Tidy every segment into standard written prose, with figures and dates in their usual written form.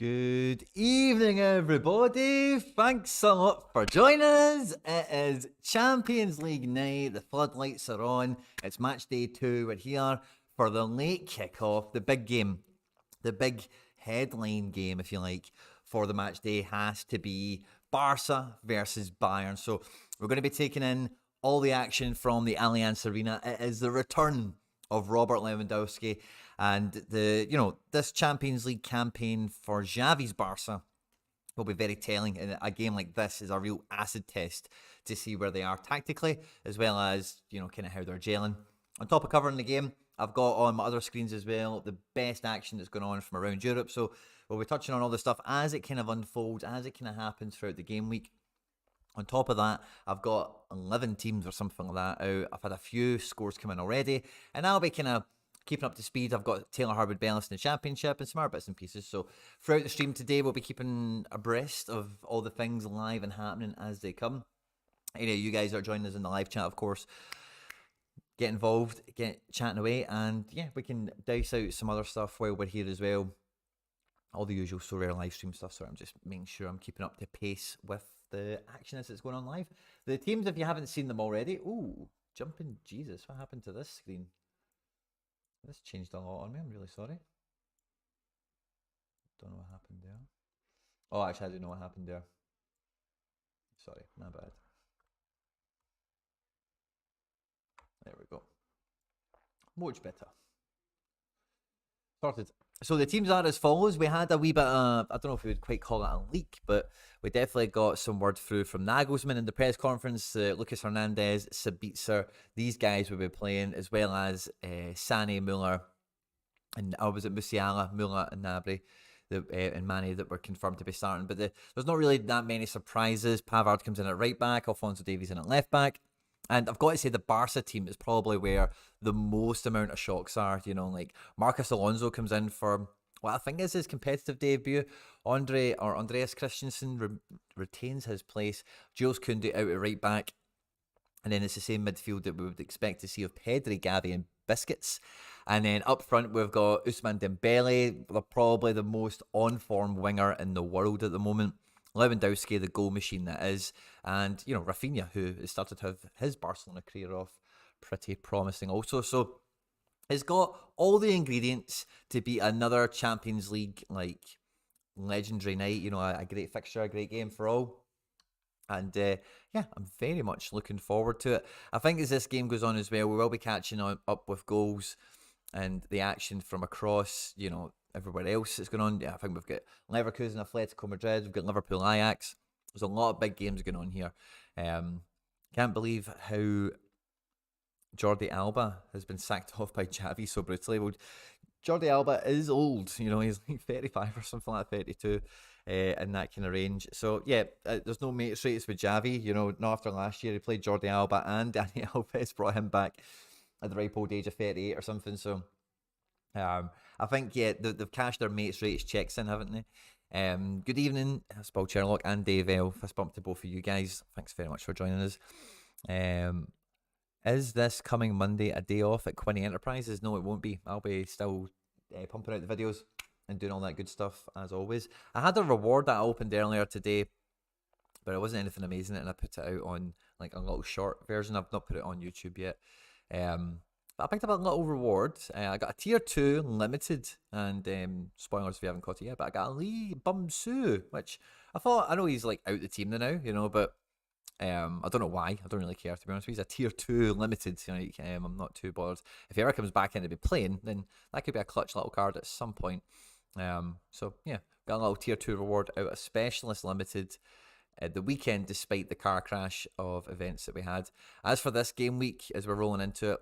Good evening, everybody. Thanks a lot for joining us. It is Champions League night. The floodlights are on. It's match day 2. We're here for the late kickoff. The big game, the big headline game, if you like, for the match day has to be Barca versus Bayern. So we're going to be taking in all the action from the Allianz Arena. It is the return of Robert Lewandowski. And this Champions League campaign for Xavi's Barca will be very telling. And a game like this is a real acid test to see where they are tactically, as well as, kind of how they're gelling. On top of covering the game, I've got on my other screens as well the best action that's going on from around Europe. So we'll be touching on all the stuff as it kind of unfolds, as it kind of happens throughout the game week. On top of that, I've got 11 teams or something like that out. I've had a few scores come in already, and I'll be kind of keeping up to speed. I've got Taylor Harwood-Bellis in the Championship and some other bits and pieces. So throughout the stream today, we'll be keeping abreast of all the things live and happening as they come. Any of you guys are joining us in the live chat, of course, get involved, get chatting away, and yeah, we can dice out some other stuff while we're here as well. All the usual Sorare live stream stuff, so I'm just making sure I'm keeping up to pace with the action as it's going on live. The teams, if you haven't seen them already, ooh, jumping Jesus, what happened to this screen? This changed a lot on me, I'm really sorry. Don't know what happened there. Oh, actually, I do know what happened there. Sorry, my bad. There we go. Much better. Sorted. So the teams are as follows. We had a wee bit of, I don't know if we would quite call it a leak, but we definitely got some word through from Nagelsmann in the press conference. Lucas Hernandez, Sabitzer, these guys will be playing, as well as Sani, Muller, and was it Musiala, Muller and Gnabry and Mane that were confirmed to be starting. But there's not really that many surprises. Pavard comes in at right back, Alphonso Davies in at left back. And I've got to say the Barca team is probably where the most amount of shocks are. Like Marcus Alonso comes in for what I think is his competitive debut. Andreas Christensen retains his place. Jules Koundé out at right back. And then it's the same midfield that we would expect to see of Pedri, Gavi and Biscuits. And then up front we've got Ousmane Dembele, probably the most on-form winger in the world at the moment. Lewandowski, the goal machine that is, and Rafinha, who has started to have his Barcelona career off pretty promising also. So it's got all the ingredients to be another Champions League legendary night. A great fixture, a great game for all. And yeah, I'm very much looking forward to it. I think as this game goes on as well, we will be catching up with goals and the action from across, everywhere else that's going on. Yeah, I think we've got Leverkusen, Atletico Madrid, we've got Liverpool, Ajax. There's a lot of big games going on here. Can't believe how Jordi Alba has been sacked off by Xavi so brutally. Well, Jordi Alba is old, he's like 35 or something like 32 in that kind of range. So yeah, there's no mates rates with Xavi, not after last year. He played Jordi Alba and Dani Alves, brought him back at the ripe old age of 38 or something. So I think, yeah, they've cashed their mates rates checks in, haven't they? Good evening, Spal Sherlock and Dave L. Fist bump to both of you guys. Thanks very much for joining us. Is this coming Monday a day off at Quinny Enterprises? No, it won't be. I'll be still pumping out the videos and doing all that good stuff as always. I had a reward that I opened earlier today, but it wasn't anything amazing, and I put it out on like a little short version. I've not put it on YouTube yet. I picked up a little reward. I got a tier 2 limited, and spoilers if you haven't caught it yet, but I got a Lee Bumsu, which I know he's like out the team now, but I don't know why. I don't really care, to be honest with you. He's a tier 2 limited, I'm not too bothered. If he ever comes back in to be playing, then that could be a clutch little card at some point. So yeah, got a little tier 2 reward out of Specialist Limited at the weekend, despite the car crash of events that we had. As for this game week, as we're rolling into it,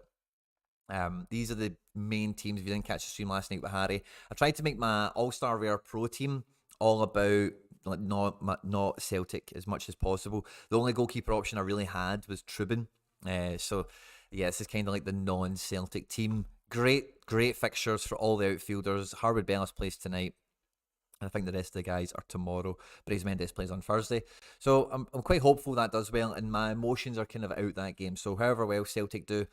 these are the main teams. If you didn't catch the stream last night with Harry, I tried to make my All-Star Rare Pro team all about not Celtic as much as possible. The only goalkeeper option I really had was Trubin. So yeah, this is kind of like the non-Celtic team. Great fixtures for all the outfielders. Harwood-Bellis plays tonight. I think the rest of the guys are tomorrow. Brais Mendes plays on Thursday. So I'm quite hopeful that does well, and my emotions are kind of out that game. So however well Celtic do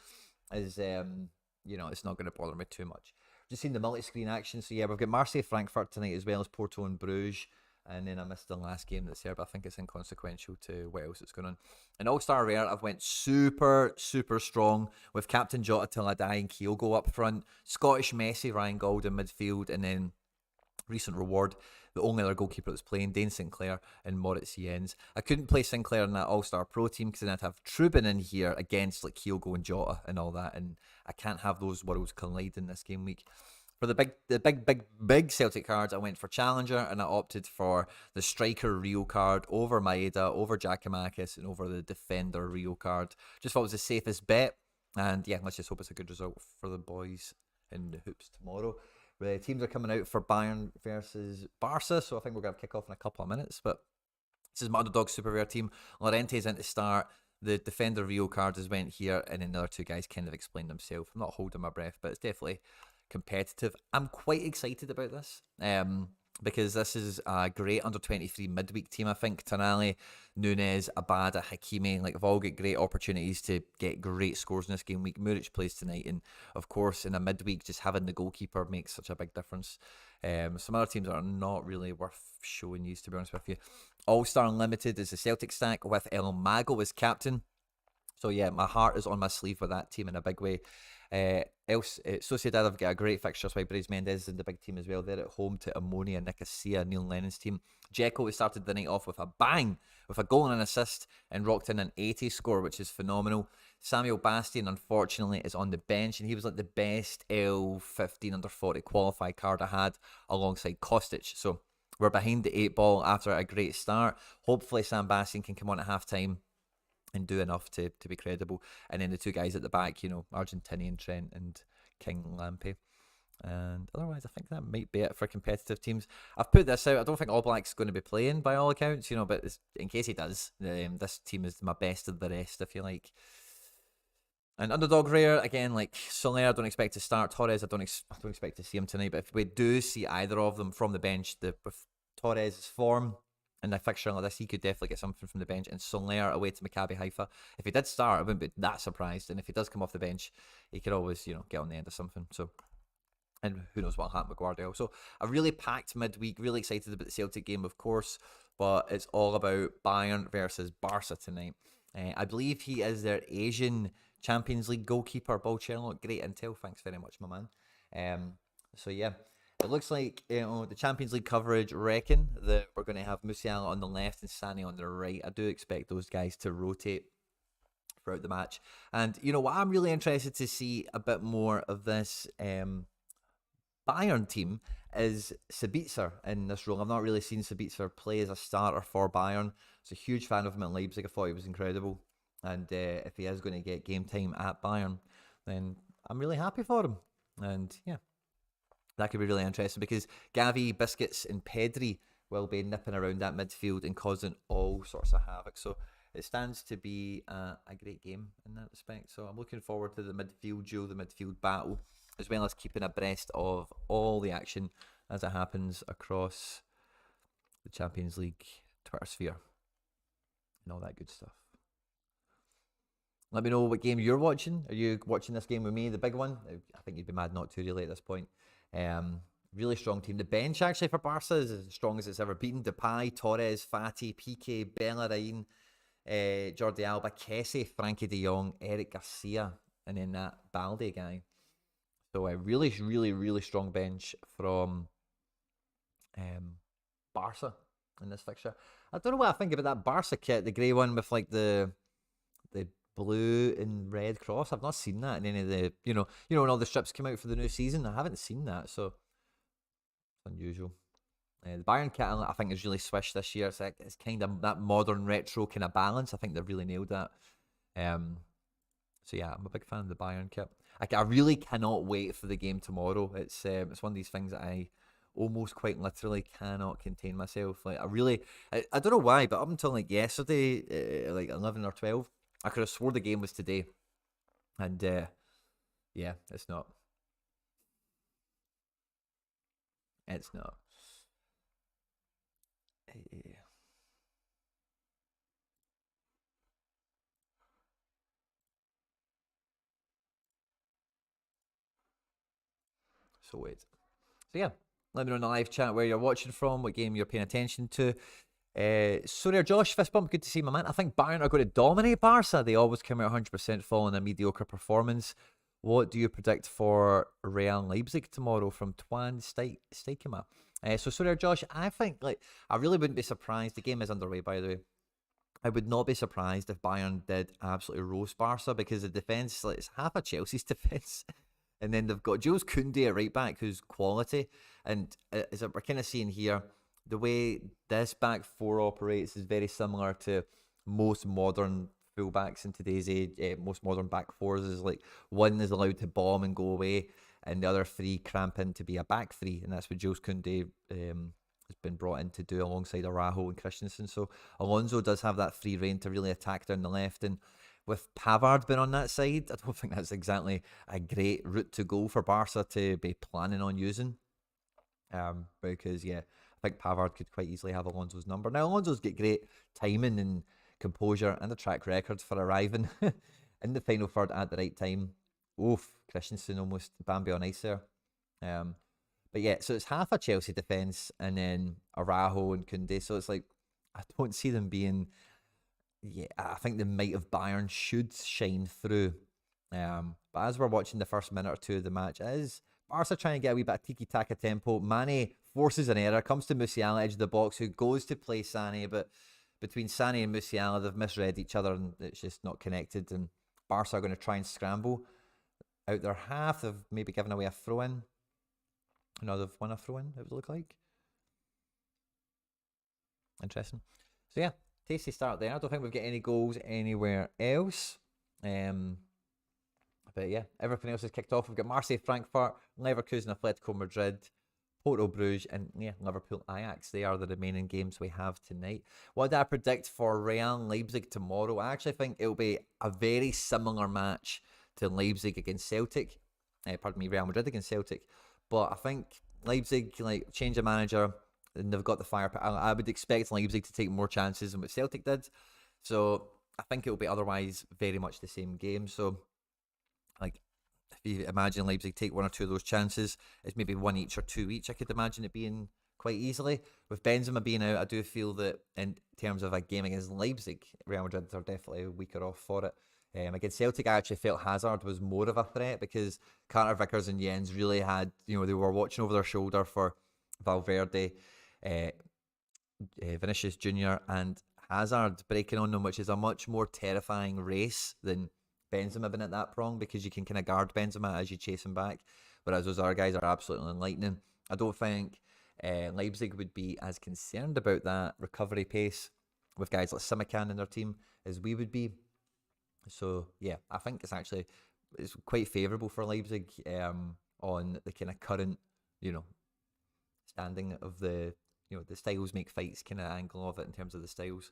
is, it's not going to bother me too much. Just seen the multi-screen action. So yeah, we've got Marseille Frankfurt tonight as well as Porto and Bruges. And then I missed the last game that's there, but I think it's inconsequential to what else is going on. In All-Star Rare, I've went super, super strong with Captain Jota till I die and Kyogo up front. Scottish Messi, Ryan Gold in midfield, and then recent reward, the only other goalkeeper that's playing, Dane Sinclair and Moritz Jens. I couldn't play Sinclair in that All-Star Pro team because then I'd have Trubin in here against like Kyogo and Jota and all that, and I can't have those worlds collide in this game week. For the big Celtic cards, I went for Challenger and I opted for the Striker Rio card over Maeda, over Giacomakis, and over the Defender Rio card. Just thought it was the safest bet. And yeah, let's just hope it's a good result for the boys in the hoops tomorrow. The teams are coming out for Bayern versus Barca, so I think we're going to kick off in a couple of minutes. But this is my underdog super rare team. Llorente's in to start. The Defender Rio card has went here, and then the other two guys kind of explained themselves. I'm not holding my breath, but it's definitely competitive. I'm quite excited about this because this is a great under-23 midweek team. I think Tonali, Nunes, Abada, Hakimi, like, have all got great opportunities to get great scores in this game week. Muric plays tonight, and of course in a midweek just having the goalkeeper makes such a big difference. Some other teams are not really worth showing you, to be honest with you. All-Star Unlimited is the Celtic stack with El Mago as captain. So yeah, my heart is on my sleeve with that team in a big way. Sociedad have got a great fixture. That's why Brais Mendes is in the big team as well. They're at home to Ammonia, Nicosia, Neil Lennon's team. Dzeko has started the night off with a bang, with a goal and an assist, and rocked in an 80 score, which is phenomenal. Samuel Bastian, unfortunately, is on the bench, and he was like the best L15 under 40 qualified card I had alongside Kostic. So we're behind the 8 ball after a great start. Hopefully Sam Bastian can come on at half time and do enough to be credible. And then the two guys at the back, you know, Argentinian Trent and King Lampe. And otherwise, I think that might be it for competitive teams. I've put this out. I don't think All Black's going to be playing by all accounts, you know, but in case he does, this team is my best of the rest, if you like. And underdog rare, again, like Soler, I don't expect to start. Torres, I don't expect to see him tonight. But if we do see either of them from the bench, with Torres' form in a fixture like this, he could definitely get something from the bench. And Soler away to Maccabi Haifa. If he did start, I wouldn't be that surprised. And if he does come off the bench, he could always, you know, get on the end of something. So, and who knows what'll happen with Guardiola. So a really packed midweek, really excited about the Celtic game, of course. But it's all about Bayern versus Barca tonight. I believe he is their Asian Champions League goalkeeper, Watchalong. Great intel, thanks very much, my man. So yeah, it looks like, you know, the Champions League coverage reckon that we're going to have Musiala on the left and Sani on the right. I do expect those guys to rotate throughout the match. And you know what, I'm really interested to see a bit more of this Bayern team is Sabitzer in this role. I've not really seen Sabitzer play as a starter for Bayern. I was a huge fan of him at Leipzig. I thought he was incredible. And if he is going to get game time at Bayern, then I'm really happy for him. And yeah, that could be really interesting because Gavi, Biscuits and Pedri will be nipping around that midfield and causing all sorts of havoc. So it stands to be a great game in that respect. So I'm looking forward to the midfield duel, the midfield battle, as well as keeping abreast of all the action as it happens across the Champions League Twitter sphere and all that good stuff. Let me know what game you're watching. Are you watching this game with me, the big one? I think you'd be mad not to really at this point. Really strong team. The bench actually for Barca is as strong as it's ever been. Depay, Torres, Fati, Piqué, Bellerin, Jordi Alba, Kessie, Frankie de Jong, Eric Garcia, and then that Balde guy. So a really, really, really strong bench from Barca in this fixture. I don't know what I think about that Barca kit, the grey one with like the blue and red cross. I've not seen that in any of the, you know, when all the strips came out for the new season. I haven't seen that, so it's unusual. The Bayern kit, I think, is really swished this year. It's kind of that modern retro kind of balance. I think they've really nailed that. So yeah, I'm a big fan of the Bayern kit. I really cannot wait for the game tomorrow. It's one of these things that I almost quite literally cannot contain myself. Like I don't know why, but up until like yesterday, like 11 or 12, I could have swore the game was today. And yeah, it's not. It's not. So wait. So yeah, let me know in the live chat where you're watching from, what game you're paying attention to. Sorare Josh, fist bump, good to see my man. I think Bayern are going to dominate Barca. They always come out 100% following a mediocre performance. What do you predict for Real Leipzig tomorrow from Twan Steikema? So Sorare Josh, I think I really wouldn't be surprised. The game is underway, by the way. I would not be surprised if Bayern did absolutely roast Barca, because the defence, it's half of Chelsea's defence. And then they've got Jules Koundé at right back, who's quality. And as we're kind of seeing here, the way this back four operates is very similar to most modern fullbacks in today's age. Most modern back fours is like one is allowed to bomb and go away, and the other three cramp in to be a back three. And that's what Jules Koundé has been brought in to do alongside Araujo and Christensen. So Alonso does have that free rein to really attack down the left. And with Pavard being on that side, I don't think that's exactly a great route to go for Barca to be planning on using. Because, yeah, I think Pavard could quite easily have Alonso's number. Now, Alonso's got great timing and composure and a track record for arriving in the final third at the right time. Oof, Christensen almost Bambi on ice there. But yeah, so it's half a Chelsea defence and then Araujo and Koundé. So it's like, I don't see them being... Yeah, I think the might of Bayern should shine through. But as we're watching the first minute or two of the match, it is Barca trying to get a wee bit of tiki-taka tempo. Mane forces an error, comes to Musiala, edge of the box, who goes to play Sani, but between Sani and Musiala, they've misread each other and it's just not connected. And Barca are going to try and scramble out their half. They've maybe given away a throw-in. No, they've won a throw-in, it would look like. Interesting. So yeah, tasty start there. I don't think we've got any goals anywhere else. But yeah, everything else is kicked off. We've got Marseille, Frankfurt, Leverkusen, Atletico Madrid, Porto, Bruges, and yeah, Liverpool, Ajax. They are the remaining games we have tonight. What do I predict for Real Leipzig tomorrow? I actually think it'll be a very similar match to Leipzig against Celtic. Pardon me, Real Madrid against Celtic. But I think Leipzig, change of manager, and they've got the firepower. I would expect Leipzig to take more chances than what Celtic did. So I think it'll be otherwise very much the same game. So, if you imagine Leipzig take one or two of those chances, it's maybe one each or two each. I could imagine it being quite easily. With Benzema being out, I do feel that in terms of a game against Leipzig, Real Madrid are definitely weaker off for it. Against Celtic, I actually felt Hazard was more of a threat because Carter Vickers and Jens really had, they were watching over their shoulder for Valverde, Vinicius Jr. and Hazard breaking on them, which is a much more terrifying race than Benzema being at that prong, because you can kind of guard Benzema as you chase him back, whereas those other guys are absolutely enlightening. I don't think Leipzig would be as concerned about that recovery pace with guys like Simican in their team as we would be. So yeah, I think it's quite favourable for Leipzig on the kind of current, standing of the styles make fights kind of angle of it in terms of the styles.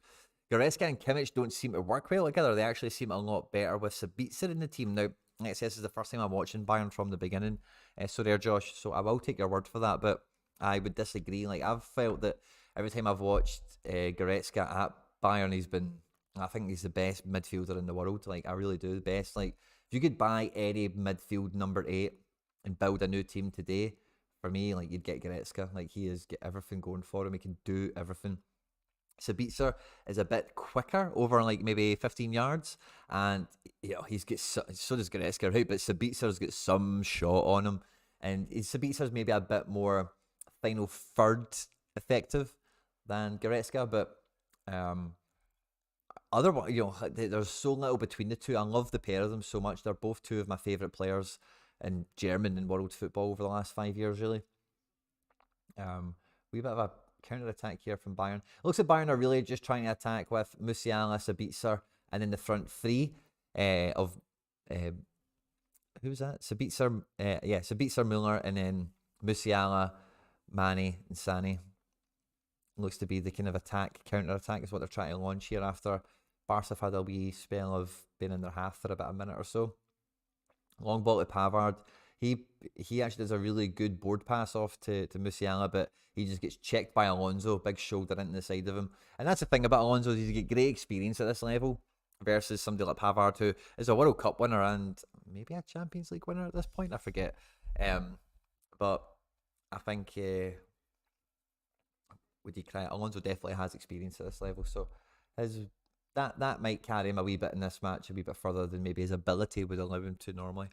Goretzka and Kimmich don't seem to work well together. They actually seem a lot better with Sabitzer in the team. Now, like I said, this is the first time I'm watching Bayern from the beginning. So there, Josh. So I will take your word for that, but I would disagree. I've felt that every time I've watched Goretzka at Bayern, I think he's the best midfielder in the world. I really do. The best. If you could buy any midfield number 8 and build a new team today, for me, you'd get Goretzka. He has got everything going for him. He can do everything. Sabitzer is a bit quicker over maybe 15 yards, and he's got so does Goretzka, right? But Sabitzer's got some shot on him, and Sabitzer's maybe a bit more final third effective than Goretzka, but otherwise, there's so little between the two. I love the pair of them so much. They're both two of my favourite players in German and world football over the last 5 years, really. Wee bit of a counter-attack here from Bayern. It looks like Bayern are really just trying to attack with Musiala, Sabitzer, and then the front three of... who's that? Sabitzer, Sabitzer, Müller, and then Musiala, Mane, and Sani. Looks to be the kind of counter-attack is what they're trying to launch here after Barca have had a wee spell of being in their half for about a minute or so. Long ball to Pavard. He actually does a really good board pass off to Musiala, but he just gets checked by Alonso, big shoulder into the side of him. And that's the thing about Alonso, is he's got great experience at this level versus somebody like Pavard, who is a World Cup winner and maybe a Champions League winner at this point, I forget. But but I think would you cry? Alonso definitely has experience at this level, so his that might carry him a wee bit in this match, a wee bit further than maybe his ability would allow him to normally.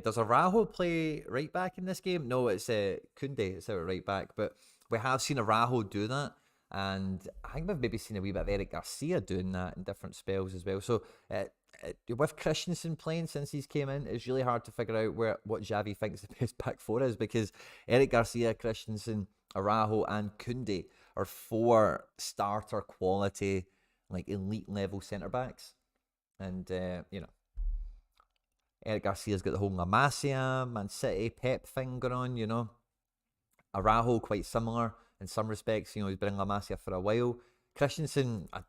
Does Araujo play right back in this game? No, it's Kunde. It's out at right back, but we have seen Araujo do that, and I think we've maybe seen a wee bit of Eric Garcia doing that in different spells as well. So with Christensen playing since he's came in, it's really hard to figure out what Xavi thinks the best back four is, because Eric Garcia, Christensen, Araujo, and Kunde are 4 starter quality, like elite level centre backs, and Eric Garcia's got the whole La Masia, Man City, Pep thing going on, Araujo quite similar in some respects, he's been in La Masia for a while. Christensen, I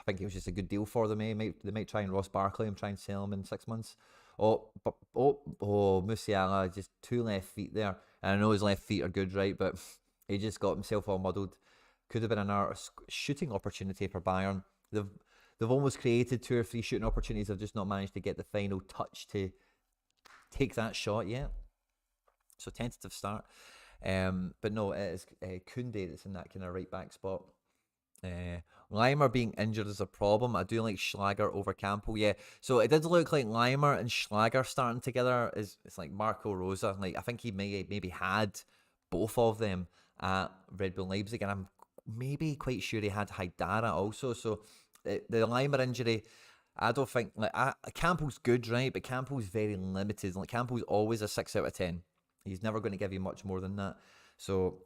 think it was just a good deal for them. They might try and Ross Barkley and try and sell him in 6 months. Musiala, just 2 left feet there. And I know his left feet are good, right? But he just got himself all muddled. Could have been another shooting opportunity for Bayern. They've almost created 2 or 3 shooting opportunities. They've just not managed to get the final touch to take that shot yet. So tentative start. But no, it is Kunde that's in that kind of right back spot. Leimer being injured is a problem. I do like Schlager over Campbell. Yeah, so it did look like Leimer and Schlager starting together. It's like Marco Rosa. Like, I think he maybe had both of them at Red Bull Leipzig, and I'm maybe quite sure he had Haidara also. So the Leimer injury, I don't think Campbell's good, right? But Campbell's very limited. Like, Campbell's always a 6 out of 10. He's never going to give you much more than that. So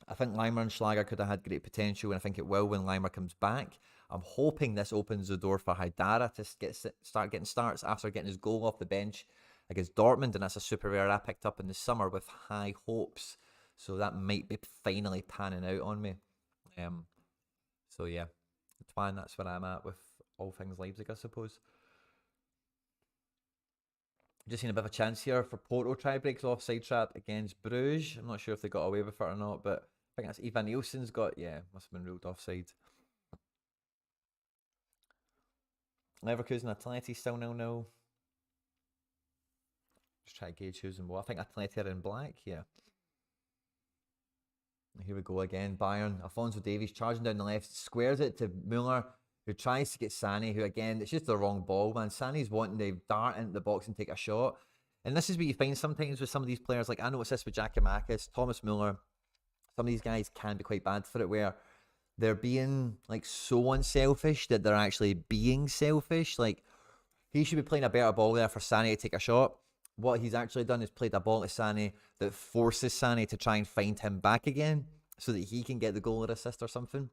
I think Leimer and Schlager could have had great potential, and I think it will when Leimer comes back. I'm hoping this opens the door for Haidara to start getting starts after getting his goal off the bench against Dortmund, and that's a super rare I picked up in the summer with high hopes. So that might be finally panning out on me. So yeah, Twan, that's where I'm at with all things Leipzig, I suppose. Just seen a bit of a chance here for Porto tie-breaks offside trap against Bruges. I'm not sure if they got away with it or not, but I think that's Ivan Nielsen's got, must have been ruled offside. Leverkusen, Atleti still 0-0. Just try to gauge who's in what. I think Atleti are in black, yeah. Here we go again. Bayern, Alphonso Davies charging down the left, squares it to Muller, who tries to get Sani, who again, it's just the wrong ball, man. Sani's wanting to dart into the box and take a shot. And this is what you find sometimes with some of these players. Like, I noticed this with Giakoumakis, Thomas Muller. Some of these guys can be quite bad for it, where they're being like so unselfish that they're actually being selfish. Like, he should be playing a better ball there for Sani to take a shot. What he's actually done is played a ball to Sani that forces Sani to try and find him back again so that he can get the goal or assist or something.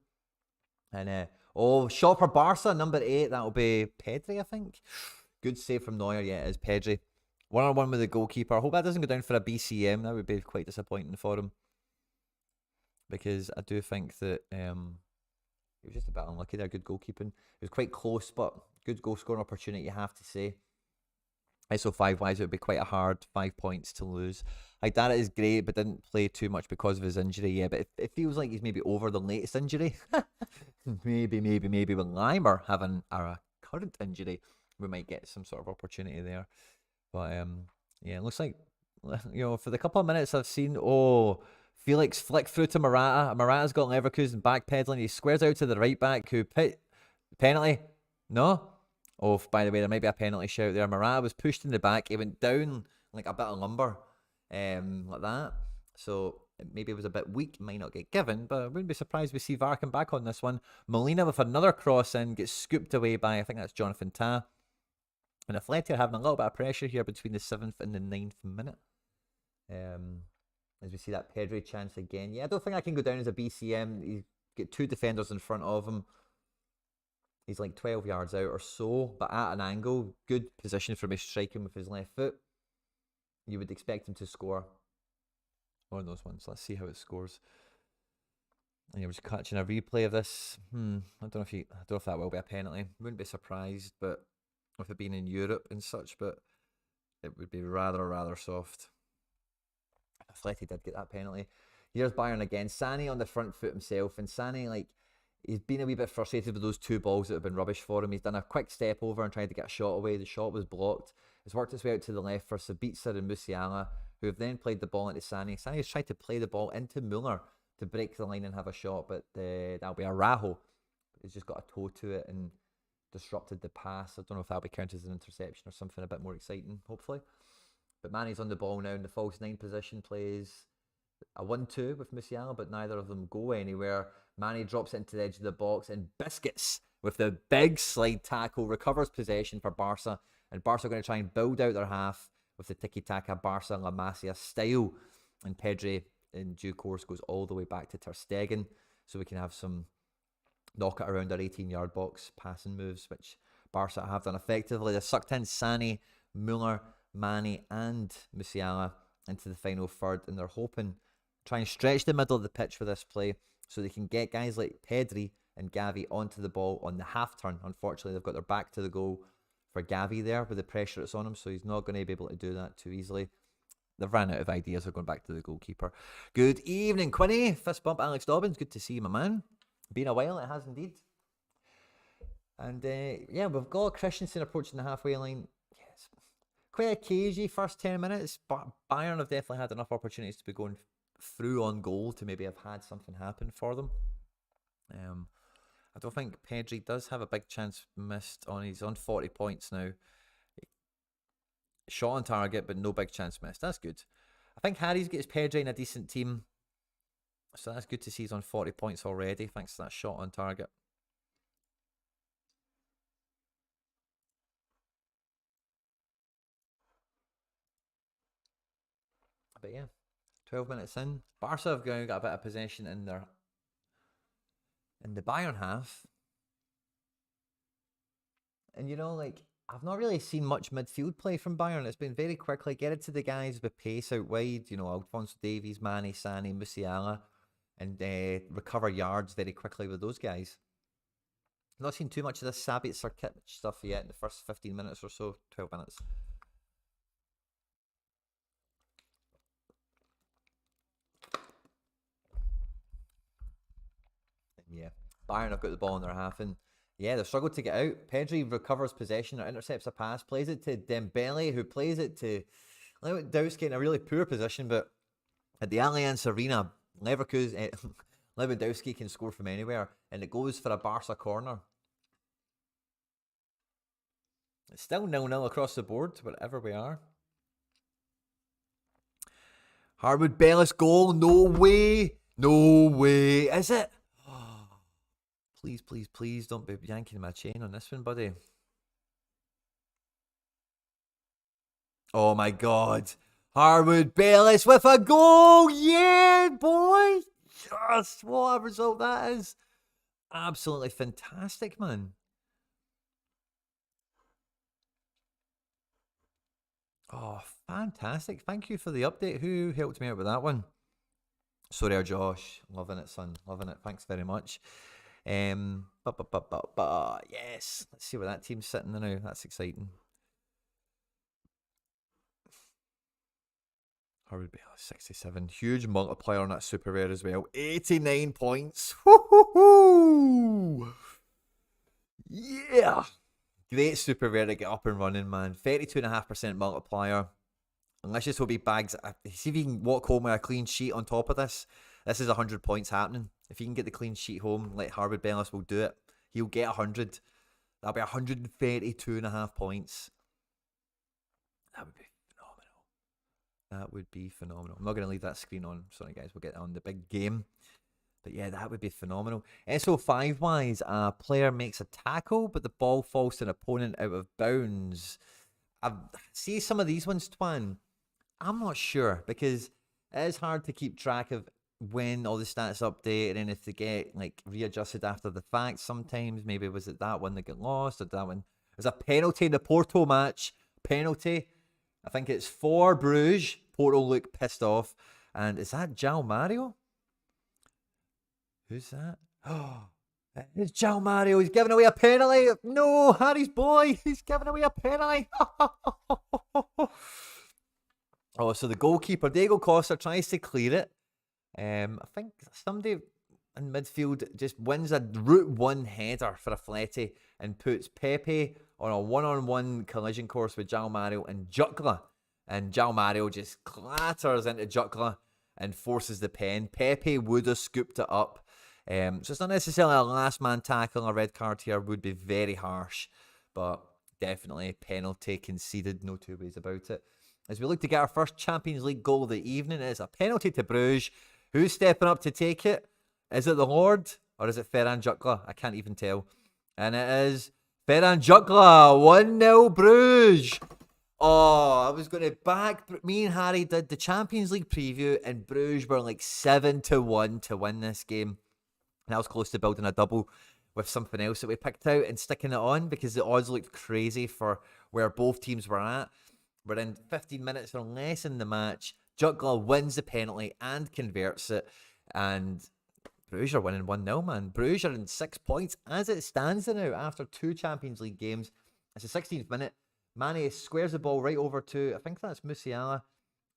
And shot for Barca, number 8. That'll be Pedri, I think. Good save from Neuer. Yeah, it is Pedri. 1-on-1 with the goalkeeper. I hope that doesn't go down for a BCM. That would be quite disappointing for him, because I do think that it was just a bit unlucky there. Good goalkeeping. It was quite close, but good goal scoring opportunity, you have to say. ISO 5-wise, it would be quite a hard 5 points to lose. Haidara is great, but didn't play too much because of his injury. Yeah, but it feels like he's maybe over the latest injury. maybe with Leimer having a current injury, we might get some sort of opportunity there. But yeah, it looks like, for the couple of minutes I've seen, Felix flick through to Morata. Morata's got Leverkusen backpedaling. He squares out to the right back, who penalty. No? Oh, by the way, there might be a penalty shout there. Morata was pushed in the back. He went down like a bit of lumber, like that. So maybe it was a bit weak. Might not get given, but I wouldn't be surprised we see VAR come back on this one. Molina with another cross in, gets scooped away by, I think that's Jonathan Tah. And Atleti are having a little bit of pressure here between the 7th and the 9th minute. As we see that Pedri chance again. Yeah, I don't think I can go down as a BCM. He's got 2 defenders in front of him. He's like 12 yards out or so, but at an angle. Good position for me striking with his left foot. You would expect him to score on those ones. Let's see how it scores. And you're just catching a replay of this. I don't know if that will be a penalty. Wouldn't be surprised, but with it being in Europe and such, but it would be rather soft. Atleti did get that penalty. Here's Bayern again. Sani on the front foot himself, and Sani, like, he's been a wee bit frustrated with those 2 balls that have been rubbish for him. He's done a quick step over and tried to get a shot away. The shot was blocked. It's worked its way out to the left for Sabitzer and Musiala, who have then played the ball into Sani. Sani has tried to play the ball into Muller to break the line and have a shot, but that'll be Araujo. He's just got a toe to it and disrupted the pass. I don't know if that'll be counted as an interception or something a bit more exciting, hopefully. But Mane's on the ball now in the false 9 position, plays a 1-2 with Musiala, but neither of them go anywhere. Mane drops it into the edge of the box, and Biscuits with the big slide tackle recovers possession for Barca, and Barca are going to try and build out their half with the tiki-taka Barca La Masia style, and Pedri in due course goes all the way back to Ter Stegen, so we can have some knock it around our 18-yard box passing moves, which Barca have done effectively. They sucked in Sani, Muller, Mane and Musiala into the final third, and they're hoping to try and stretch the middle of the pitch for this play so they can get guys like Pedri and Gavi onto the ball on the half turn. Unfortunately, they've got their back to the goal for Gavi there with the pressure that's on him, so he's not going to be able to do that too easily. They've ran out of ideas. They're going back to the goalkeeper. Good evening, Quinny. Fist bump, Alex Dobbins. Good to see you, my man. Been a while, it has indeed. And yeah, we've got Christensen approaching the halfway line. Yes, quite a cagey first 10 minutes, but Bayern have definitely had enough opportunities to be going through on goal to maybe have had something happen for them. I don't think Pedri does have a big chance missed on. He's on 40 points now. Shot on target, but no big chance missed. That's good. I think Harry's got his Pedri in a decent team, so that's good to see he's on 40 points already, thanks to that shot on target. But yeah, 12 minutes in. Barca have got a bit of possession in the Bayern half. And you know, like, I've not really seen much midfield play from Bayern. It's been very quickly, get it to the guys with pace out wide. You know, Alphonso Davies, Mane, Sani, Musiala, and recover yards very quickly with those guys. Not seen too much of this Sabitzer kit stuff yet in the first 15 minutes or so, 12 minutes. Yeah, Bayern have got the ball in their half, and yeah, they've struggled to get out. Pedri recovers possession or intercepts a pass, plays it to Dembele, who plays it to Lewandowski in a really poor position, but at the Allianz Arena, Lewandowski can score from anywhere, and it goes for a Barca corner. It's still 0-0 across the board, wherever we are. Harwood Bellis goal, no way, no way, is it? Please, please, please don't be yanking my chain on this one, buddy. Oh my God. Harwood Bellis with a goal. Yeah, boy. Yes, what a result that is. Absolutely fantastic, man. Oh, fantastic. Thank you for the update. Who helped me out with that one? Sorare Josh. Loving it, son. Loving it. Thanks very much. Yes, let's see where that team's sitting now. That's exciting. Harwood Bale 67, huge multiplier on that super rare as well. 89 points. Woo-hoo-hoo! Yeah, great super rare to get up and running, man. 32.5% multiplier. And let's just hope he bags. See if he can walk home with a clean sheet on top of this. This is 100 points happening. If he can get the clean sheet home, like Harwood Bellis will do it. He'll get 100. That'll be 132.5 points. That would be phenomenal. That would be phenomenal. I'm not going to leave that screen on. Sorry, guys. We'll get on the big game. But yeah, that would be phenomenal. SO5-wise, a player makes a tackle, but the ball falls to an opponent out of bounds. I see some of these ones, Twan. I'm not sure, because it is hard to keep track of when all the stats update, and if they get like readjusted after the fact sometimes. Maybe was it that one that got lost, or that one? There's a penalty in the Porto match. Penalty. I think it's for Bruges. Porto look pissed off. And is that João Mario? Who's that? Oh, it's João Mario. He's giving away a penalty. No, Harry's boy. He's giving away a penalty. Oh, so the goalkeeper, Diego Costa, tries to clear it. I think somebody in midfield just wins a route one header for a Fletty and puts Pepe on a one-on-one collision course with João Mario and Juckla. And João Mario just clatters into Juckla and forces the pen. Pepe would have scooped it up. So it's not necessarily a last man tackle. A red card here would be very harsh, but definitely a penalty conceded, no two ways about it. As we look to get our first Champions League goal of the evening, it is a penalty to Bruges. Who's stepping up to take it? Is it the Lord or is it Ferran Juckla? I can't even tell. And it is Ferran Juckla, 1-0 Bruges. Oh, I was going to back. Me and Harry did the Champions League preview, and Bruges were like 7-1 to win this game. And I was close to building a double with something else that we picked out and sticking it on because the odds looked crazy for where both teams were at. We're in 15 minutes or less in the match. Juckla wins the penalty and converts it. And Bruges are winning 1-0, man. Bruges are in 6 points as it stands now after 2 Champions League games. It's the 16th minute. Mane squares the ball right over to, I think that's Musiala.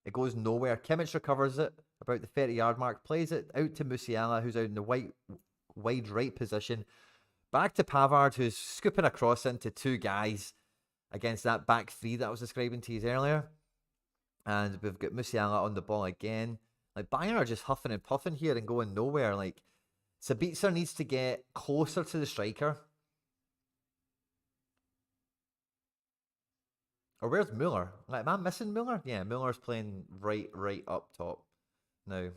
It goes nowhere. Kimmich recovers it about the 30-yard mark, plays it out to Musiala, who's out in the wide right position. Back to Pavard, who's scooping across into 2 guys against that back 3 that I was describing to you earlier. And we've got Musiala on the ball again. Like, Bayern are just huffing and puffing here and going nowhere. Like, Sabitzer needs to get closer to the striker. Or where's Muller? Like, am I missing Muller? Yeah, Muller's playing right up top now.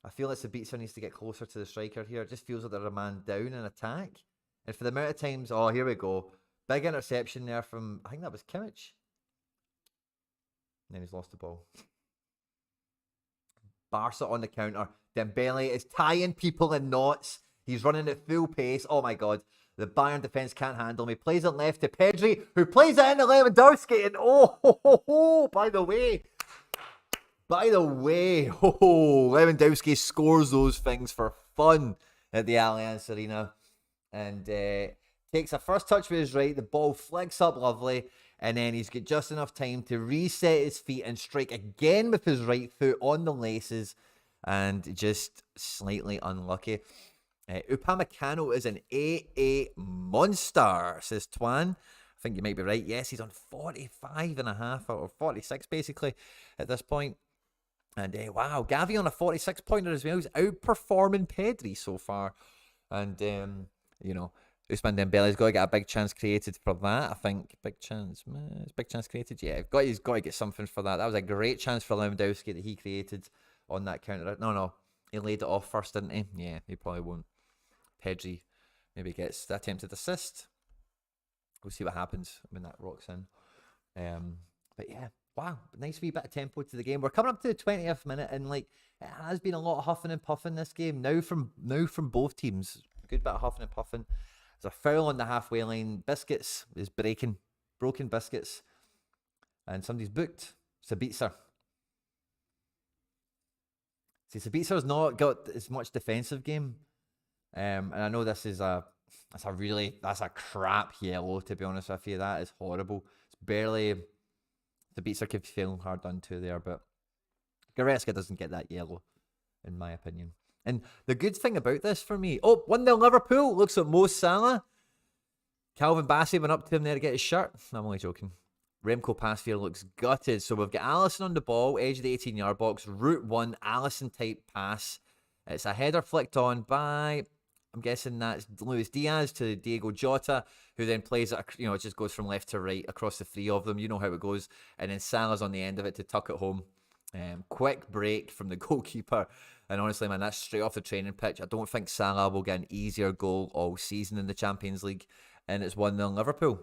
I feel like Sabitzer needs to get closer to the striker here. It just feels like they're a man down in attack. And for the amount of times, oh, here we go. Big interception there from, I think that was Kimmich. And then he's lost the ball. Barca on the counter. Dembele is tying people in knots. He's running at full pace. Oh my God. The Bayern defence can't handle him. He plays it left to Pedri, who plays it into Lewandowski. And by the way, Lewandowski scores those things for fun at the Allianz Arena. And takes a first touch with his right. The ball flicks up lovely. And then he's got just enough time to reset his feet and strike again with his right foot on the laces. And just slightly unlucky. Upamecano is an AA monster, says Twan. I think you might be right. Yes, he's on 45.5 or 46 basically at this point. And wow, Gavi on a 46 pointer as well. He's outperforming Pedri so far. And, you know, Ousmane Dembele's got to get a big chance created for that. I think big chance created. Yeah, he's got to get something for that. That was a great chance for Lewandowski that he created on that counter. No, he laid it off first, didn't he? Yeah, he probably won't. Pedri maybe gets the attempted assist. We'll see what happens when that rocks in. But yeah, wow, nice wee bit of tempo to the game. We're coming up to the 20th minute, and like it has been a lot of huffing and puffing this game. Now from both teams, good bit of huffing and puffing. There's a foul on the halfway line. Biscuits is broken biscuits, and somebody's booked. Sabitzer. See, Sabitzer's not got as much defensive game. And I know this is that's a crap yellow, to be honest with you. That is horrible. It's barely, Sabitzer could feel hard done to there, but Goretzka doesn't get that yellow, in my opinion. And the good thing about this for me, 1-0 Liverpool, looks at Mo Salah. Calvin Bassey went up to him there to get his shirt. I'm only joking. Remco Pasveer looks gutted. So we've got Alisson on the ball, edge of the 18-yard box, route 1, Alisson type pass. It's a header flicked on by, I'm guessing that's Luis Diaz to Diego Jota, who then plays it, it just goes from left to right across the 3 of them. You know how it goes. And then Salah's on the end of it to tuck it home. Quick break from the goalkeeper. And honestly, man, that's straight off the training pitch. I don't think Salah will get an easier goal all season in the Champions League. And it's 1-0 Liverpool.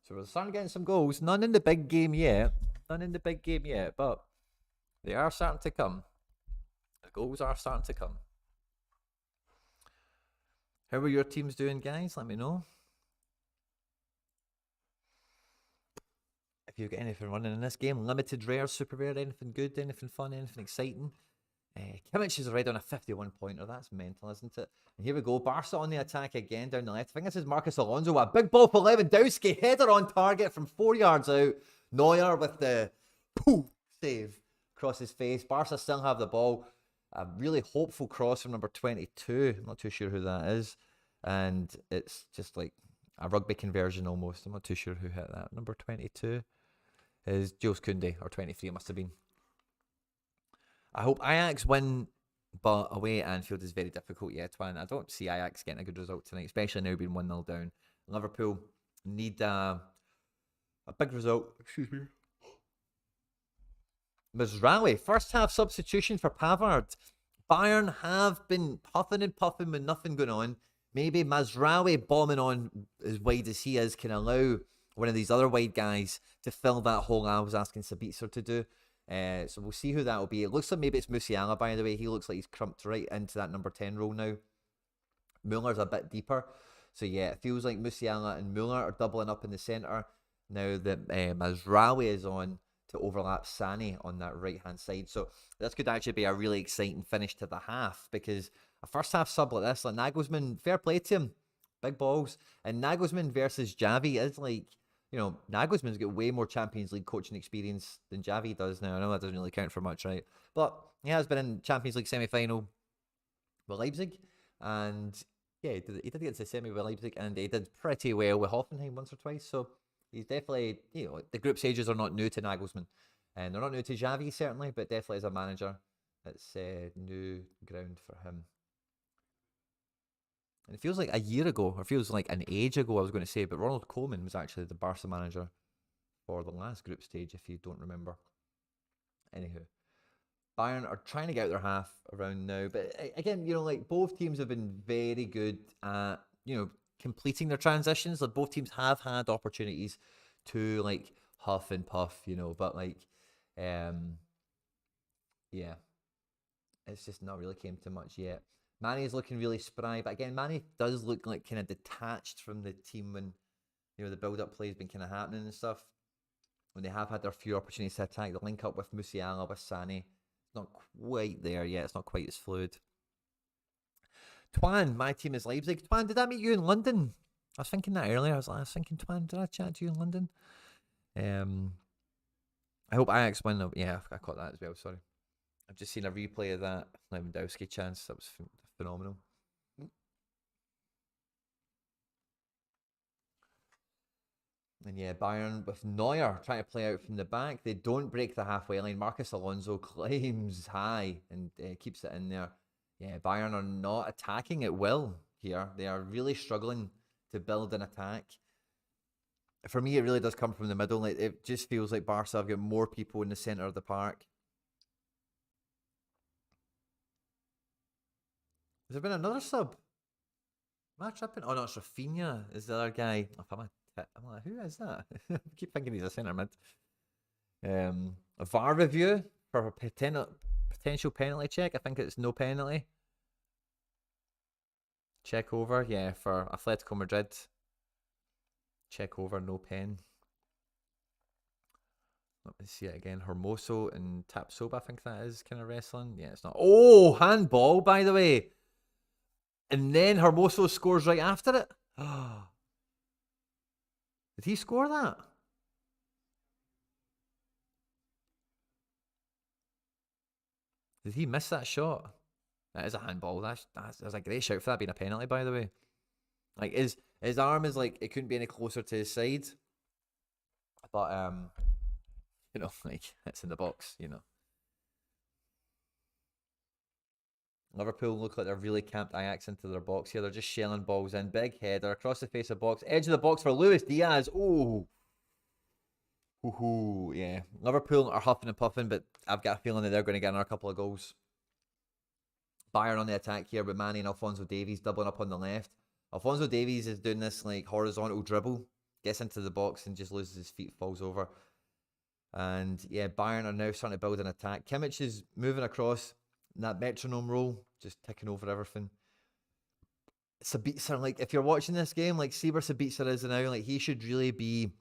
So we're starting getting some goals. None in the big game yet. But they are starting to come. The goals are starting to come. How are your teams doing, guys? Let me know. If you've got anything running in this game, limited rare, super rare, anything good, anything fun, anything exciting. Kimmich is already on a 51 pointer. That's mental, isn't it? And here we go. Barca on the attack again down the left. I think this is Marcus Alonso. A big ball for Lewandowski. Header on target from 4 yards out. Neuer with the save across his face. Barca still have the ball. A really hopeful cross from number 22. I'm not too sure who that is. and it's just like a rugby conversion almost. I'm not too sure who hit that. Number 22 is Jules Koundé, or 23 it must have been. I hope Ajax win, but away at Anfield is very difficult. Yeah, Twan. I don't see Ajax getting a good result tonight, especially now being 1-0 down. Liverpool need a big result. Excuse me. Mazraoui, first half substitution for Pavard. Bayern have been puffing and puffing with nothing going on. Maybe Mazraoui bombing on as wide as he is can allow one of these other wide guys to fill that hole I was asking Sabitzer to do. So we'll see who that will be. It looks like maybe it's Musiala, by the way. He looks like he's crumped right into that number 10 role now. Muller's a bit deeper. So yeah, it feels like Musiala and Muller are doubling up in the centre. Now that Mazraoui is on to overlap Sani on that right-hand side. So this could actually be a really exciting finish to the half, because a first half sub like this, like Nagelsmann, fair play to him. Big balls. And Nagelsmann versus Xavi is like, you know, Nagelsmann's got way more Champions League coaching experience than Xavi does now. I know that doesn't really count for much, right? But he has been in Champions League semi-final with Leipzig. And yeah, he did get to the semi with Leipzig, and he did pretty well with Hoffenheim once or twice. So he's definitely, you know, the group stages are not new to Nagelsmann. And they're not new to Xavi, certainly, but definitely as a manager, it's new ground for him. And it feels like a year ago, or feels like an age ago, I was going to say, but Ronald Koeman was actually the Barca manager for the last group stage, if you don't remember. Anywho, Bayern are trying to get out their half around now. But again, you know, like both teams have been very good at, you know, completing their transitions. Like both teams have had opportunities to like huff and puff, you know, but like, yeah, it's just not really came to much yet. Manny is looking really spry, but again, Manny does look like kind of detached from the team when, you know, the build-up play has been kind of happening and stuff. When they have had their few opportunities to attack, the link up with Musiala, with Sani, it's not quite there yet. It's not quite as fluid. Twan, my team is Leipzig. Twan, did I meet you in London? I was thinking that earlier. I was thinking, Twan, did I chat to you in London? I hope Ajax win. Yeah, I caught that as well. Sorry. I've just seen a replay of that Lewandowski chance. That was phenomenal. And yeah, Bayern with Neuer trying to play out from the back. They don't break the halfway line. Marcus Alonso climbs high and keeps it in there. Yeah, Bayern are not attacking at will here. They are really struggling to build an attack. For me, it really does come from the middle. It just feels like Barca have got more people in the centre of the park. Has there been another sub? Am I tripping? Oh no, it's Rafinha is the other guy. I'm like, who is that? I keep thinking he's a centre mid. A VAR review for a potential penalty check. I think it's no penalty. Check over, yeah, for Atletico Madrid. Check over, no pen. Let me see it again. Hermoso and Tapsoba, I think that is kind of wrestling. Yeah, it's not. Oh, handball, by the way. And then Hermoso scores right after it. Did he score that? Did he miss that shot? That is a handball. That's a great shout for that being a penalty, by the way. Like his arm is like, it couldn't be any closer to his side. But you know, like it's in the box, you know. Liverpool look like they're really camped Ajax into their box here. They're just shelling balls in. Big header across the face of the box. Edge of the box for Luis Diaz. Oh. Ooh, yeah. Liverpool are huffing and puffing, but I've got a feeling that they're going to get another couple of goals. Bayern on the attack here with Manny and Alphonso Davies doubling up on the left. Alphonso Davies is doing this like horizontal dribble. Gets into the box and just loses his feet, falls over. And yeah, Bayern are now starting to build an attack. Kimmich is moving across in that metronome role, just ticking over everything. Sabitzer, like if you're watching this game, like see where Sabitzer is now, like he should really be.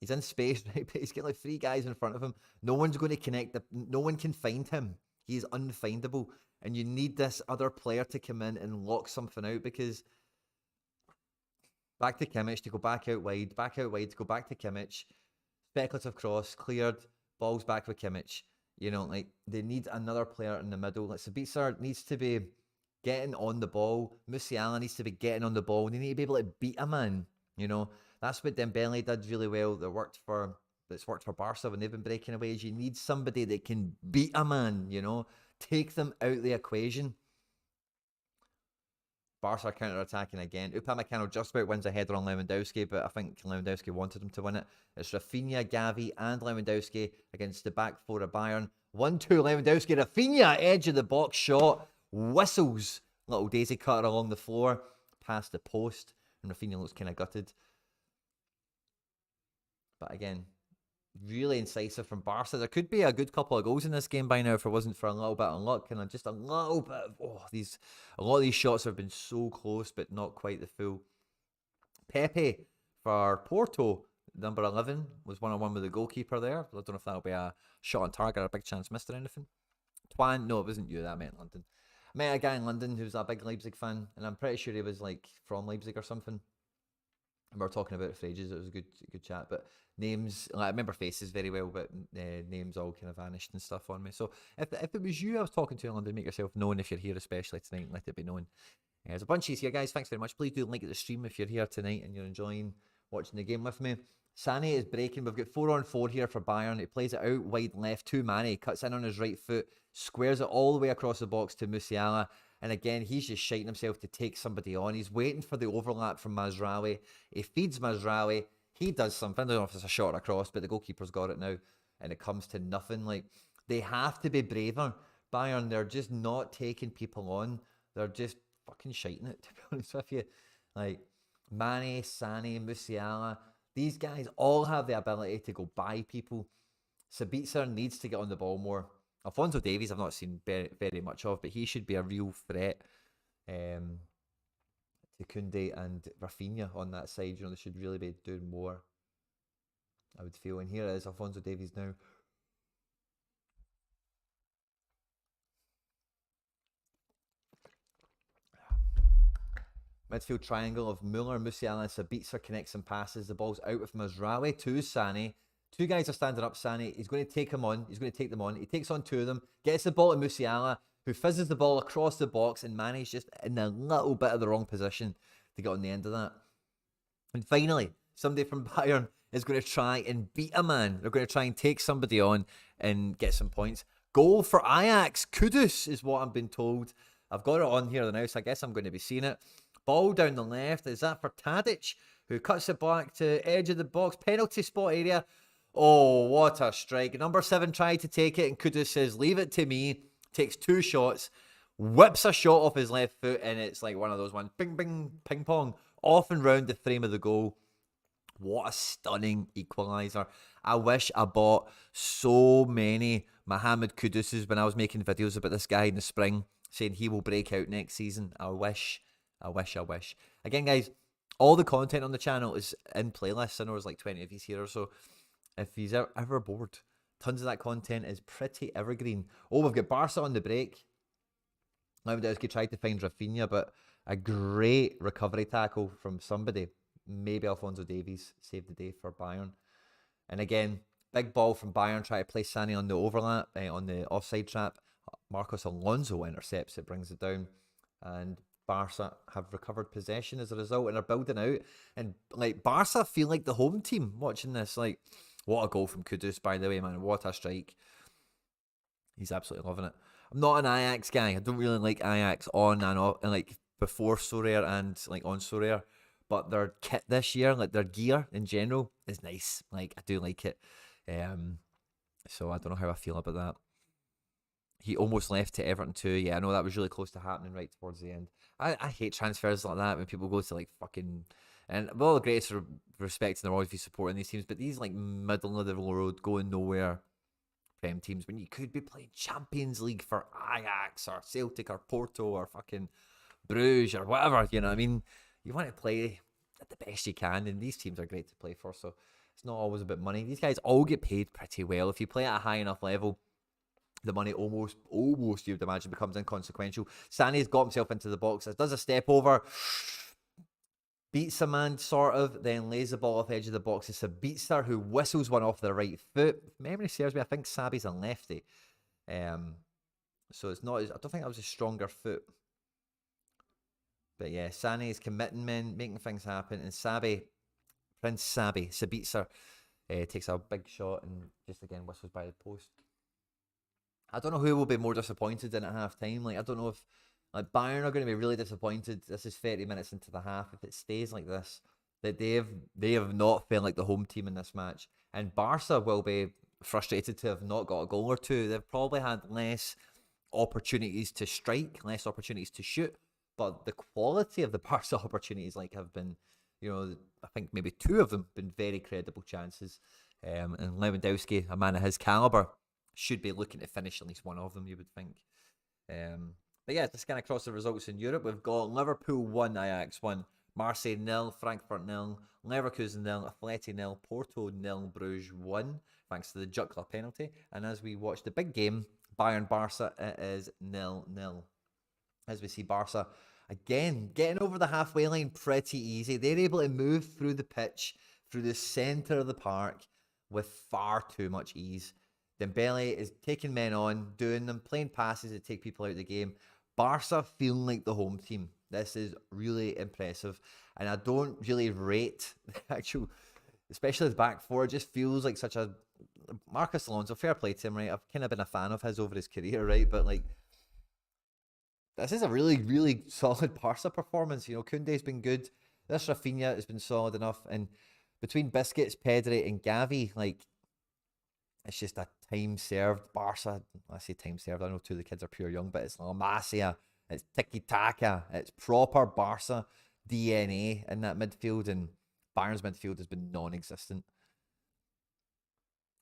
He's in space, right? But he's got like 3 guys in front of him. No one's going to connect. No one can find him. He's unfindable. And you need this other player to come in and lock something out, because back to Kimmich to go back out wide to go back to Kimmich. Speculative cross, cleared, balls back with Kimmich. You know, like they need another player in the middle. Like Sabitzer needs to be getting on the ball. Musiala needs to be getting on the ball. They need to be able to beat a man. You know, that's what Dembele did really well. That's worked for Barca when they've been breaking away. Is you need somebody that can beat a man. You know, take them out of the equation. Barca are counter-attacking again. Upamecano just about wins a header on Lewandowski, but I think Lewandowski wanted him to win it. It's Rafinha, Gavi, and Lewandowski against the back four of Bayern. 1-2 Lewandowski. Rafinha, edge of the box shot. Whistles. Little daisy cutter along the floor. Past the post. And Rafinha looks kind of gutted. But again, really incisive from Barca. There could be a good couple of goals in this game by now if it wasn't for a little bit of luck and just a little bit of, a lot of these shots have been so close but not quite the full. Pepe for Porto, number 11, was 1-on-1 with the goalkeeper there. I don't know if that'll be a shot on target or a big chance missed or anything. Twan, no, it wasn't you, that meant London. I met a guy in London who's a big Leipzig fan, and I'm pretty sure he was like from Leipzig or something. And we were talking about it for ages. It was a good chat, but names, like, I remember faces very well, but names all kind of vanished and stuff on me. So if it was you I was talking to in London, make yourself known if you're here, especially tonight, and let it be known. There's a bunch of you here, guys. Thanks very much. Please do like the stream if you're here tonight and you're enjoying watching the game with me. Sani is breaking. We've got 4-on-4 here for Bayern. He plays it out wide left to Mane. Cuts in on his right foot. Squares it all the way across the box to Musiala. And again, he's just shiting himself to take somebody on. He's waiting for the overlap from Mazraoui. He feeds Mazraoui. He does something. I don't know if it's a shot or a cross, but the goalkeeper's got it now. And it comes to nothing. Like, they have to be braver. Bayern, they're just not taking people on. They're just fucking shiting it, to be honest with you. Like, Mane, Sani, Musiala, these guys all have the ability to go by people. Sabitzer needs to get on the ball more. Alphonso Davies I've not seen very much of, but he should be a real threat to Koundé and Rafinha on that side. You know, they should really be doing more, I would feel. And here it is, Alphonso Davies now. Midfield triangle of Muller, Musiala and Sabitzer connects some passes. The ball's out with Mazraoui to Sani. Two guys are standing up. Sani, he's going to take him on. He's going to take them on. He takes on two of them, gets the ball to Musiala, who fizzes the ball across the box, and Mane's just in a little bit of the wrong position to get on the end of that. And finally, somebody from Bayern is going to try and beat a man. They're going to try and take somebody on and get some points. Goal for Ajax. Kudus is what I've been told. I've got it on here now, so I guess I'm going to be seeing it. Ball down the left. Is that for Tadic, who cuts it back to edge of the box. Penalty spot area. Oh, what a strike. Number 7 tried to take it, and Kudus says, leave it to me. Takes 2 shots. Whips a shot off his left foot, and it's like one of those ones. Bing, bing, ping pong. Off and round the frame of the goal. What a stunning equaliser. I wish I bought so many Mohamed Kuduses when I was making videos about this guy in the spring, saying he will break out next season. I wish. Again, guys, all the content on the channel is in playlists. I know there's like 20 of these here or so. If he's ever bored, tons of that content is pretty evergreen. Oh, we've got Barca on the break. Lewandowski tried to find Rafinha, but a great recovery tackle from somebody. Maybe Alphonso Davies saved the day for Bayern. And again, big ball from Bayern, try to place Sani on the overlap, on the offside trap. Marcos Alonso intercepts it, brings it down. And Barca have recovered possession as a result and are building out. And like, Barca feel like the home team watching this. Like, what a goal from Kudus, by the way, man. What a strike. He's absolutely loving it. I'm not an Ajax guy. I don't really like Ajax on and off, and like before Sorare and like on Sorare. But their kit this year, like their gear in general, is nice. Like, I do like it. So I don't know how I feel about that. He almost left to Everton too. Yeah, I know that was really close to happening right towards the end. I hate transfers like that when people go to like fucking... And with all the greatest respect to the Royals, supporting these teams, but these like middle of the road, going nowhere Prem teams, when you could be playing Champions League for Ajax or Celtic or Porto or fucking Bruges or whatever, you know what I mean? You want to play at the best you can, and these teams are great to play for, so it's not always about money. These guys all get paid pretty well. If you play at a high enough level, the money almost you would imagine becomes inconsequential. Sani's got himself into the box, does a step over, beats a man sort of, then lays the ball off the edge of the box. It's a Sabitzer who whistles one off the right foot. If memory serves me, I think Sabi's a lefty. So it's not, I don't think that was a stronger foot. But yeah, Sani is committing men, making things happen, and Prince Sabitzer, takes a big shot and just again whistles by the post. I don't know who will be more disappointed in at half time. Like, I don't know if like Bayern are going to be really disappointed. This is 30 minutes into the half. If it stays like this, that they have not felt like the home team in this match. And Barca will be frustrated to have not got a goal or two. They've probably had less opportunities to strike, less opportunities to shoot, but the quality of the Barca opportunities like have been, you know, I think maybe two of them been very credible chances. And Lewandowski, a man of his caliber, should be looking to finish at least one of them, you would think. But yeah, just kind of across the results in Europe, we've got Liverpool 1, Ajax 1, Marseille 0, Frankfurt 0, Leverkusen 0, Atleti 0, Porto 0, Bruges 1, thanks to the Jutla penalty. And as we watch the big game, Bayern-Barca, it is 0-0. As we see Barca, again, getting over the halfway line pretty easy. They're able to move through the pitch, through the centre of the park with far too much ease. Dembele is taking men on, doing them, playing passes that take people out of the game. Barca feeling like the home team. This is really impressive. And I don't really rate the actual, especially the back four. It just feels like such a... Marcos Alonso, fair play to him, right? I've kind of been a fan of his over his career, right? But like, this is a really, really solid Barca performance. You know, Koundé's been good. This Rafinha has been solid enough. And between Biscuits, Pedri, and Gavi, like, it's just a time served Barca. I say time served. I know two of the kids are pure young, but it's La Masia, it's tiki taka, it's proper Barca DNA in that midfield, and Bayern's midfield has been non-existent.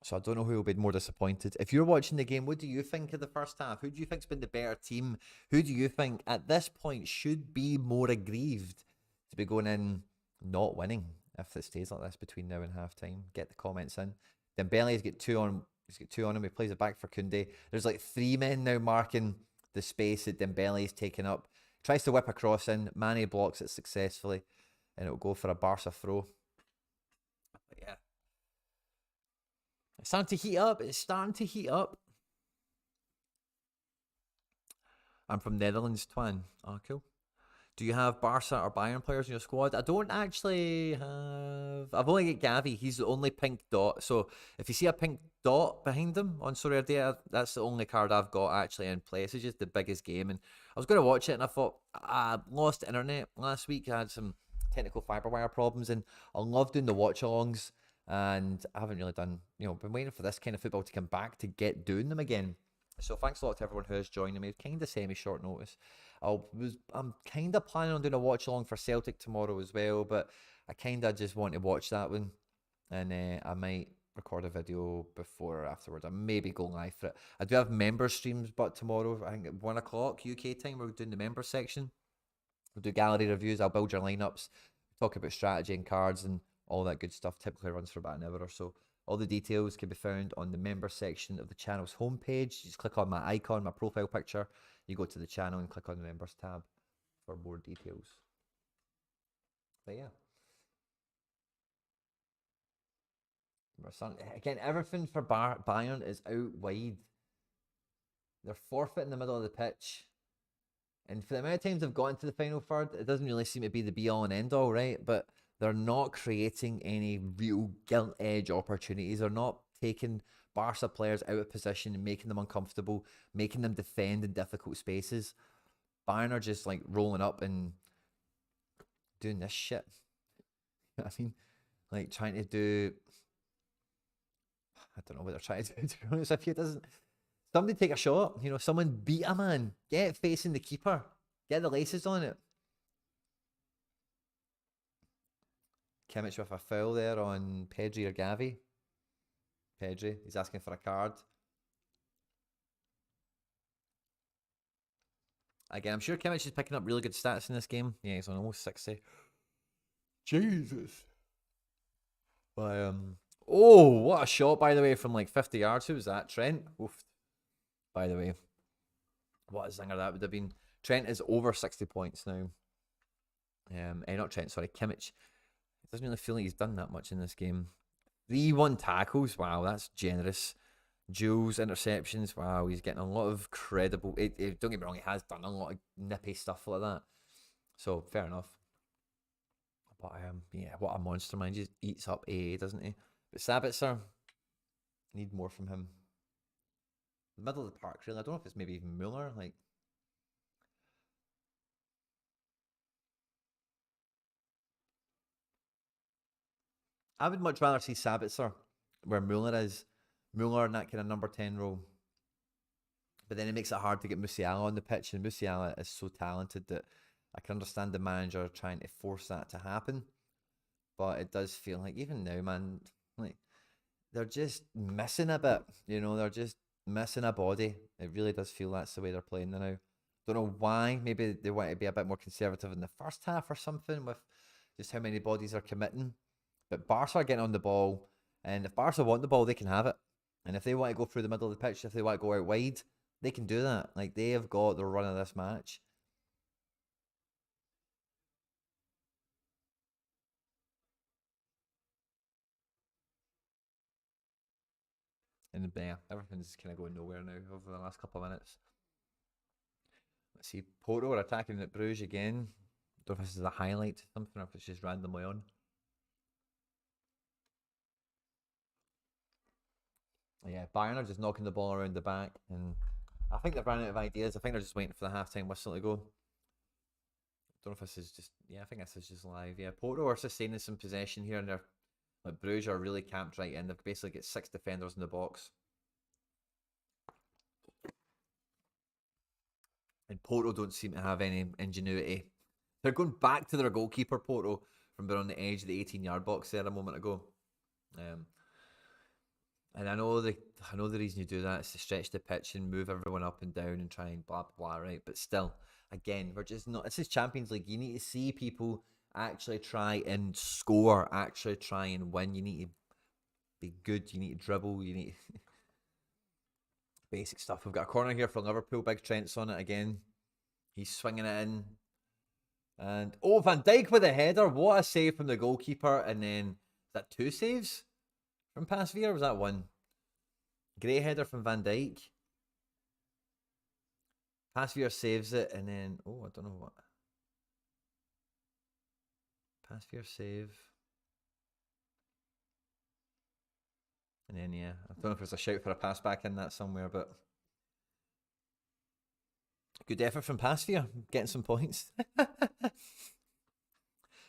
So I don't know who will be more disappointed. If you're watching the game, what do you think of the first half? Who do you think's been the better team? Who do you think at this point should be more aggrieved to be going in not winning if it stays like this between now and half time? Get the comments in. Dembele's got two on. He's got two on him. He plays it back for Koundé. There's like three men now marking the space that Dembele's taken up. Tries to whip a cross in. Mane blocks it successfully, and it'll go for a Barca throw. But yeah, it's starting to heat up. It's starting to heat up. I'm from Netherlands, Twan. Oh, cool. Do you have Barca or Bayern players in your squad? I don't actually have... I've only got Gavi. He's the only pink dot. So if you see a pink dot behind him on Sorare, that's the only card I've got actually in play. This is just the biggest game. And I was going to watch it and I thought, I lost internet last week. I had some technical fiberwire problems and I love doing the watch-alongs. And I haven't really done, you know, been waiting for this kind of football to come back to get doing them again. So thanks a lot to everyone who has joined me. Kind of semi-short notice. I'm kind of planning on doing a watch along for Celtic tomorrow as well, but I kind of just want to watch that one, and I might record a video before or afterwards. I maybe go live for it. I do have member streams, but tomorrow I think at 1 o'clock UK time we're doing the member section. We'll do gallery reviews. I'll build your lineups, talk about strategy and cards and all that good stuff. Typically runs for about an hour or so. All the details can be found on the member section of the channel's homepage. Just click on my icon, my profile picture. You go to the channel and click on the members tab for more details. But yeah. Again, everything for Bayern is out wide. They're forfeit in the middle of the pitch. And for the amount of times they've gotten to the final third, it doesn't really seem to be the be-all and end-all, right? But they're not creating any real gilt edge opportunities. They're not taking Barca players out of position and making them uncomfortable, making them defend in difficult spaces. Bayern are just like rolling up and doing this shit. I mean, like trying to do... I don't know what they're trying to do, to be honest. If it doesn't... Somebody take a shot. You know, someone beat a man. Get it facing the keeper. Get the laces on it. Kimmich with a foul there on Pedri or Gavi. Pedri, he's asking for a card. Again, I'm sure Kimmich is picking up really good stats in this game. Yeah, he's on almost 60. Jesus. But, oh, what a shot, by the way, from like 50 yards. Who was that? Trent? Oof. By the way. What a zinger that would have been. Trent is over 60 points now. Not Trent, sorry, Kimmich. It doesn't really feel like he's done that much in this game. 3-1 tackles. Wow, that's generous. Duels, interceptions. Wow, he's getting a lot of credible... don't get me wrong, he has done a lot of nippy stuff like that. So fair enough. But yeah, what a monster, man. He just eats up AA, doesn't he? But Sabitzer, need more from him. The middle of the park, really. I don't know if it's maybe even Mueller. Like, I would much rather see Sabitzer where Mueller is. Mueller in that kind of number 10 role. But then it makes it hard to get Musiala on the pitch, and Musiala is so talented that I can understand the manager trying to force that to happen. But it does feel like even now, man, like they're just missing a bit. You know, they're just missing a body. It really does feel that's the way they're playing now. Don't know why. Maybe they want to be a bit more conservative in the first half or something with just how many bodies are committing. But Barca are getting on the ball, and if Barca want the ball, they can have it. And if they want to go through the middle of the pitch, if they want to go out wide, they can do that. Like, they have got the run of this match. And yeah, everything's kind of going nowhere now over the last couple of minutes. Let's see, Porto are attacking at Bruges again. Don't know if this is a highlight to something or if it's just randomly on. Yeah, Bayern are just knocking the ball around the back, and I think they've run out of ideas. I think they're just waiting for the halftime whistle to go. Don't know if this is just, yeah, I think this is just live. Yeah, Porto are sustaining some possession here, and they're like Bruges are really camped right in. They've basically got 6 defenders in the box. And Porto don't seem to have any ingenuity. They're going back to their goalkeeper, Porto, from being on the edge of the 18-yard box there a moment ago. And I know the reason you do that is to stretch the pitch and move everyone up and down and try and blah blah blah, right? But still, again, we're just not. This is Champions League. You need to see people actually try and score, actually try and win. You need to be good. You need to dribble. You need basic stuff. We've got a corner here for Liverpool. Big Trent's on it again. He's swinging it in. And, oh, Van Dijk with a header. What a save from the goalkeeper. And then, is that 2 saves from Pasveer? Or was that 1? Great header from Van Dijk. Pasveer saves it. And then, oh, I don't know what. Pasveer save. And then, yeah, I don't know if there's a shout for a pass back in that somewhere, but good effort from Pasveer, getting some points.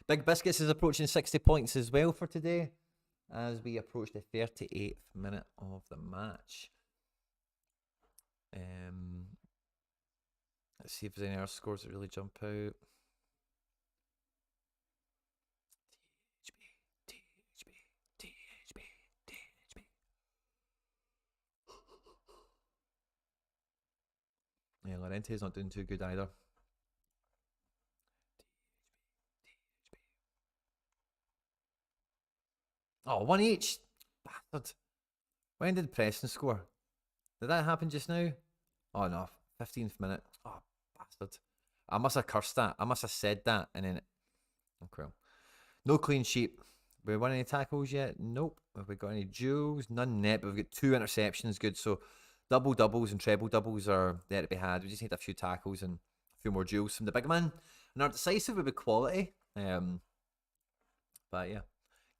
Big Biscuits is approaching 60 points as well for today, as we approach the 38th minute of the match. Let's see if there's any other scores that really jump out. Yeah, Llorente's not doing too good either. Oh, 1 each. Bastard. When did Preston score? Did that happen just now? Oh no, 15th minute. Oh, bastard. I must have cursed that. I must have said that and then okay. No clean sheet. We won any tackles yet? Nope. Have we got any duels? None net, but we've got 2 interceptions. Good. So double doubles and treble doubles are there to be had. We just need a few tackles and a few more duels from the big man. And our decisive would be quality. But yeah.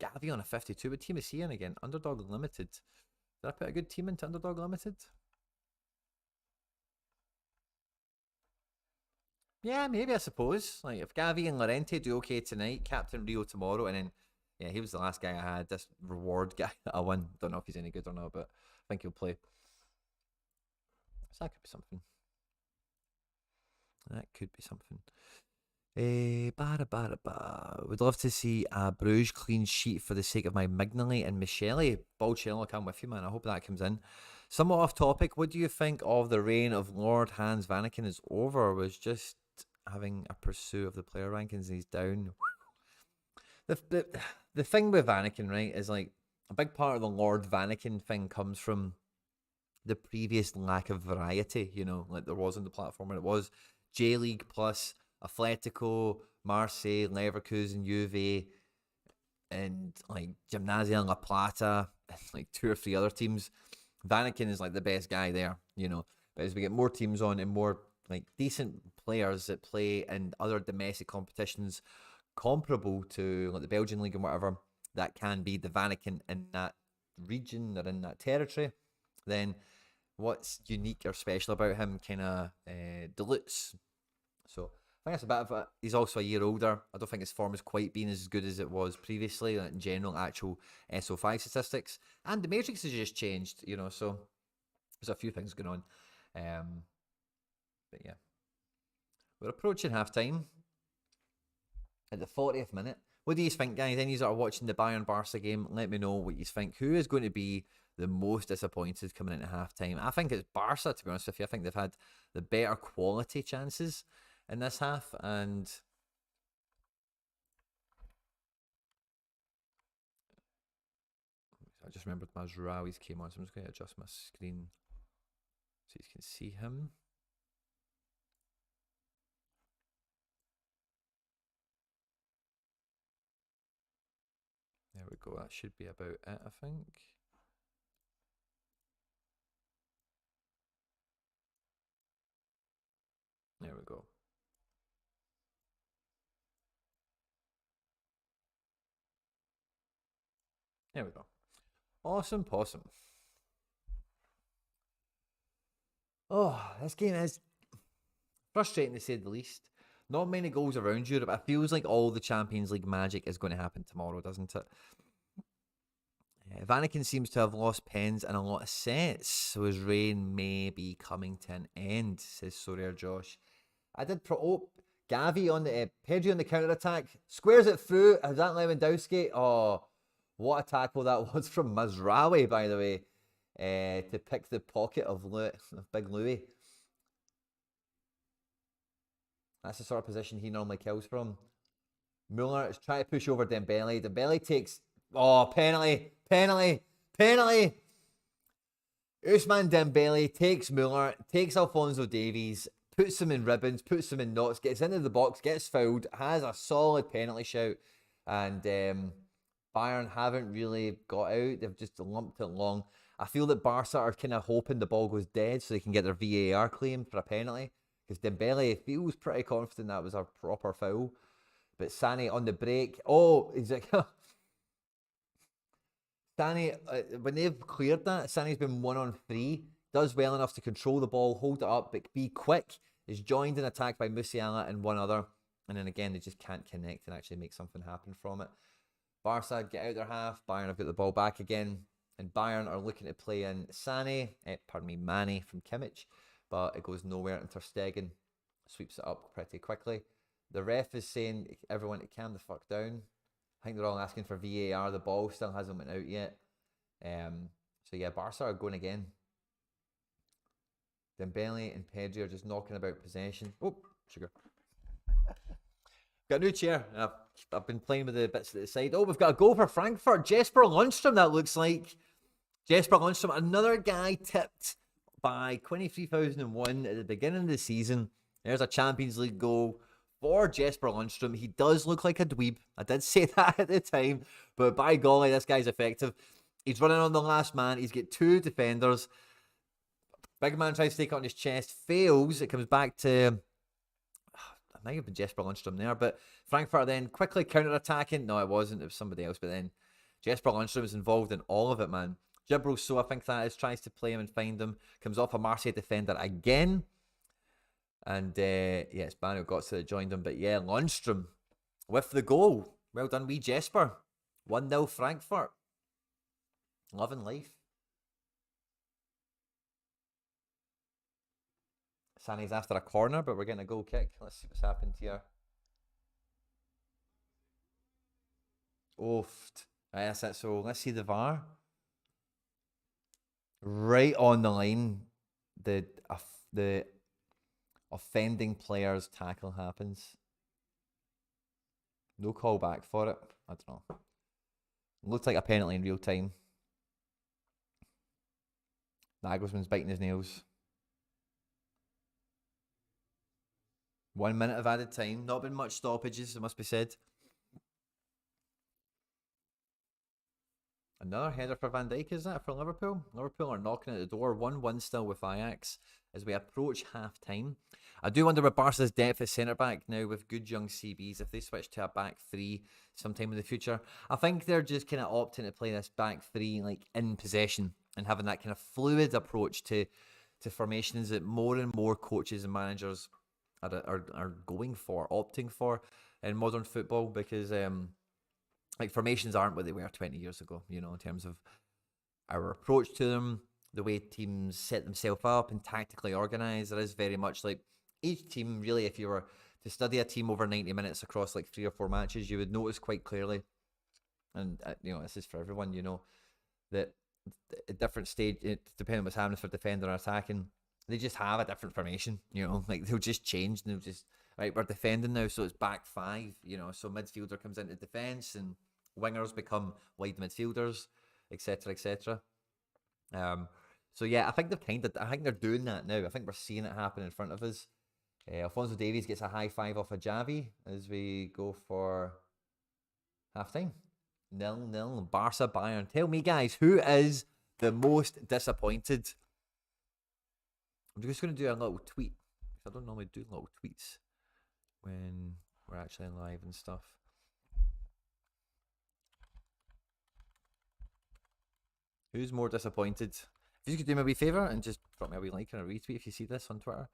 Gavi on a 52. What team is he in again? Underdog Limited. Did I put a good team into Underdog Limited? Yeah, maybe, I suppose. Like, if Gavi and Llorente do okay tonight, Captain Rio tomorrow, and then, yeah, he was the last guy I had. This reward guy that I won. Don't know if he's any good or not, but I think he'll play. So that could be something. That could be something. Would love to see a Bruges clean sheet for the sake of my Mignoli and Michele. Balcello, I'm with you, man. I hope that comes in. Somewhat off topic, what do you think of the reign of Lord Hans Vanaken is over? Was just having a pursuit of the player rankings and he's down. The thing with Vanaken, right, is like a big part of the Lord Vanaken thing comes from the previous lack of variety, you know, like there was on the platform when it was J-League plus Atletico, Marseille, Leverkusen, Juve, and like Gimnasia La Plata, and like 2 or 3 other teams. Vanaken is like the best guy there, you know. But as we get more teams on and more like decent players that play in other domestic competitions comparable to like the Belgian league and whatever, that can be the Vatican in that region or in that territory, then what's unique or special about him kind of dilutes. So I think that's a bit of it. He's also a year older. I don't think his form has quite been as good as it was previously in general, actual SO5 statistics. And the matrix has just changed, you know, so there's a few things going on. But yeah, we're approaching halftime at the 40th minute. What do you think, guys? Any of you are watching the Bayern Barca game, let me know what you think. Who is going to be the most disappointed coming into halftime? I think it's Barca, to be honest with you. I think they've had the better quality chances in this half, and I just remembered Mazraoui's came on, so I'm just going to adjust my screen so you can see him. There we go, that should be about it, I think. There we go. There we go. Awesome possum. Oh, this game is frustrating to say the least. Not many goals around Europe. It feels like all the Champions League magic is going to happen tomorrow, doesn't it? Vatican seems to have lost pens and a lot of sets, so his reign may be coming to an end, says Sorare Josh. I did Gavi on the Pedri on the counter attack, squares it through. Has that Lewandowski? Oh, what a tackle that was from Mazraoui, by the way, to pick the pocket of Big Louis. That's the sort of position he normally kills from. Muller is trying to push over Dembele. Dembele takes, penalty. Ousmane Dembele takes Muller, takes Alphonso Davies, puts him in ribbons, puts him in knots, gets into the box, gets fouled, has a solid penalty shout, and Bayern haven't really got out. They've just lumped it along. I feel that Barca are kind of hoping the ball goes dead so they can get their VAR claim for a penalty, because Dembele feels pretty confident that was a proper foul. But Sani on the break, he's like, Sani, when they've cleared that, Sani's been 1-on-3, does well enough to control the ball, hold it up, but be quick, is joined in attack by Musiala and one other, and then again, they just can't connect and actually make something happen from it. Barca get out their half, Bayern have got the ball back again, and Bayern are looking to play in Mane from Kimmich, but it goes nowhere, and Ter Stegen sweeps it up pretty quickly. The ref is saying everyone to calm the fuck down. I think they're all asking for VAR. The ball still hasn't went out yet. So yeah, Barca are going again. Dembele and Pedri are just knocking about possession. Oh, sugar. Got a new chair. I've been playing with the bits at the side. Oh, we've got a goal for Frankfurt. Jesper Lundstrom, that looks like. Jesper Lundstrom, another guy tipped by 23,001 at the beginning of the season. There's a Champions League goal for Jesper Lundstrom. He does look like a dweeb. I did say that at the time, but by golly, this guy's effective. He's running on the last man. He's got two defenders. Big man tries to take it on his chest, fails. It comes back to, I might have been Jesper Lundstrom there, but Frankfurt then quickly counter-attacking. No, it wasn't. It was somebody else, but then Jesper Lundstrom is involved in all of it, man. Gibril, so I think that is, tries to play him and find him. Comes off a Marseille defender again. And it's Bano Götze that joined him. But yeah, Lundstrom with the goal. Well done, wee Jesper. 1-0 Frankfurt. Loving life. Sani's after a corner, but we're getting a goal kick. Let's see what's happened here. Oofed. Right, that's it. So let's see the VAR. Right on the line. The offending player's tackle happens. No call back for it. I don't know. Looked like a penalty in real time. Nagelsmann's biting his nails. 1 minute of added time. Not been much stoppages, it must be said. Another header for Van Dijk, is that, for Liverpool? Liverpool are knocking at the door. 1-1 still with Ajax as we approach half-time. I do wonder with Barca's depth at centre back now with good young CBs, if they switch to a back three sometime in the future. I think they're just kind of opting to play this back three like in possession and having that kind of fluid approach to formations that more and more coaches and managers are going for, opting for in modern football, because like formations aren't what they were 20 years ago, you know, in terms of our approach to them, the way teams set themselves up and tactically organize. It is very much like each team, really, if you were to study a team over 90 minutes across like 3 or 4 matches, you would notice quite clearly, and you know, this is for everyone, you know, that at different stage, depending on what's happening for defending or attacking, they just have a different formation, you know, like they'll just change and they'll just, right, we're defending now, so it's back five, you know, so midfielder comes into defense and wingers become wide midfielders, etc., etc. So yeah, I think I think they're doing that now. I think we're seeing it happen in front of us. Alphonso Davies gets a high five off of Javi as we go for halftime. 0-0, Barca Bayern. Tell me, guys, who is the most disappointed? I'm just going to do a little tweet. I don't normally do little tweets when we're actually live and stuff. Who's more disappointed? If you could do me a wee favour and just drop me a wee like and a retweet if you see this on Twitter.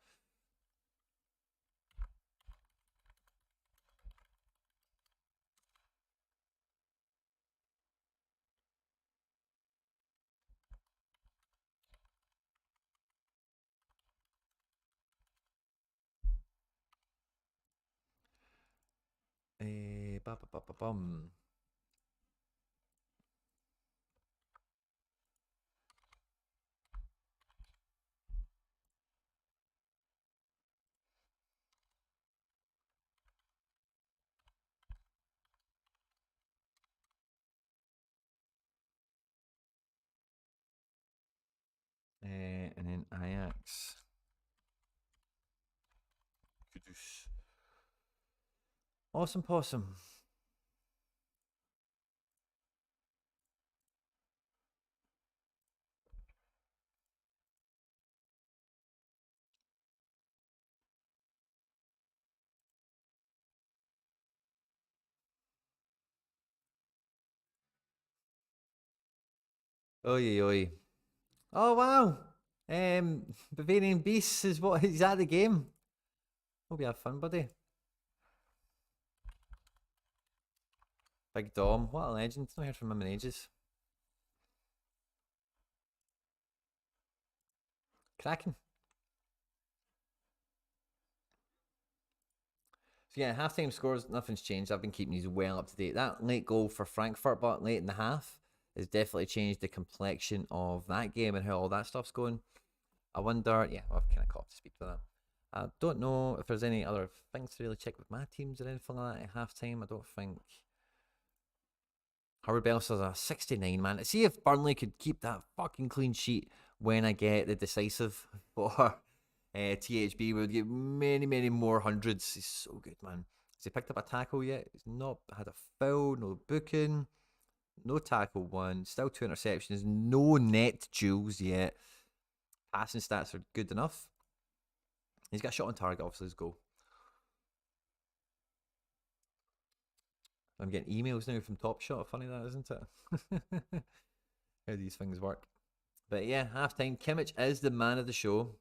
Bum. And then Ajax. Awesome possum. Oi, oi. Oh, wow. Bavarian Beasts is what he's at the game. Hope you have fun, buddy. Big Dom, what a legend. Not heard from him in ages. Cracking. So yeah, halftime scores, nothing's changed. I've been keeping these well up to date. That late goal for Frankfurt, but late in the half, has definitely changed the complexion of that game and how all that stuff's going. I wonder, yeah, I've kind of caught up to speed for that. I don't know if there's any other things to really check with my teams or anything like that at halftime. I don't think. Howard Bell says a 69, man. See if Burnley could keep that fucking clean sheet when I get the decisive for THB. We would get many, many more hundreds. He's so good, man. Has he picked up a tackle yet? He's not had a foul, no booking, no tackle one, still 2 interceptions, no net duels yet. Passing stats are good enough. He's got a shot on target, obviously, his goal. I'm getting emails now from Top Shot. Funny that, isn't it? How these things work. But yeah, halftime. Kimmich is the man of the show.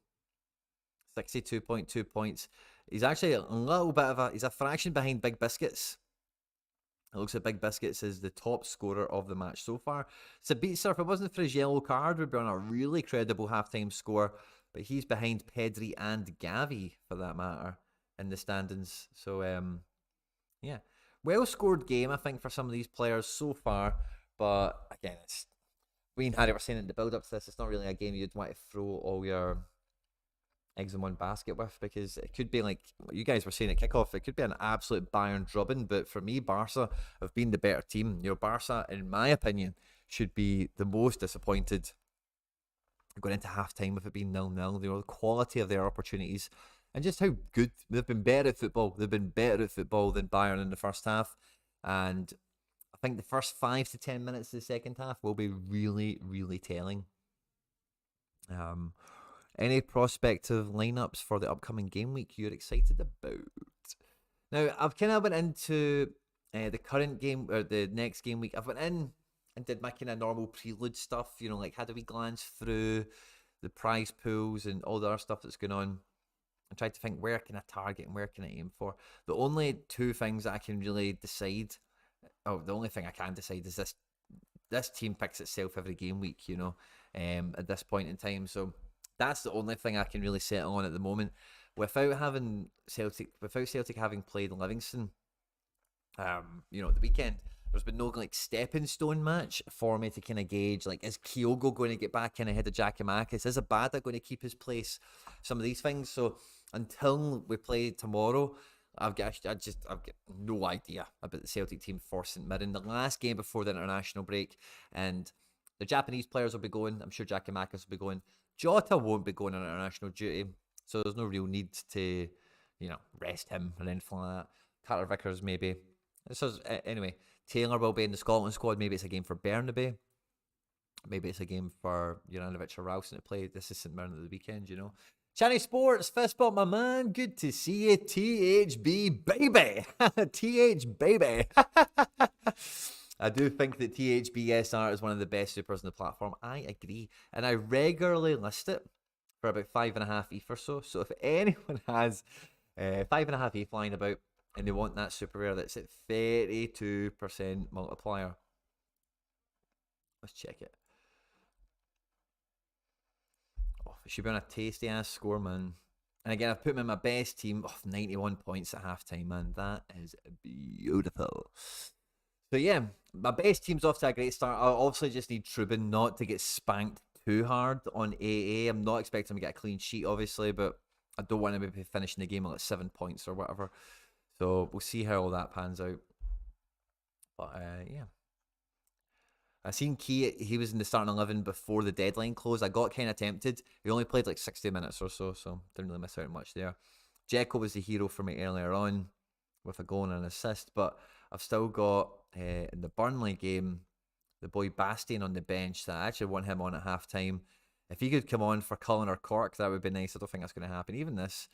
62.2 points. He's actually a little bit of he's a fraction behind Big Biscuits. It looks like Big Biscuits is the top scorer of the match so far. Sabitzer, if it wasn't for his yellow card, would be on a really credible halftime score. But he's behind Pedri and Gavi, for that matter, in the standings. So, yeah. Well scored game, I think, for some of these players so far. But, again, it's... Me and Harry were saying in the build-up to this, it's not really a game you'd want to throw all your eggs in one basket with, because it could be like you guys were saying at kickoff, it could be an absolute Bayern drubbing. But for me, Barca have been the better team. You know, Barca, in my opinion, should be the most disappointed going into half-time with it being 0-0. You know, the quality of their opportunities and just how good they've been. Better at football. They've been better at football than Bayern in the first half, and I think the first 5 to 10 minutes of the second half will be really, really telling. Any prospective lineups for the upcoming game week you're excited about? Now, I've kind of went into the current game, or the next game week. I've went in and did my kind of normal prelude stuff, like had a wee glance through the prize pools and all the other stuff that's going on. I tried to think, where can I target and where can I aim for? The only two things that I can really decide, the only thing I can decide is this team picks itself every game week, at this point in time. So that's the only thing I can really settle on at the moment. Without Celtic having played Livingston, the weekend, there's been no like stepping stone match for me to kind of gauge, like, is Kyogo going to get back in ahead of Giakoumakis? Is Abada going to keep his place? Some of these things. So until we play tomorrow, I've got no idea about the Celtic team for St Mirren. The last game before the international break, and the Japanese players will be going. I'm sure Giakoumakis will be going. Jota won't be going on international duty, so there's no real need to, rest him or anything like that. Carter Vickers maybe. So anyway, Taylor will be in the Scotland squad. Maybe it's a game for Bernabei. Maybe it's a game for Juranovic or Ralston to play. This is St Mirren at the weekend, Channy Sports, fist bump, my man. Good to see you. THB, baby. TH, baby. I do think that THBSR is one of the best supers on the platform. I agree. And I regularly list it for about 5.5 ETH or so. So if anyone has 5.5 ETH lying about and they want that super rare that's at 32% multiplier, let's check it. Oh, it should be on a tasty ass score, man. And again, I've put him in my best team. 91 points at halftime, man. That is beautiful. So yeah, my best team's off to a great start. I obviously just need Trubin not to get spanked too hard on AA. I'm not expecting him to get a clean sheet, obviously, but I don't want him to be finishing the game at like 7 points or whatever. So we'll see how all that pans out. But yeah. I seen Key, he was in the starting 11 before the deadline closed. I got kind of tempted. He only played like 60 minutes or so didn't really miss out much there. Dzeko was the hero for me earlier on with a goal and an assist, but I've still got, in the Burnley game, the boy Bastian on the bench. So I actually want him on at half-time. If he could come on for Cullen or Cork, that would be nice. I don't think that's going to happen. Even this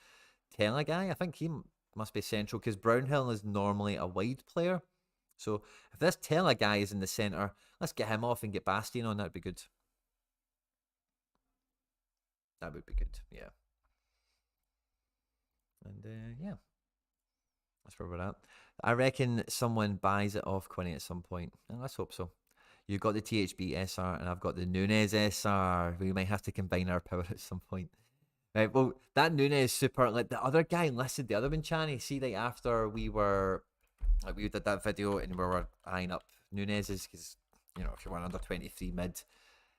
Tella guy, I think he must be central because Brownhill is normally a wide player. So if this Tella guy is in the centre, let's get him off and get Bastian on. That'd be good. That would be good, yeah. And yeah, that's where we're at. I reckon someone buys it off Quinny at some point. And let's hope so. You've got the THB SR and I've got the Nunes SR. We might have to combine our power at some point. Right, well, that Nunes super, like the other guy listed the other one, Channy. See, like after we did that video and we were eyeing up Nunez's, because, if you're one under 23 mid,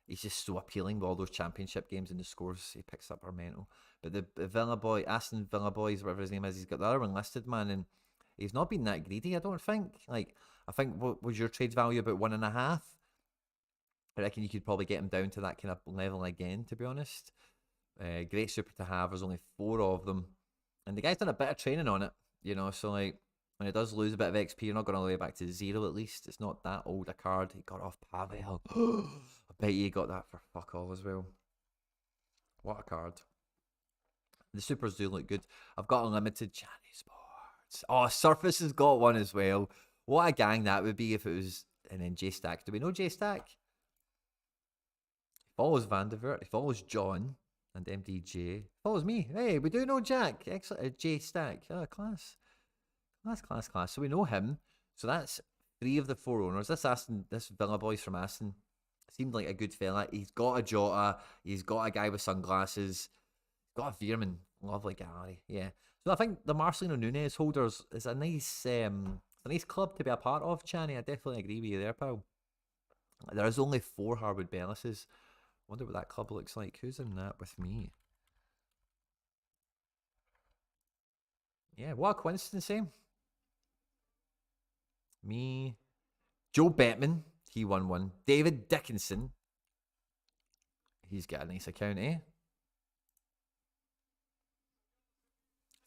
he's just so appealing with all those championship games and the scores he picks up are mental. But the Villa boy, Aston Villa boys, whatever his name is, he's got the other one listed, man, and he's not been that greedy, I don't think. Like, I think, what was your trade value, about 1.5? I reckon you could probably get him down to that kind of level again, to be honest. Great super to have. There's only 4 of them. And the guy's done a bit of training on it, so like, when he does lose a bit of XP, you're not going all the way back to 0 at least. It's not that old a card. He got off Pavel. I bet you got that for fuck all as well. What a card. The supers do look good. I've got unlimited Channy Sports. Oh, Surface has got one as well. What a gang that would be if it was. And then J Stack. Do we know J Stack? He follows Vandevert. He follows John and MDJ. He follows me. Hey, we do know Jack. Excellent. J Stack. Oh, class. Class. So we know him. So that's 3 of the 4 owners. This Villa boy's from Aston seemed like a good fella. He's got a Jota. He's got a guy with sunglasses. He's got a Veerman. Lovely gallery. Yeah. So I think the Marcelino Nunes holders is a nice club to be a part of, Channy. I definitely agree with you there, pal. There is only 4 Harwood Bellises. Wonder what that club looks like. Who's in that with me? Yeah, what a coincidence, eh? Me. Joe Bettman, he won one. David Dickinson. He's got a nice account, eh?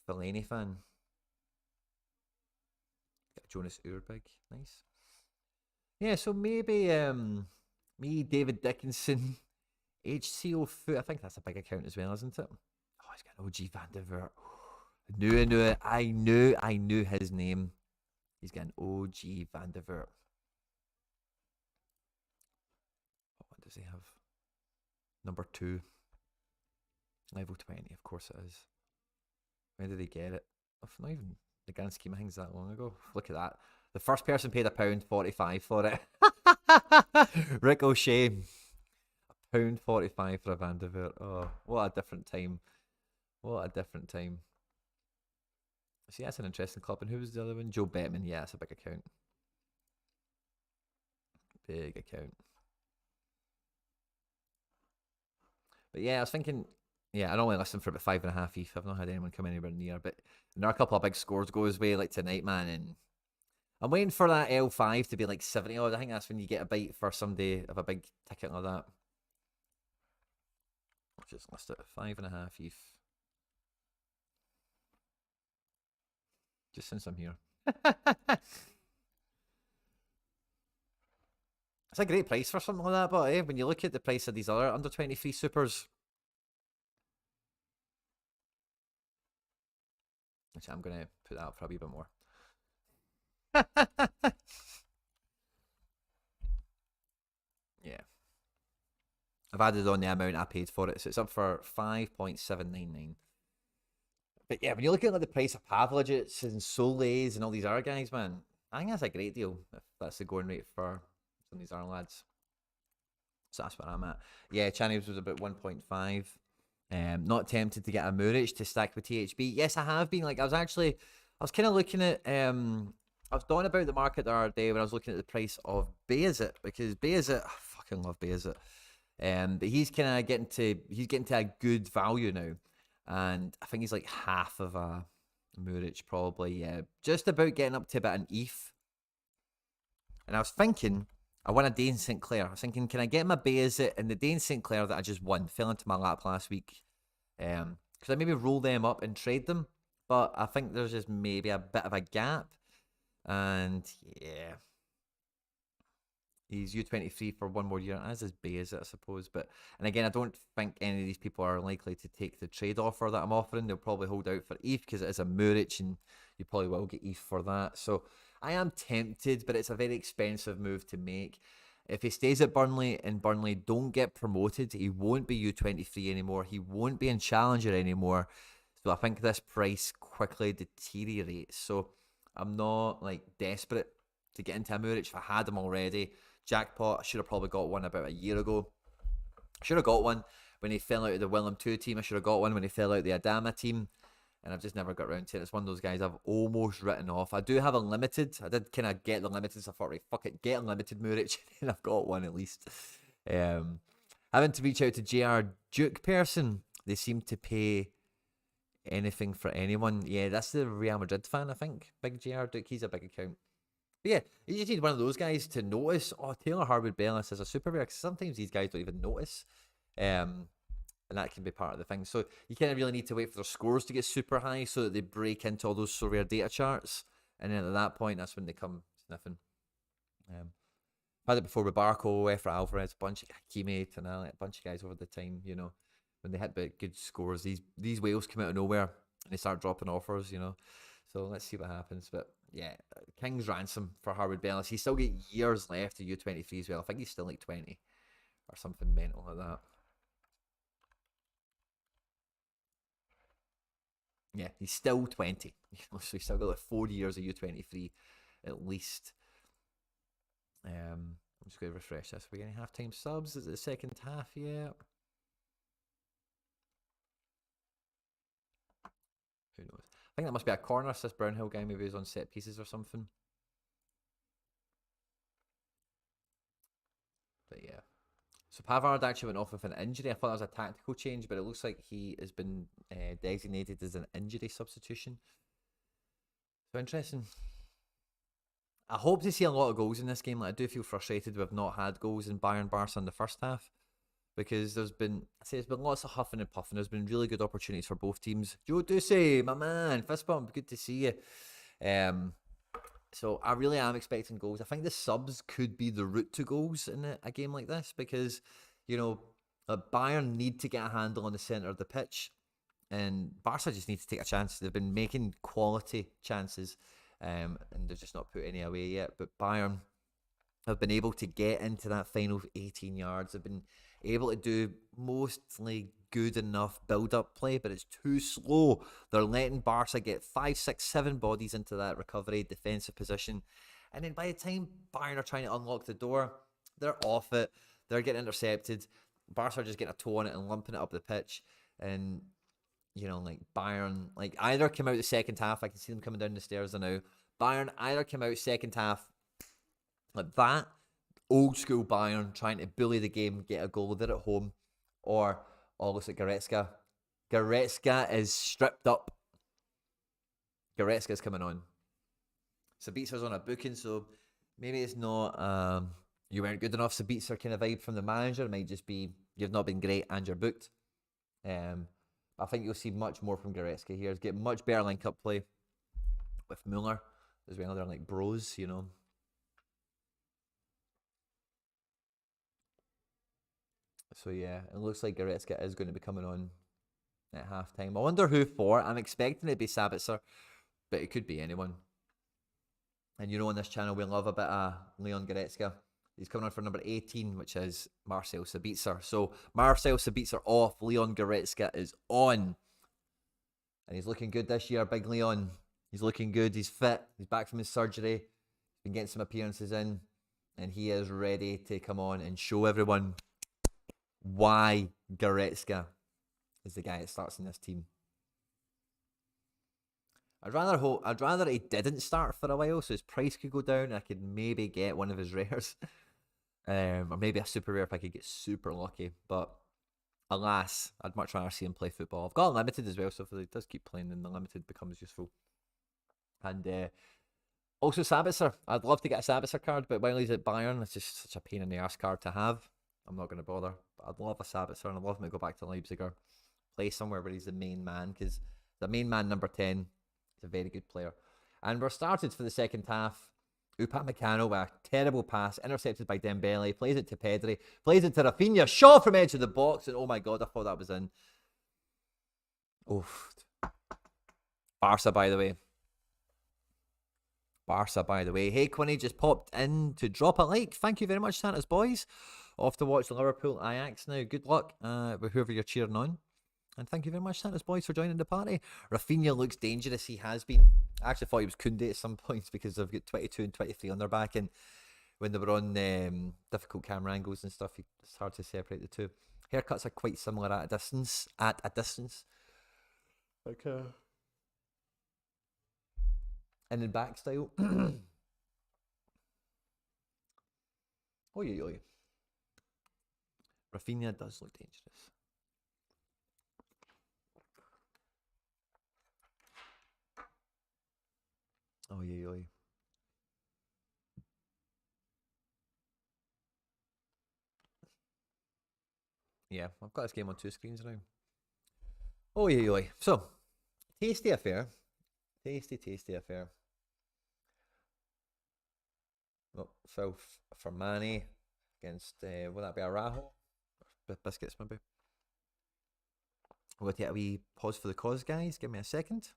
Fellaini fan. Got Jonas Urbig. Nice. Yeah, so maybe me, David Dickinson, HCO Foot, I think that's a big account as well, isn't it? Oh, he's got OG Van der Voort. I knew his name. He's got an OG Van der Voort. What does he have? Number 2. Level 20, of course it is. When did he get it? Not even the grand scheme of things that long ago. Look at that. The first person paid £1.45 for it. Rick O'Shea. £1.45 for a Van der Voort. Oh, what a different time. What a different time. See, that's an interesting club. And who was the other one? Joe Bettman. Yeah, it's a big account. Big account. But yeah, I was thinking, yeah, I normally listen for about 5.5 ETH. I've not had anyone come anywhere near, but there are a couple of big scores go his way, like tonight, man. And I'm waiting for that L5 to be like 70 odd. I think that's when you get a bite for someday of a big ticket like that. I'll just list it 5.5 ETH. Just since I'm here. It's a great price for something like that, but when you look at the price of these other under 23 supers, which I'm going to put that up for a wee bit more. Yeah. I've added on the amount I paid for it, so it's up for 5.799. But yeah, when you look at like the price of Pavlicic and Soles and all these other guys, man, I think that's a great deal if that's the going rate for some of these other lads. So that's where I'm at. Yeah, Channy's was about 1.5. Not tempted to get a Muric to stack with THB. Yes, I have been. Like, I was kind of looking at, I was down about the market the other day when I was looking at the price of Bayazit, because Bayazit, I fucking love Bayazit. But he's kind of getting to a good value now. And I think he's like half of a Muric, probably. Yeah, just about getting up to about an ETH. And I was thinking, I won a Dane St. Clair. I was thinking, can I get my Bayazit and the Dane St. Clair that I just won fell into my lap last week? Because I maybe roll them up and trade them. But I think there's just maybe a bit of a gap. And yeah. He's U23 for one more year, as is Bayazit, I suppose. And again, I don't think any of these people are likely to take the trade offer that I'm offering. They'll probably hold out for ETH because it is a Muric and you probably will get ETH for that. So I am tempted, but it's a very expensive move to make. If he stays at Burnley and Burnley don't get promoted, he won't be U23 anymore. He won't be in Challenger anymore. So I think this price quickly deteriorates. So I'm not like desperate to get into a Muric if I had him already. Jackpot, I should have probably got one about a year ago. I should have got one when he fell out of the Willem 2 team. I should have got one when he fell out of the Adama team. And I've just never got around to it. It's one of those guys I've almost written off. I do have Unlimited. I did kind of get the Unlimited, so I thought, right, fuck it, get Unlimited Muric. And I've got one at least. Having to reach out to JR Duke person. They seem to pay anything for anyone. Yeah, that's the Real Madrid fan, I think. Big JR Duke, he's a big account. But yeah, you just need one of those guys to notice, oh, Taylor Harwood-Bellis is a super rare, because sometimes these guys don't even notice. And that can be part of the thing. So you kind of really need to wait for their scores to get super high so that they break into all those so rare data charts. And then at that point, that's when they come sniffing. I've had it before with Barco, Efra Alvarez, a bunch of Hakimi, Tonali, a bunch of guys over the time, you know, when they hit good scores, these whales come out of nowhere and they start dropping offers, you know. So let's see what happens. But yeah, King's ransom for Harwood-Bellis. He's still got years left to U23 as well. I think he's still like 20 or something mental like that. Yeah, he's still 20. So he's still got like 4 years of U23 at least. I'm just going to refresh this. Are we getting halftime subs? Is it the second half yet? Who knows? I think that must be a corner. This Brownhill guy maybe is on set pieces or something. But yeah. So Pavard actually went off with an injury. I thought that was a tactical change, but it looks like he has been designated as an injury substitution. So interesting. I hope to see a lot of goals in this game. Like, I do feel frustrated we've not had goals in Bayern Barca in the first half, because there's been lots of huffing and puffing. There's been really good opportunities for both teams. Joe Ducey, my man, fist bump, good to see you. So I really am expecting goals. I think the subs could be the route to goals in a game like this, because, you know, Bayern need to get a handle on the centre of the pitch, and Barca just need to take a chance. They've been making quality chances, and they've just not put any away yet. But Bayern have been able to get into that final 18 yards. They've been able to do mostly good enough build-up play, but it's too slow. They're letting Barca get 5, 6, 7 bodies into that recovery defensive position. And then by the time Bayern are trying to unlock the door, they're off it. They're getting intercepted. Barca are just getting a toe on it and lumping it up the pitch. And, you know, like Bayern, like either came out the second half. I can see them coming down the stairs now. Bayern either came out second half like that, old school Bayern trying to bully the game, get a goal, did it at home, or looks like Goretzka. Goretzka is stripped up. Goretzka's coming on. Sabitser's on a booking, so maybe it's not you weren't good enough Sabitzer kind of vibe from the manager. It might just be you've not been great and you're booked. I think you'll see much more from Goretzka here. He's getting much better link-up play with Muller as well. They're like bros, you know. So yeah, it looks like Goretzka is going to be coming on at half-time. I wonder who for. I'm expecting it to be Sabitzer, but it could be anyone. And you know on this channel we love a bit of Leon Goretzka. He's coming on for number 18, which is Marcel Sabitzer. So Marcel Sabitzer off, Leon Goretzka is on. And he's looking good this year, Big Leon. He's looking good, he's fit, he's back from his surgery. He's been getting some appearances in. And he is ready to come on and show everyone why Goretzka is the guy that starts in this team. I'd rather he didn't start for a while, so his price could go down. I could maybe get one of his rares, or maybe a super rare if I could get super lucky. But alas, I'd much rather see him play football. I've got a limited as well, so if he does keep playing, then the limited becomes useful. And also Sabitzer. I'd love to get a Sabitzer card, but while he's at Bayern, it's just such a pain in the arse card to have. I'm not going to bother. But I'd love a Sabitzer, and I'd love him to go back to Leipzig or play somewhere where he's the main man, because the main man, number 10, is a very good player. And we're started for the second half. Upamecano with a terrible pass, intercepted by Dembele, plays it to Pedri, plays it to Rafinha, shot from edge of the box, and oh my god, I thought that was in. Oof. Barca, by the way. Hey, Quinny just popped in to drop a like. Thank you very much, Santa's boys. Off to watch the Liverpool Ajax now. Good luck with whoever you're cheering on. And thank you very much, Santa's boys, for joining the party. Rafinha looks dangerous. He has been. I actually thought he was Koundé at some points because they've got 22 and 23 on their back. And when they were on difficult camera angles and stuff, it's hard to separate the two. Haircuts are quite similar at a distance. Like in the back style. Oi. Rafinha does look dangerous. Oi. Yeah, I've got this game on 2 screens now. Oi. So, tasty affair. Tasty affair. Well, foul for Mane against, will that be Arajo? Biscuits, maybe. We'll take a wee pause for the cause, guys. Give me a second.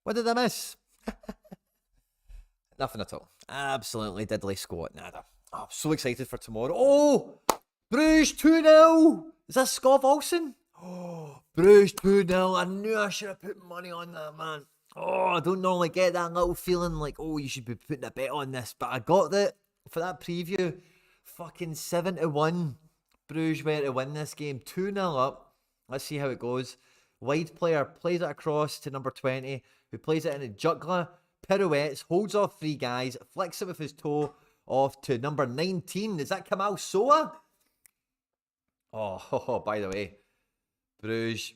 What did I miss? Nothing at all. Absolutely diddly squat. Nada. Oh, I'm so excited for tomorrow. Oh! Bruges 2-0! Is that Scott Olsen? Oh, Bruges 2-0. I knew I should have put money on that, man. Oh, I don't normally get that little feeling like, oh, you should be putting a bet on this, but I got that for that preview. Fucking 7-1. Bruges were to win this game, 2-0 up. Let's see how it goes. Wide player plays it across to number 20, who plays it in a juggler, pirouettes, holds off 3 guys, flicks it with his toe off to number 19. Is that Kamal Soa? Oh, by the way, Bruges.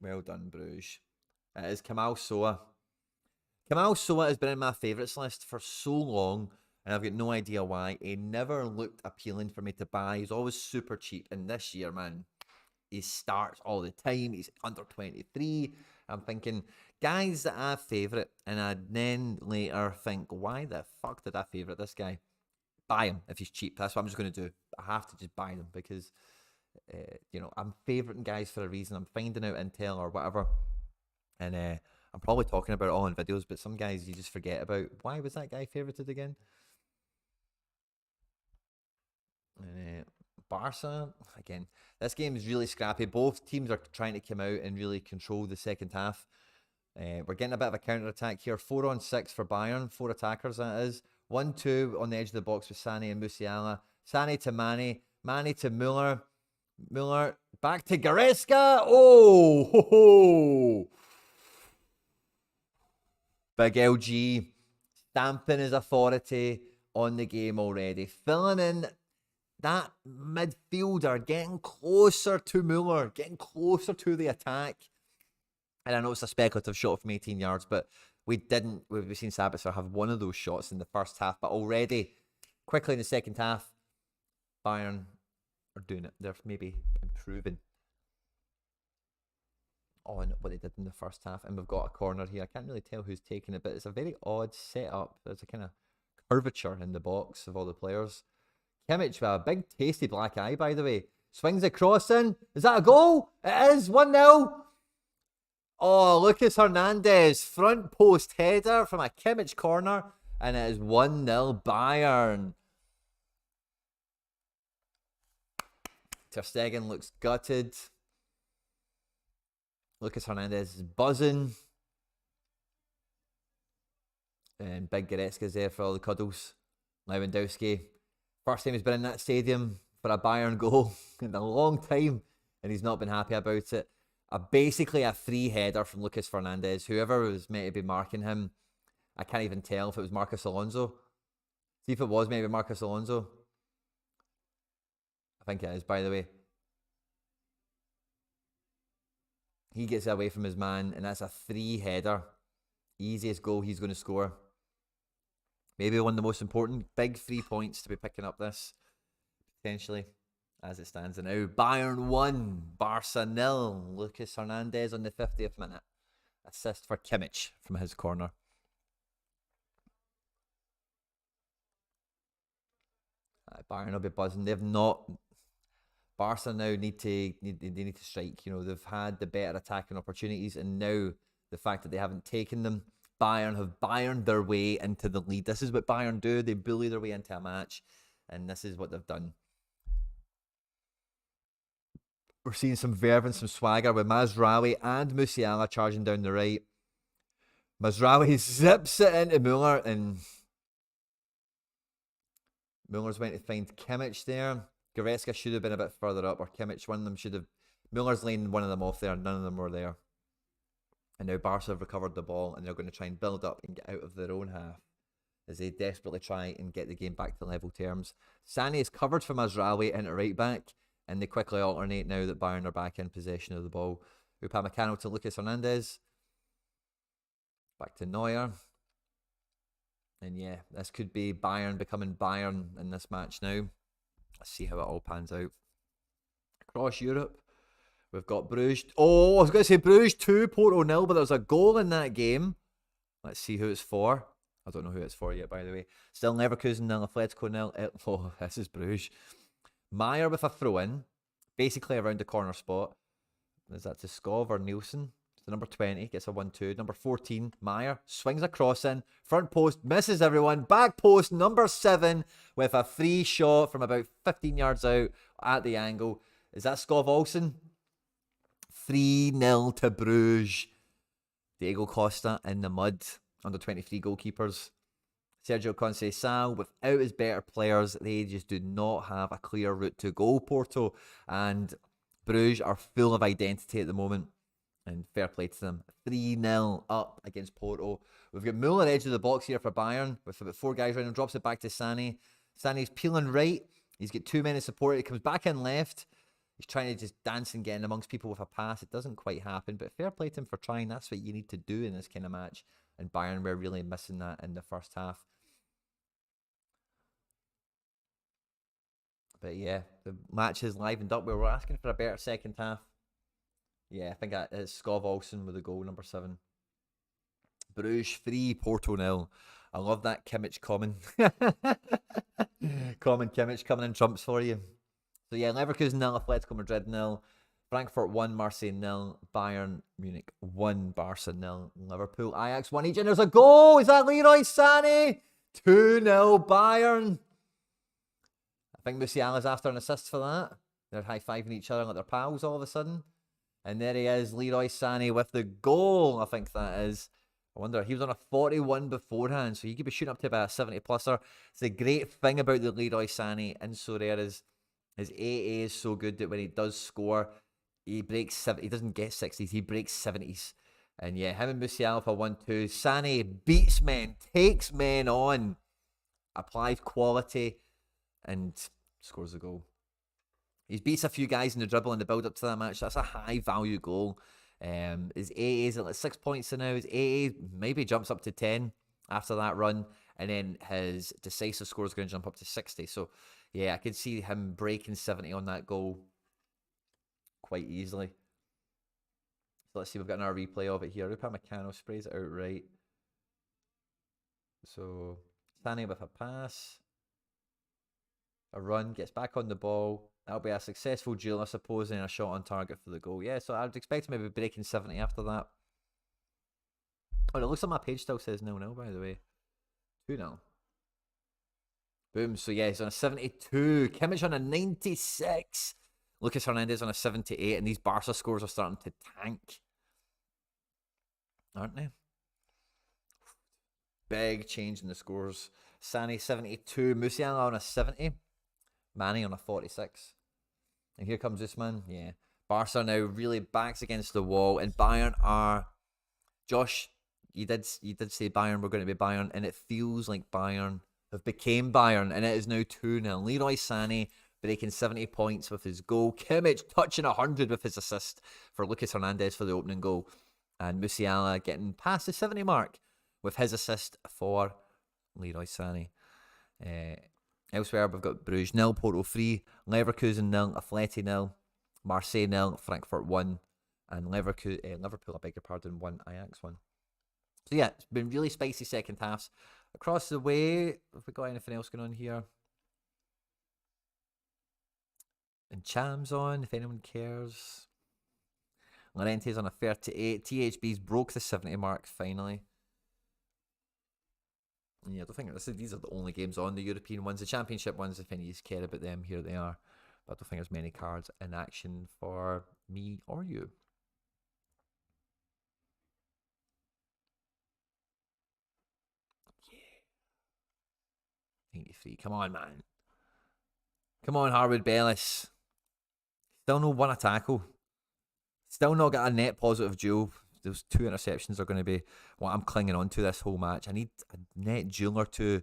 Well done, Bruges. It is Kamal Soa. Kamal Soa has been in my favourites list for so long, and I've got no idea why. He never looked appealing for me to buy. He's always super cheap, and this year, man, he starts all the time. He's under 23. I'm thinking, guys that I favourite, and I then later think, why the fuck did I favourite this guy? Buy him if he's cheap. That's what I'm just going to do. I have to just buy them because, you know, I'm favoriting guys for a reason. I'm finding out intel or whatever. And I'm probably talking about it all in videos, but some guys you just forget about. Why was that guy favorited again? And Barca, again, this game is really scrappy. Both teams are trying to come out and really control the second half. We're getting a bit of a counter-attack here. 4-on-6 for Bayern. 4 attackers, that is. 1-2 on the edge of the box with Sani and Musiala. Sani to Mane. Mane to Muller. Muller back to Goretzka. Oh! Ho, ho. Big LG stamping his authority on the game already. Filling in that midfielder, getting closer to Muller, getting closer to the attack. And I know it's a speculative shot from 18 yards, but we've seen Sabitzer have one of those shots in the first half. But already, quickly in the second half, Bayern are doing it. They're maybe improving on what they did in the first half. And we've got a corner here. I can't really tell who's taking it, but it's a very odd setup. There's a kind of curvature in the box of all the players. Kimmich with a big tasty black eye, by the way. Swings across in. Is that a goal? It is. 1-0. Oh, Lucas Hernandez. Front post header from a Kimmich corner. And it is 1-0 Bayern. Ter Stegen looks gutted. Lucas Hernandez is buzzing. And big Goretzka's there for all the cuddles. Lewandowski. First time he's been in that stadium for a Bayern goal in a long time. And he's not been happy about it. Basically a free header from Lucas Hernandez. Whoever was meant to be marking him. I can't even tell if it was Marcus Alonso. See if it was maybe Marcus Alonso. I think it is, by the way. He gets away from his man, and that's a free header. Easiest goal he's going to score. Maybe one of the most important big 3 points to be picking up this, potentially, as it stands now. Bayern 1, Barca 0. Lucas Hernandez on the 50th minute. Assist for Kimmich from his corner. Bayern will be buzzing. They've not... Barca now need to strike. You know, they've had the better attacking opportunities, and now the fact that they haven't taken them, Bayern have Bayerned their way into the lead. This is what Bayern do. They bully their way into a match, and this is what they've done. We're seeing some verve and some swagger with Mazraoui and Musiala charging down the right. Mazraoui zips it into Muller, and Muller's went to find Kimmich there. Goretzka should have been a bit further up, or Kimmich, one of them should have... Muller's laying one of them off there, none of them were there. And now Barca have recovered the ball, and they're going to try and build up and get out of their own half as they desperately try and get the game back to level terms. Sani is covered for Mazraoui into right back, and they quickly alternate now that Bayern are back in possession of the ball. Upamecano to Lucas Hernandez. Back to Neuer. And yeah, this could be Bayern becoming Bayern in this match now. Let's see how it all pans out. Across Europe, we've got Bruges. Oh, I was going to say Bruges 2, Porto 0, but there was a goal in that game. Let's see who it's for. I don't know who it's for yet, by the way. Still Leverkusen 0, Atletico 0. Oh, this is Bruges. Meyer with a throw-in, basically around the corner spot. Is that to Skov or Nielsen? So number 20 gets a 1-2. Number 14, Meyer swings a cross in. Front post, misses everyone. Back post, number 7 with a free shot from about 15 yards out at the angle. Is that Skov Olsen? 3-0 to Bruges. Diego Costa in the mud. Under 23 goalkeepers. Sergio Conceição, without his better players, they just do not have a clear route to goal, Porto. And Bruges are full of identity at the moment. And fair play to them. 3-0 up against Porto. We've got Muller edge of the box here for Bayern. With about 4 guys around him. Drops it back to Sani. Sani's peeling right. He's got 2 men in support. He comes back in left. He's trying to just dance and get in amongst people with a pass. It doesn't quite happen. But fair play to him for trying. That's what you need to do in this kind of match. And Bayern were really missing that in the first half. But yeah, the match is livened up. We were asking for a better second half. Yeah, I think that is Skov Olsen with the goal, number 7. Bruges 3, Porto 0. I love that Kimmich common. Common Kimmich coming in trumps for you. So yeah, Leverkusen 0, Atletico Madrid 0. Frankfurt 1, Marseille 0. Bayern Munich 1, Barca 0. Liverpool, Ajax 1 each. And there's a goal! Is that Leroy Sani? 2-0 Bayern. I think Musiala's after an assist for that. They're high-fiving each other like they're pals all of a sudden. And there he is, Leroy Sani with the goal, I think that is. I wonder, he was on a 41 beforehand, so he could be shooting up to about a 70-pluser. It's a great thing about the Leroy Sani in Sorare is his AA is so good that when he does score, he breaks 70. He doesn't get 60s, he breaks 70s. And yeah, him and Musiala for 1-2. Sani beats men, takes men on, applies quality, and scores a goal. He's beats a few guys in the dribble in the build-up to that match. That's a high-value goal. His AA is at like 6 points now. His AA maybe jumps up to 10 after that run. And then his decisive score is going to jump up to 60. So, yeah, I could see him breaking 70 on that goal quite easily. So let's see, we've got another replay of it here. Upamecano sprays it out right. So, Sani with a pass. A run, gets back on the ball. That'll be a successful duel, I suppose, and a shot on target for the goal. Yeah, so I'd expect maybe breaking 70 after that. Oh, it looks like my page still says 0-0, by the way. 2-0. Boom. So, yeah, he's on a 72. Kimmich on a 96. Lucas Hernandez on a 78. And these Barca scores are starting to tank. Aren't they? Big change in the scores. Sani 72. Musiala on a 70. Manny on a 46. And here comes this man. Yeah. Barca now really backs against the wall. And Bayern are... Josh, you did say Bayern were going to be Bayern. And it feels like Bayern have became Bayern. And it is now 2-0. Leroy Sani breaking 70 points with his goal. Kimmich touching 100 with his assist for Lucas Hernandez for the opening goal. And Musiala getting past the 70 mark with his assist for Leroy Sani. Elsewhere, we've got Bruges 0, Porto 3, Leverkusen 0, Atleti 0, Marseille 0, Frankfurt 1, and Liverpool, I beg your pardon, 1, Ajax 1. So yeah, it's been really spicy second halves. Across the way, have we got anything else going on here? And Cham's on, if anyone cares. Llorente's on a 38. THB's broke the 70 mark finally. Yeah, I don't think these are the only games on, the European ones. The Championship ones, if any of you care about them, here they are. But I don't think there's many cards in action for me or you. Yeah. 83. Come on, man. Come on, Harwood Bellis. Still no one a tackle. Still not got a net positive duel. Those 2 interceptions are going to be what I'm clinging on to this whole match. I need a net duel or 2.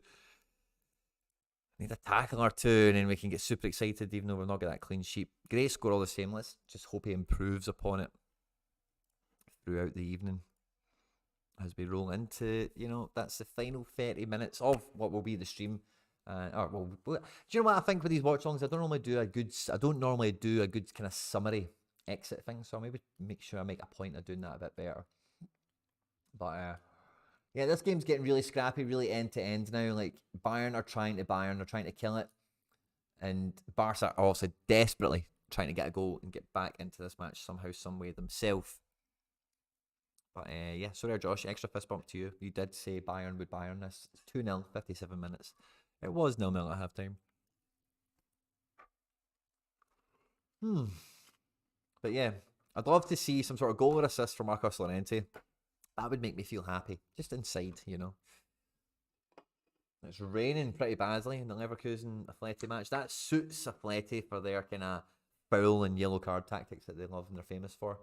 I need a tackle or 2, and then we can get super excited even though we've not got that clean sheet. Great score all the same. Let's just hope he improves upon it throughout the evening. As we roll into, that's the final 30 minutes of what will be the stream. Do you know what I think with these watch-alongs? I don't normally do a good kind of summary exit thing, so I'll maybe make sure I make a point of doing that a bit better. But yeah, this game's getting really scrappy, really end to end now. Like Bayern are trying to kill it, and Barca are also desperately trying to get a goal and get back into this match somehow, some way themselves. But yeah, sorry Josh, extra fist bump to you. You did say Bayern would Bayern this. It's 2-0, 57 minutes. It was 0-0 at halftime. But yeah, I'd love to see some sort of goal or assist from Marcos Llorente. That would make me feel happy, just inside, you know. It's raining pretty badly in the Leverkusen Atleti match. That suits Atleti for their kind of foul and yellow card tactics that they love and they're famous for.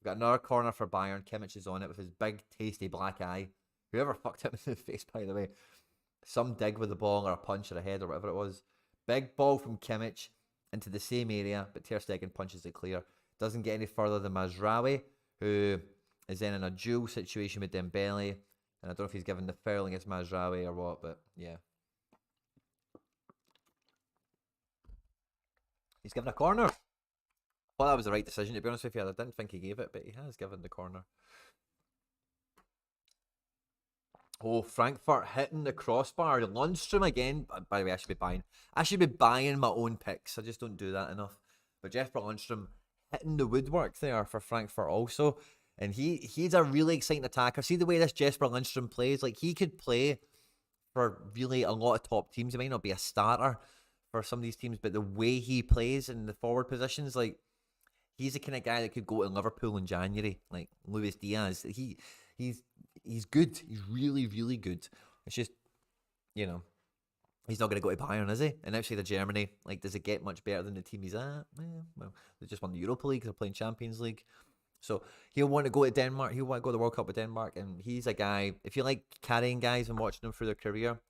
We've got another corner for Bayern. Kimmich is on it with his big, tasty black eye. Whoever fucked him in the face, by the way. Some dig with the ball or a punch or a head or whatever it was. Big ball from Kimmich into the same area, but Ter Stegen punches it clear. Doesn't get any further than Mazraoui, who is then in a duel situation with Dembele. And I don't know if he's given the foul against Mazraoui or what, but yeah. He's given a corner. Well, that was the right decision, to be honest with you. I didn't think he gave it, but he has given the corner. Oh, Frankfurt hitting the crossbar. Lundstrom again. By the way, I should be buying my own picks. I just don't do that enough. But Jesper Lundstrom hitting the woodwork there for Frankfurt also. And he's a really exciting attacker. See the way this Jesper Lundstrom plays? Like, he could play for really a lot of top teams. He might not be a starter for some of these teams, but the way he plays in the forward positions, like, he's the kind of guy that could go to Liverpool in January, like Luis Diaz. He's good. He's really, really good. It's just, you know, he's not going to go to Bayern, is he? And outside of Germany, like, does it get much better than the team he's at? Well, they just won the Europa League. They're playing Champions League. So he'll want to go to Denmark. He'll want to go to the World Cup with Denmark. And he's a guy, if you like carrying guys and watching them through their career,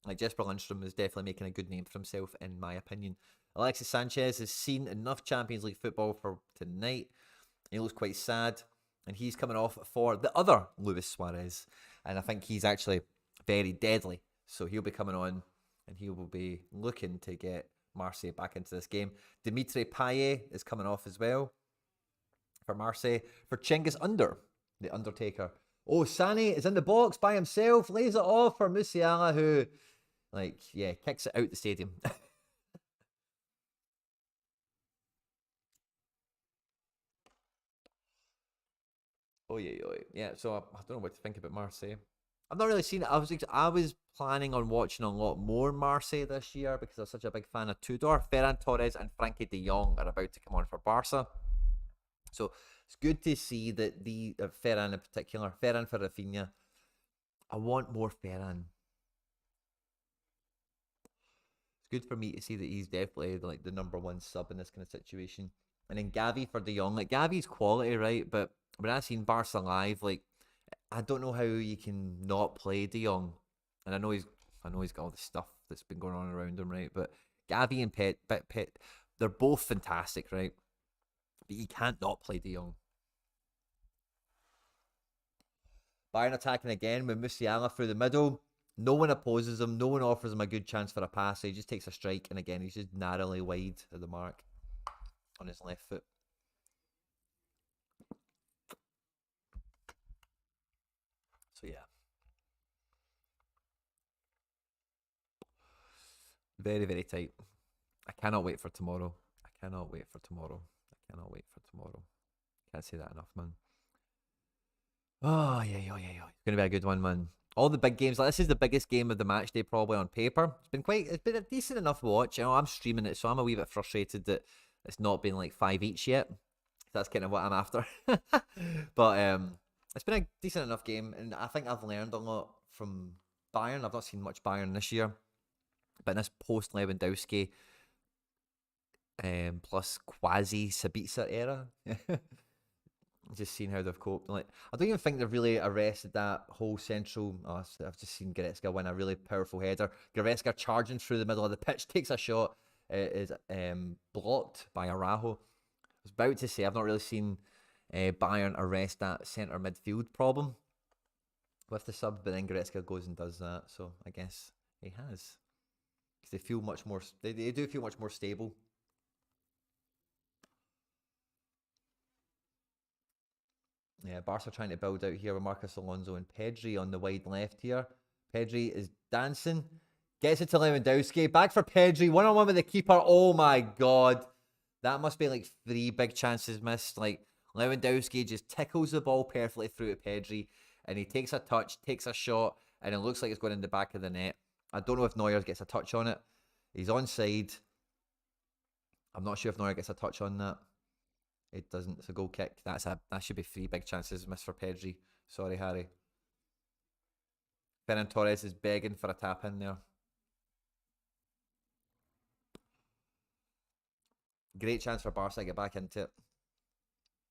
like, Jesper Lundstrom is definitely making a good name for himself, in my opinion. Alexis Sanchez has seen enough Champions League football for tonight. He looks quite sad. And he's coming off for the other Luis Suarez. And I think he's actually very deadly. So he'll be coming on and he will be looking to get Marseille back into this game. Dimitri Payet is coming off as well for Marseille. For Cengiz Under, the Undertaker. Oh, Sani is in the box by himself. Lays it off for Musiala, who, like, yeah, kicks it out the stadium. Oh yeah. So I don't know what to think about Marseille. I've not really seen it. I was planning on watching a lot more Marseille this year because I'm such a big fan of Tudor. Ferran Torres and Frankie De Jong are about to come on for Barca. So it's good to see that the Ferran in particular, Ferran for Rafinha. I want more Ferran. It's good for me to see that he's definitely like the number one sub in this kind of situation. And then Gavi for De Jong. Like, Gavi's quality, right? But when I seen Barca live, like, I don't know how you can not play De Jong. And I know he's got all the stuff that's been going on around him, right? But Gavi and Pet, they're both fantastic, right? But you can't not play De Jong. Bayern attacking again with Musiala through the middle. No one opposes him. No one offers him a good chance for a pass. So he just takes a strike. And again, he's just narrowly wide of the mark on his left foot. So yeah. Very, very tight. I cannot wait for tomorrow. I cannot wait for tomorrow. I cannot wait for tomorrow. Can't say that enough, man. Oh, yeah. It's going to be a good one, man. All the big games. Like, this is the biggest game of the match day probably on paper. It's been a decent enough watch. You know, I'm streaming it, so I'm a wee bit frustrated that it's not been like 5 each yet. That's kind of what I'm after. But it's been a decent enough game, and I think I've learned a lot from Bayern. I've not seen much Bayern this year. But in this post Lewandowski plus quasi Sabitzer era, just seeing how they've coped. Like, I don't even think they've really arrested that whole central. Oh, I've just seen Goretzka win a really powerful header. Goretzka charging through the middle of the pitch, takes a shot, is blocked by Araujo. I was about to say I've not really seen Bayern arrest that centre midfield problem with the sub, but then Goretzka goes and does that. So I guess he has. They feel much more. They do feel much more stable. Yeah, Barca trying to build out here with Marcos Alonso and Pedri on the wide left here. Pedri is dancing, gets it to Lewandowski. Back for Pedri, 1-on-1 with the keeper. Oh my god, that must be like 3 big chances missed. Like, Lewandowski just tickles the ball perfectly through to Pedri, and he takes a touch, takes a shot, and it looks like it's going in the back of the net. I don't know if Neuer gets a touch on it. He's onside. I'm not sure if Neuer gets a touch on that. It doesn't. It's a goal kick. That should be 3 big chances missed for Pedri. Sorry, Harry. Ferran Torres is begging for a tap in there. Great chance for Barca to get back into it.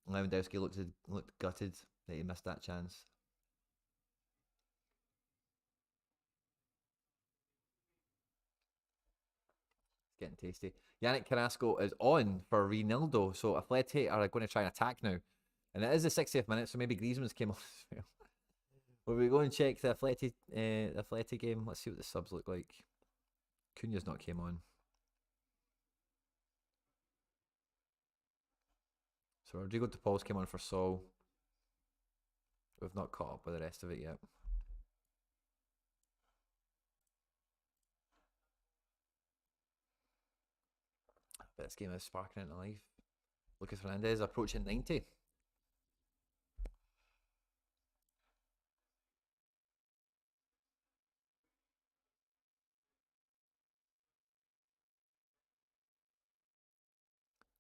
Lewandowski looked gutted that he missed that chance. It's getting tasty. Yannick Carrasco is on for Reinildo, so Atleti are going to try and attack now. And it is the 60th minute, so maybe Griezmann's came off as well. Will we go and check the Atleti game? Let's see what the subs look like. Cunha's not came on. So Rodrigo de Paul's came on for Sol. We've not caught up with the rest of it yet. But this game is sparking into life. Lucas Hernandez approaching 90.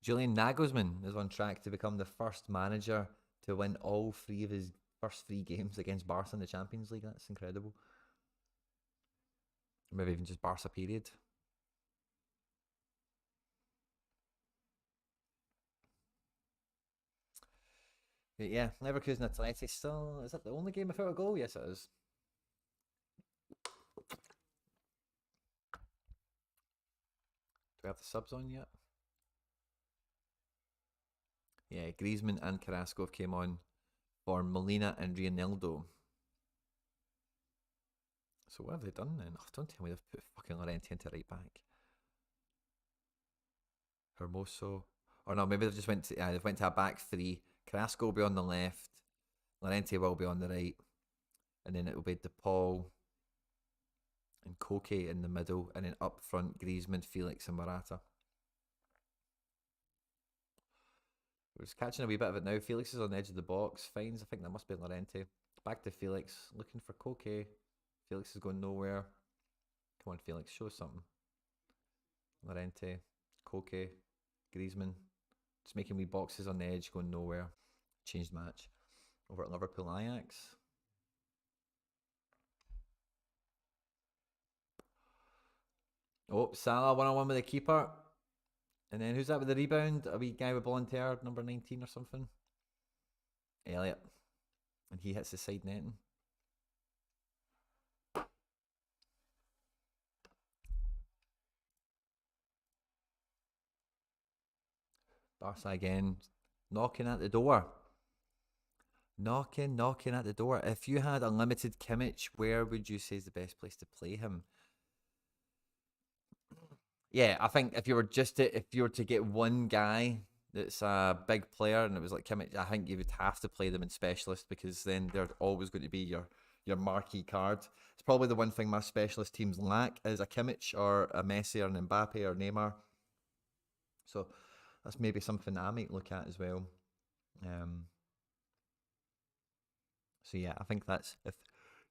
Julian Nagelsmann is on track to become the first manager to win all 3 of his first 3 games against Barca in the Champions League. That's incredible. Or maybe even just Barca period. But yeah, Leverkusen Atleti still. Is that the only game without a goal? Yes, it is. Do we have the subs on yet? Yeah, Griezmann and Carrasco came on for Molina and Reinildo. So what have they done then? Oh, don't tell me they've put fucking Llorente into right back. Hermoso. Or no, maybe they've just went to a back 3. Carrasco will be on the left. Llorente will be on the right. And then it will be De Paul and Koke in the middle. And then up front, Griezmann, Felix and Morata. We're just catching a wee bit of it now. Felix is on the edge of the box. Finds, I think that must be Llorente. Back to Felix. Looking for Koke. Felix is going nowhere. Come on, Felix. Show us something. Llorente. Koke. Griezmann. Just making wee boxes on the edge, going nowhere. Changed match. Over at Liverpool Ajax. Oh, Salah 1-on-1 with the keeper. And then who's that with the rebound? A wee guy with volunteer, number 19 or something. Elliot. And he hits the side netting. Barca again. Knocking at the door. Knocking at the door. If you had unlimited Kimmich, where would you say is the best place to play him? Yeah, I think if you were to get one guy that's a big player and it was like Kimmich, I think you would have to play them in specialist because then they're always going to be your marquee card. It's probably the one thing my specialist teams lack is a Kimmich or a Messi or an Mbappe or Neymar. So that's maybe something I might look at as well. So yeah, I think that's if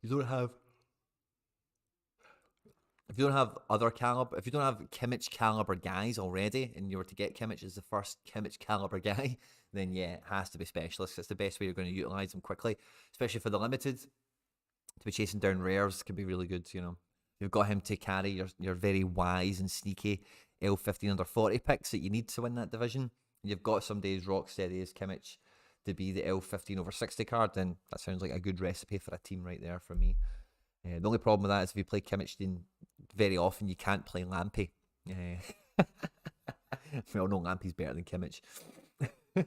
you don't have other caliber, if you don't have Kimmich caliber guys already, and you were to get Kimmich as the first Kimmich caliber guy, then yeah, it has to be specialist. It's the best way you're going to utilize them quickly, especially for the limited. To be chasing down rares can be really good. You know, you've got him to carry your very wise and sneaky L15 under 40 picks that you need to win that division. And you've got somebody as rock steady as Kimmich to be the L15 over 60 card, then that sounds like a good recipe for a team right there for me. The only problem with that is if you play Kimmich, then very often you can't play Lampy. We all know Lampy's better than Kimmich. I'm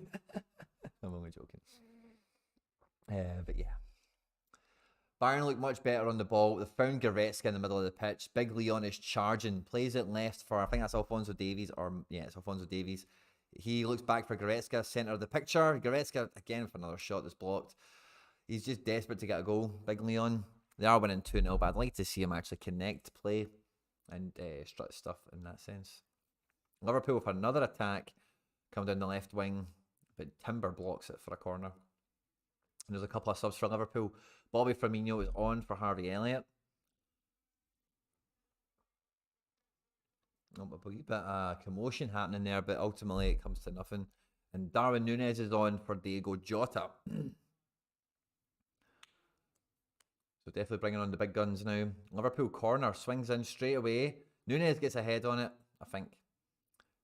only joking. But yeah. Bayern look much better on the ball. They found Goretzka in the middle of the pitch. Big Leon is charging. Plays it left for, I think that's Alphonso Davies. It's Alphonso Davies. He looks back for Goretzka, centre of the picture. Goretzka, again, for another shot that's blocked. He's just desperate to get a goal. Big Leon. They are winning 2-0, but I'd like to see him actually connect play and strut stuff in that sense. Liverpool with another attack. Come down the left wing, but Timber blocks it for a corner. And there's a couple of subs for Liverpool. Bobby Firmino is on for Harvey Elliott. A wee bit of commotion happening there, but ultimately it comes to nothing. And Darwin Núñez is on for Diego Jota. So definitely bringing on the big guns now. Liverpool corner, swings in straight away. Núñez gets a head on it, I think.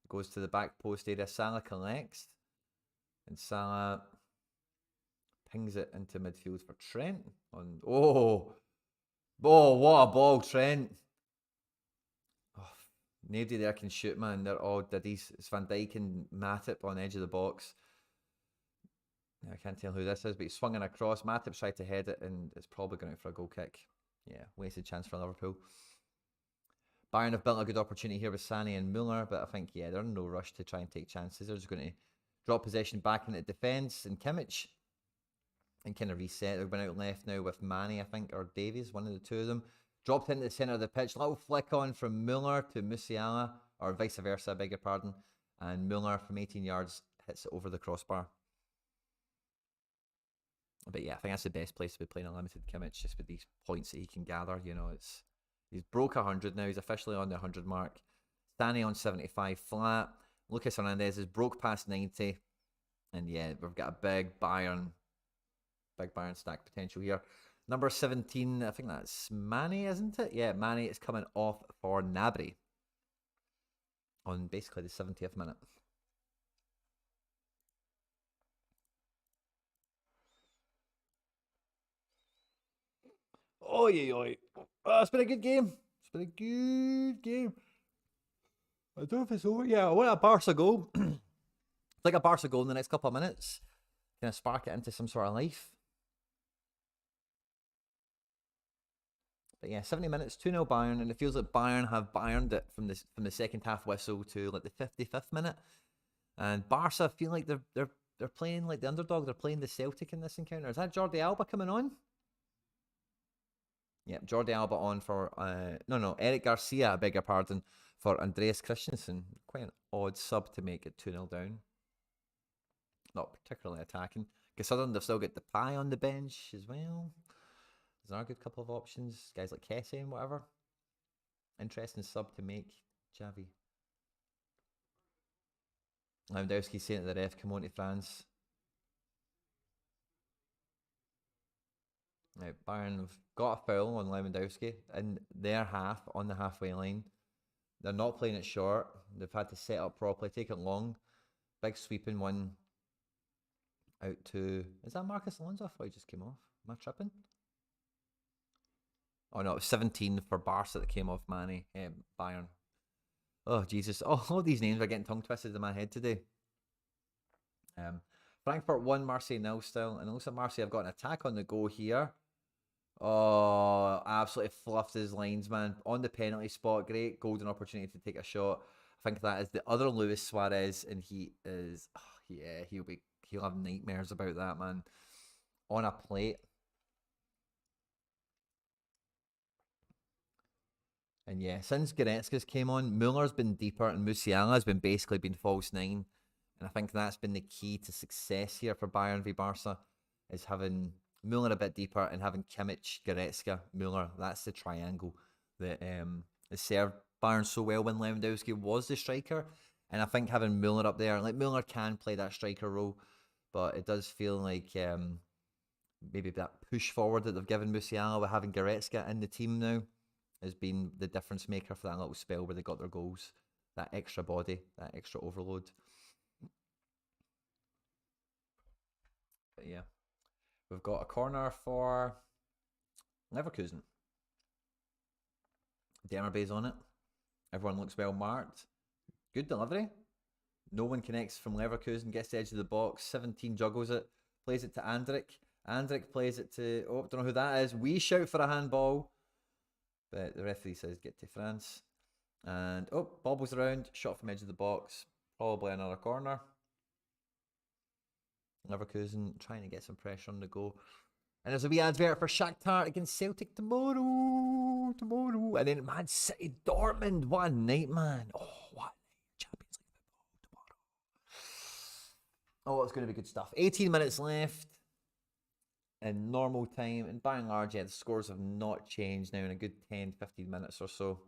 Goes to the back post area. Salah collects. And Salah pings it into midfield for Trent. Oh, what a ball, Trent. Oh, nobody there can shoot, man. They're all diddies. It's Van Dijk and Matip on the edge of the box. I can't tell who this is, but he's swinging across. Matip tried to head it, and it's probably going out for a goal kick. Yeah, wasted chance for Liverpool. Bayern have built a good opportunity here with Sani and Muller, but I think, yeah, they're in no rush to try and take chances. They're just going to drop possession back into defence, and Kimmich, and kind of reset. They've been out left now with Mane, I think, or Davies, one of the two of them. Dropped into the centre of the pitch. Little flick on from Muller to Musiala, or vice versa, I beg your pardon. And Muller from 18 yards hits it over the crossbar. But yeah, I think that's the best place to be playing a limited Kimmich, just with these points that he can gather. You know, he's broke 100 now. He's officially on the 100 mark. Sani on 75 flat. Lucas Hernandez is broke past 90. And yeah, we've got a big Bayern stack potential here. Number 17, I think that's Mane, isn't it? Yeah, Mane is coming off for Gnabry on basically the 70th minute. Oi. Oh, it's been a good game. It's been a good game. I don't know if it's over yet. I want a Barca goal. It's like a Barca goal in the next couple of minutes. Kind of spark it into some sort of life. But yeah, 70 minutes, 2-0 Bayern, and it feels like Bayern have Bayerned it from the second half whistle to like the 55th minute. And Barca feel like they're playing like the underdog. They're playing the Celtic in this encounter. Is that Jordi Alba coming on? Yep, Jordi Alba on for Eric Garcia, I beg your pardon, for Andreas Christensen. Quite an odd sub to make it 2-0 down. Not particularly attacking. Considering they've still got the pie on the bench as well. There are a good couple of options. Guys like Kessie and whatever. Interesting sub to make, Javi. Lewandowski saying to the ref, come on to France. Now, Bayern have got a foul on Lewandowski in their half, on the halfway line. They're not playing it short. They've had to set up properly, take it long. Big sweeping one out to... Is that Marcus Alonso? I thought he just came off. Am I tripping? Oh no, it was 17 for Barca that came off Mane. Bayern. Oh, Jesus. Oh, all these names are getting tongue twisted in my head today. Frankfurt 1, Marseille 0 still. And it looks like Marseille have got an attack on the go here. Oh, absolutely fluffed his lines, man. On the penalty spot. Great golden opportunity to take a shot. I think that is the other Luis Suarez, and he is... Oh, yeah, he'll have nightmares about that, man. On a plate. And yeah, since Goretzka's came on, Muller's been deeper and Musiala's basically been false nine. And I think that's been the key to success here for Bayern v Barca, is having Muller a bit deeper and having Kimmich, Goretzka, Muller. That's the triangle that has served Bayern so well when Lewandowski was the striker. And I think having Muller up there, like Muller can play that striker role, but it does feel like maybe that push forward that they've given Musiala with having Goretzka in the team now has been the difference maker for that little spell where they got their goals. That extra body, that extra overload. But yeah, we've got a corner for Leverkusen. Demerbay's on it. Everyone looks well marked. Good delivery. No one connects from Leverkusen, gets the edge of the box. 17 juggles it, plays it to Andrik. Andrik plays it to, oh, don't know who that is. We shout for a handball, but the referee says get to France. And, oh, bobbles around, shot from edge of the box. Probably another corner. Leverkusen trying to get some pressure on the go. And there's a wee advert for Shakhtar against Celtic tomorrow. And then Man City, Dortmund. What a night, man. Oh, what a night. Champions League football tomorrow. Oh, it's going to be good stuff. 18 minutes left in normal time. And by and large, yeah, the scores have not changed now in a good 10, 15 minutes or so.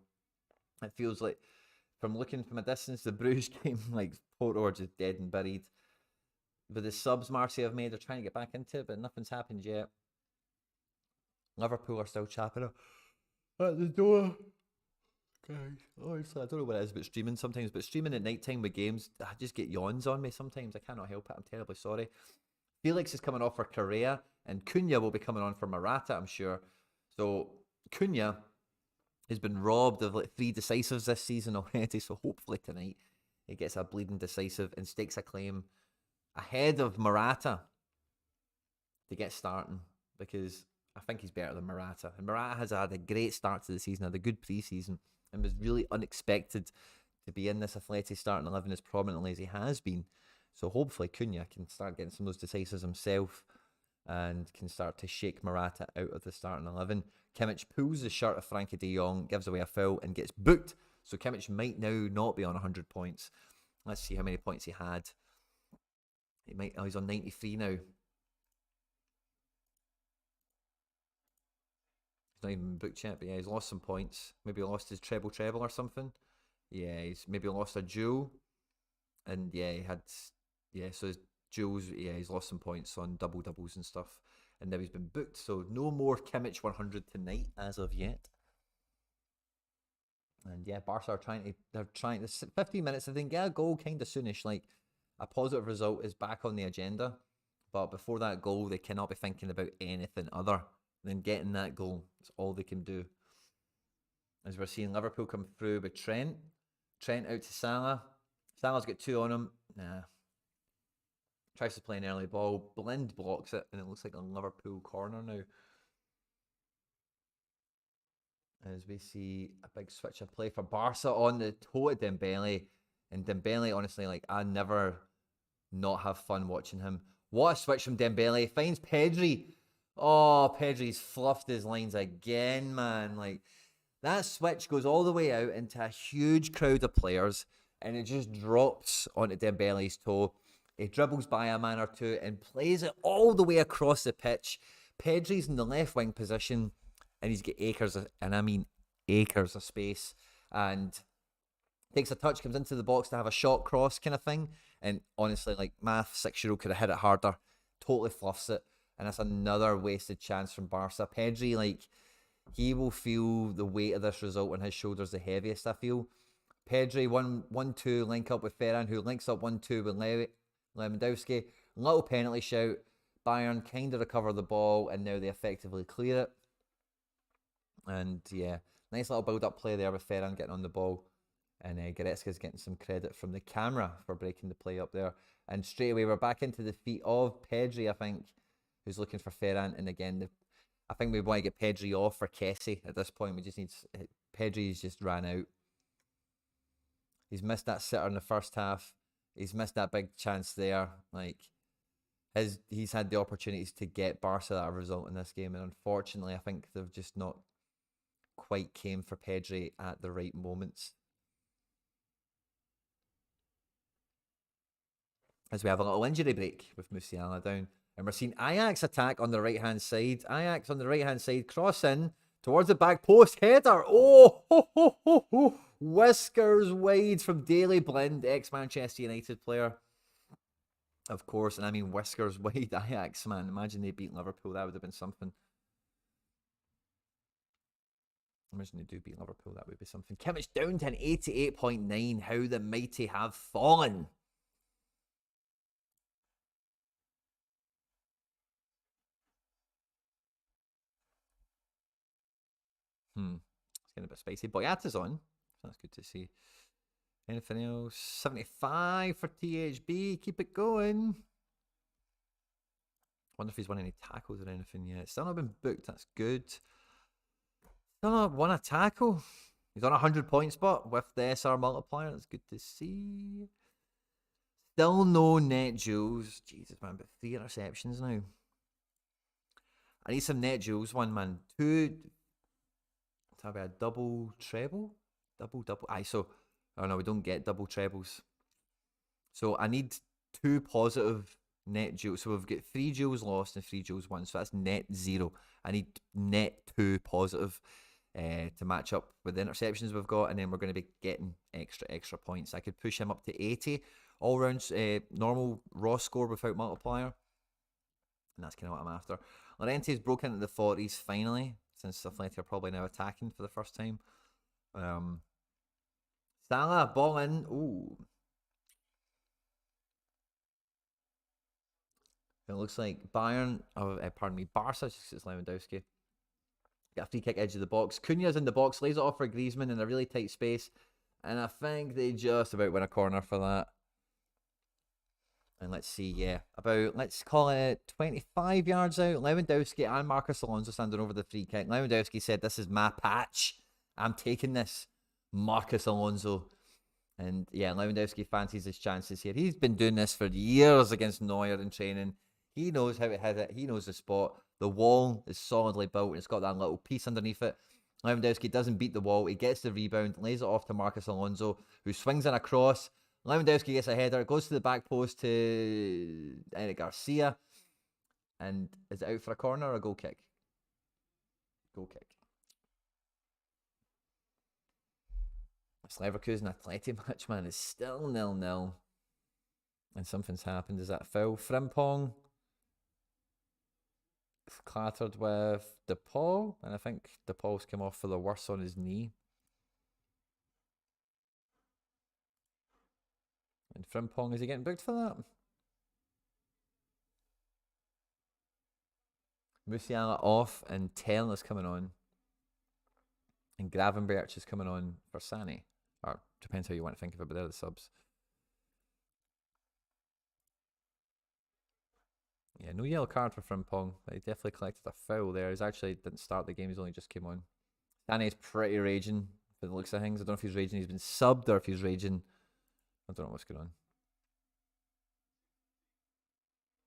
It feels like from looking from a distance, the Bruges game, like, Porto are just dead and buried. With the subs Marseille have made, they're trying to get back into it, but nothing's happened yet. Liverpool are still chapping at the door. Guys, honestly, I don't know what it is about streaming sometimes, but streaming at night time with games, I just get yawns on me sometimes. I cannot help it. I'm terribly sorry. Felix is coming off for Correa, and Cunha will be coming on for Morata, I'm sure. So Cunha has been robbed of like 3 decisives this season already, so hopefully tonight he gets a bleeding decisive and stakes a claim ahead of Morata to get starting, because I think he's better than Morata. And Morata has had a great start to the season, had a good pre-season, and was really unexpected to be in this Athletic starting 11 as prominently as he has been. So hopefully Cunha can start getting some of those decisives himself and can start to shake Morata out of the starting 11. Kimmich pulls the shirt of Frankie de Jong, gives away a foul, and gets booked. So Kimmich might now not be on 100 points. Let's see how many points he had. He's on 93 now. He's not even booked yet, but yeah, he's lost some points. Maybe he lost his treble or something. Yeah, he's maybe lost a duel. And yeah, so his duels, yeah, he's lost some points on doubles and stuff. And now he's been booked, so no more Kimmich 100 tonight as of yet. And yeah, Barca they're trying this 15 minutes, if they can get a goal kind of soonish, like a positive result is back on the agenda. But before that goal, they cannot be thinking about anything other than getting that goal. It's all they can do. As we're seeing Liverpool come through with Trent. Trent out to Salah. Salah's got 2 on him. Nah. Tries to play an early ball. Blind blocks it, and it looks like a Liverpool corner now. As we see a big switch of play for Barca on the toe of Dembele. And Dembele, honestly, like, I never not have fun watching him. What a switch from Dembele. Finds Pedri. Oh, Pedri's fluffed his lines again, man. Like, that switch goes all the way out into a huge crowd of players, and it just drops onto Dembele's toe. He dribbles by a man or two and plays it all the way across the pitch. Pedri's in the left wing position, and he's got acres of space, and takes a touch, comes into the box to have a shot cross kind of thing. And honestly, like, my 6-year-old could have hit it harder. Totally fluffs it. And that's another wasted chance from Barca. Pedri, like, he will feel the weight of this result on his shoulders the heaviest, I feel. Pedri, 1-2 link up with Ferran, who links up 1-2 with Lewandowski. Little penalty shout. Bayern kind of recover the ball, and now they effectively clear it. And yeah, nice little build-up play there with Ferran getting on the ball. And Goretzka's getting some credit from the camera for breaking the play up there. And straight away, we're back into the feet of Pedri, I think, who's looking for Ferran. And again, I think we want to get Pedri off for Kessie at this point. We just need... Pedri's just ran out. He's missed that sitter in the first half. He's missed that big chance there. Like, he's had the opportunities to get Barca that result in this game. And unfortunately, I think they've just not quite came for Pedri at the right moments. As we have a little injury break with Musiala down. And we're seeing Ajax attack on the right-hand side. Ajax on the right-hand side, cross in towards the back post, header. Oh, ho, ho, ho, ho. Whiskers wide from Daley Blind, ex-Manchester United player. Of course, and I mean whiskers wide Ajax, man. Imagine they beat Liverpool, that would have been something. Imagine they do beat Liverpool, that would be something. Kimmich down to an 88.9. How the mighty have fallen. It's getting a bit spicy. Boyata's on. That's good to see. Anything else? 75 for THB. Keep it going. Wonder if he's won any tackles or anything yet. Still not been booked. That's good. Still not won a tackle. He's on a 100-point spot with the SR multiplier. That's good to see. Still no net duels. Jesus, man. But 3 interceptions now. I need some net duels. One, man. 2... Have a double treble? Double. Aye, so, oh no, we don't get double trebles. So I need 2 positive net duels. So we've got 3 duels lost and 3 duels won. So that's net 0. I need net 2 positive. to match up with the interceptions we've got, and then we're going to be getting extra points. I could push him up to 80 all round normal raw score without multiplier, and that's kind of what I'm after. Llorente's broken into the 40s finally, since Athletic are probably now attacking for the first time. Salah, ball in. Ooh. It looks like Bayern, pardon me, Barca, it's Lewandowski. Got a free kick edge of the box. Cunha's in the box, lays it off for Griezmann in a really tight space. And I think they just about win a corner for that. And let's see, yeah, about, let's call it 25 yards out. Lewandowski and Marcus Alonso standing over the free kick. Lewandowski said, "This is my patch. I'm taking this." Marcus Alonso. And yeah, Lewandowski fancies his chances here. He's been doing this for years against Neuer in training. He knows how to hit it. He knows the spot. The wall is solidly built, and it's got that little piece underneath it. Lewandowski doesn't beat the wall. He gets the rebound, lays it off to Marcus Alonso, who swings in a cross. Lewandowski gets a header. It goes to the back post to Eric Garcia. And is it out for a corner or a goal kick? Goal kick. This Leverkusen Athletic match, man, is still 0-0. And something's happened. Is that a foul? Frimpong clattered with DePaul, and I think DePaul's come off for the worse on his knee. And Frimpong, is he getting booked for that? Musiala off, and Tell is coming on. And Gravenberch is coming on for Sani. Or depends how you want to think of it, but they're the subs. Yeah, no yellow card for Frimpong. He definitely collected a foul there. He's actually didn't start the game, he's only just came on. Sani's pretty raging for the looks of things. I don't know if he's raging, he's been subbed, or if he's raging. I don't know what's going on.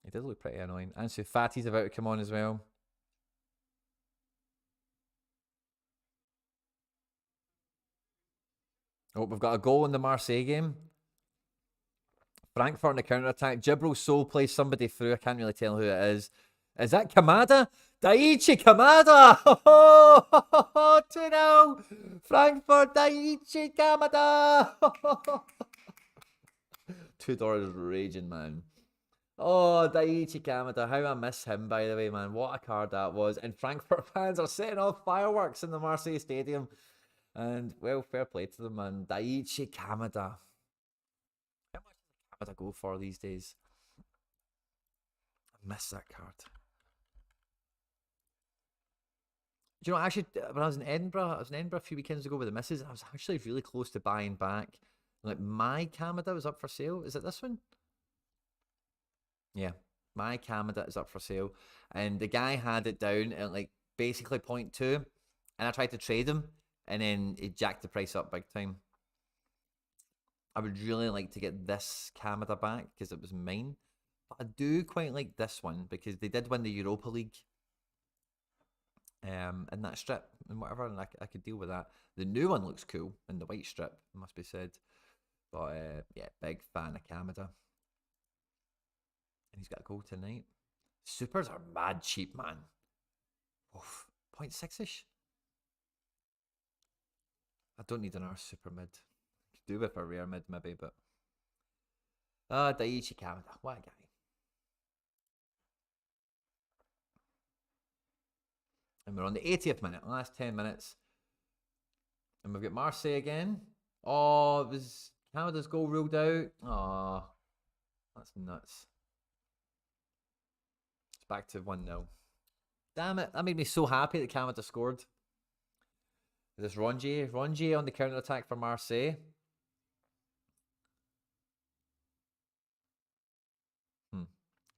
He does look pretty annoying. Ansu Fati's about to come on as well. Oh, we've got a goal in the Marseille game. Frankfurt on the counter-attack. Jibril Soul plays somebody through. I can't really tell who it is. Is that Kamada? Daichi Kamada! 2-0! Frankfurt, Daichi Kamada! $2 raging, man. Oh, Daichi Kamada. How I miss him, by the way, man. What a card that was. And Frankfurt fans are setting off fireworks in the Marseille Stadium. And, well, fair play to them, man. Daichi Kamada. How much does Kamada go for these days? I miss that card. Do you know, actually, when I was in Edinburgh a few weekends ago with the missus, I was actually really close to buying back. Like, my Kamada was up for sale. Is it this one? Yeah, my Kamada is up for sale. And the guy had it down at, like, basically 0.2. And I tried to trade him. And then it jacked the price up big time. I would really like to get this Kamada back because it was mine. But I do quite like this one because they did win the Europa League. In that strip and whatever, and I could deal with that. The new one looks cool in the white strip, must be said. But yeah, big fan of Kamada. And he's got a goal tonight. Supers are mad cheap, man. Oof, 0.6-ish. I don't need another super mid. Could do with a rare mid maybe, but Daichi Kamada, what a guy. And we're on the 80th minute, last 10 minutes. And we've got Marseille again. Oh, it was Kamada's goal ruled out. Oh, that's nuts. It's back to 1-0. Damn it, that made me so happy that Kamada scored. This Rongier on the counter-attack for Marseille.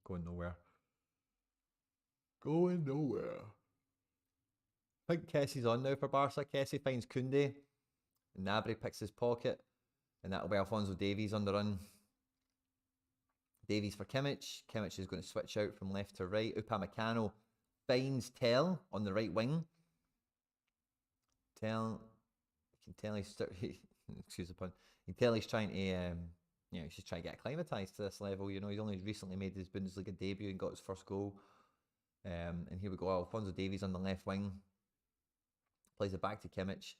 Going nowhere. Going nowhere. I think Kessie's on now for Barca. Kessie finds Koundé. Gnabry picks his pocket. And that'll be Alphonso Davies on the run. Davies for Kimmich. Kimmich is going to switch out from left to right. Upamecano finds Tell on the right wing. You can tell he's excuse the pun. You can tell he's trying to he's just trying to get acclimatized to this level. You know, he's only recently made his Bundesliga debut and got his first goal. And here we go, Alphonso Davies on the left wing. Plays it back to Kimmich.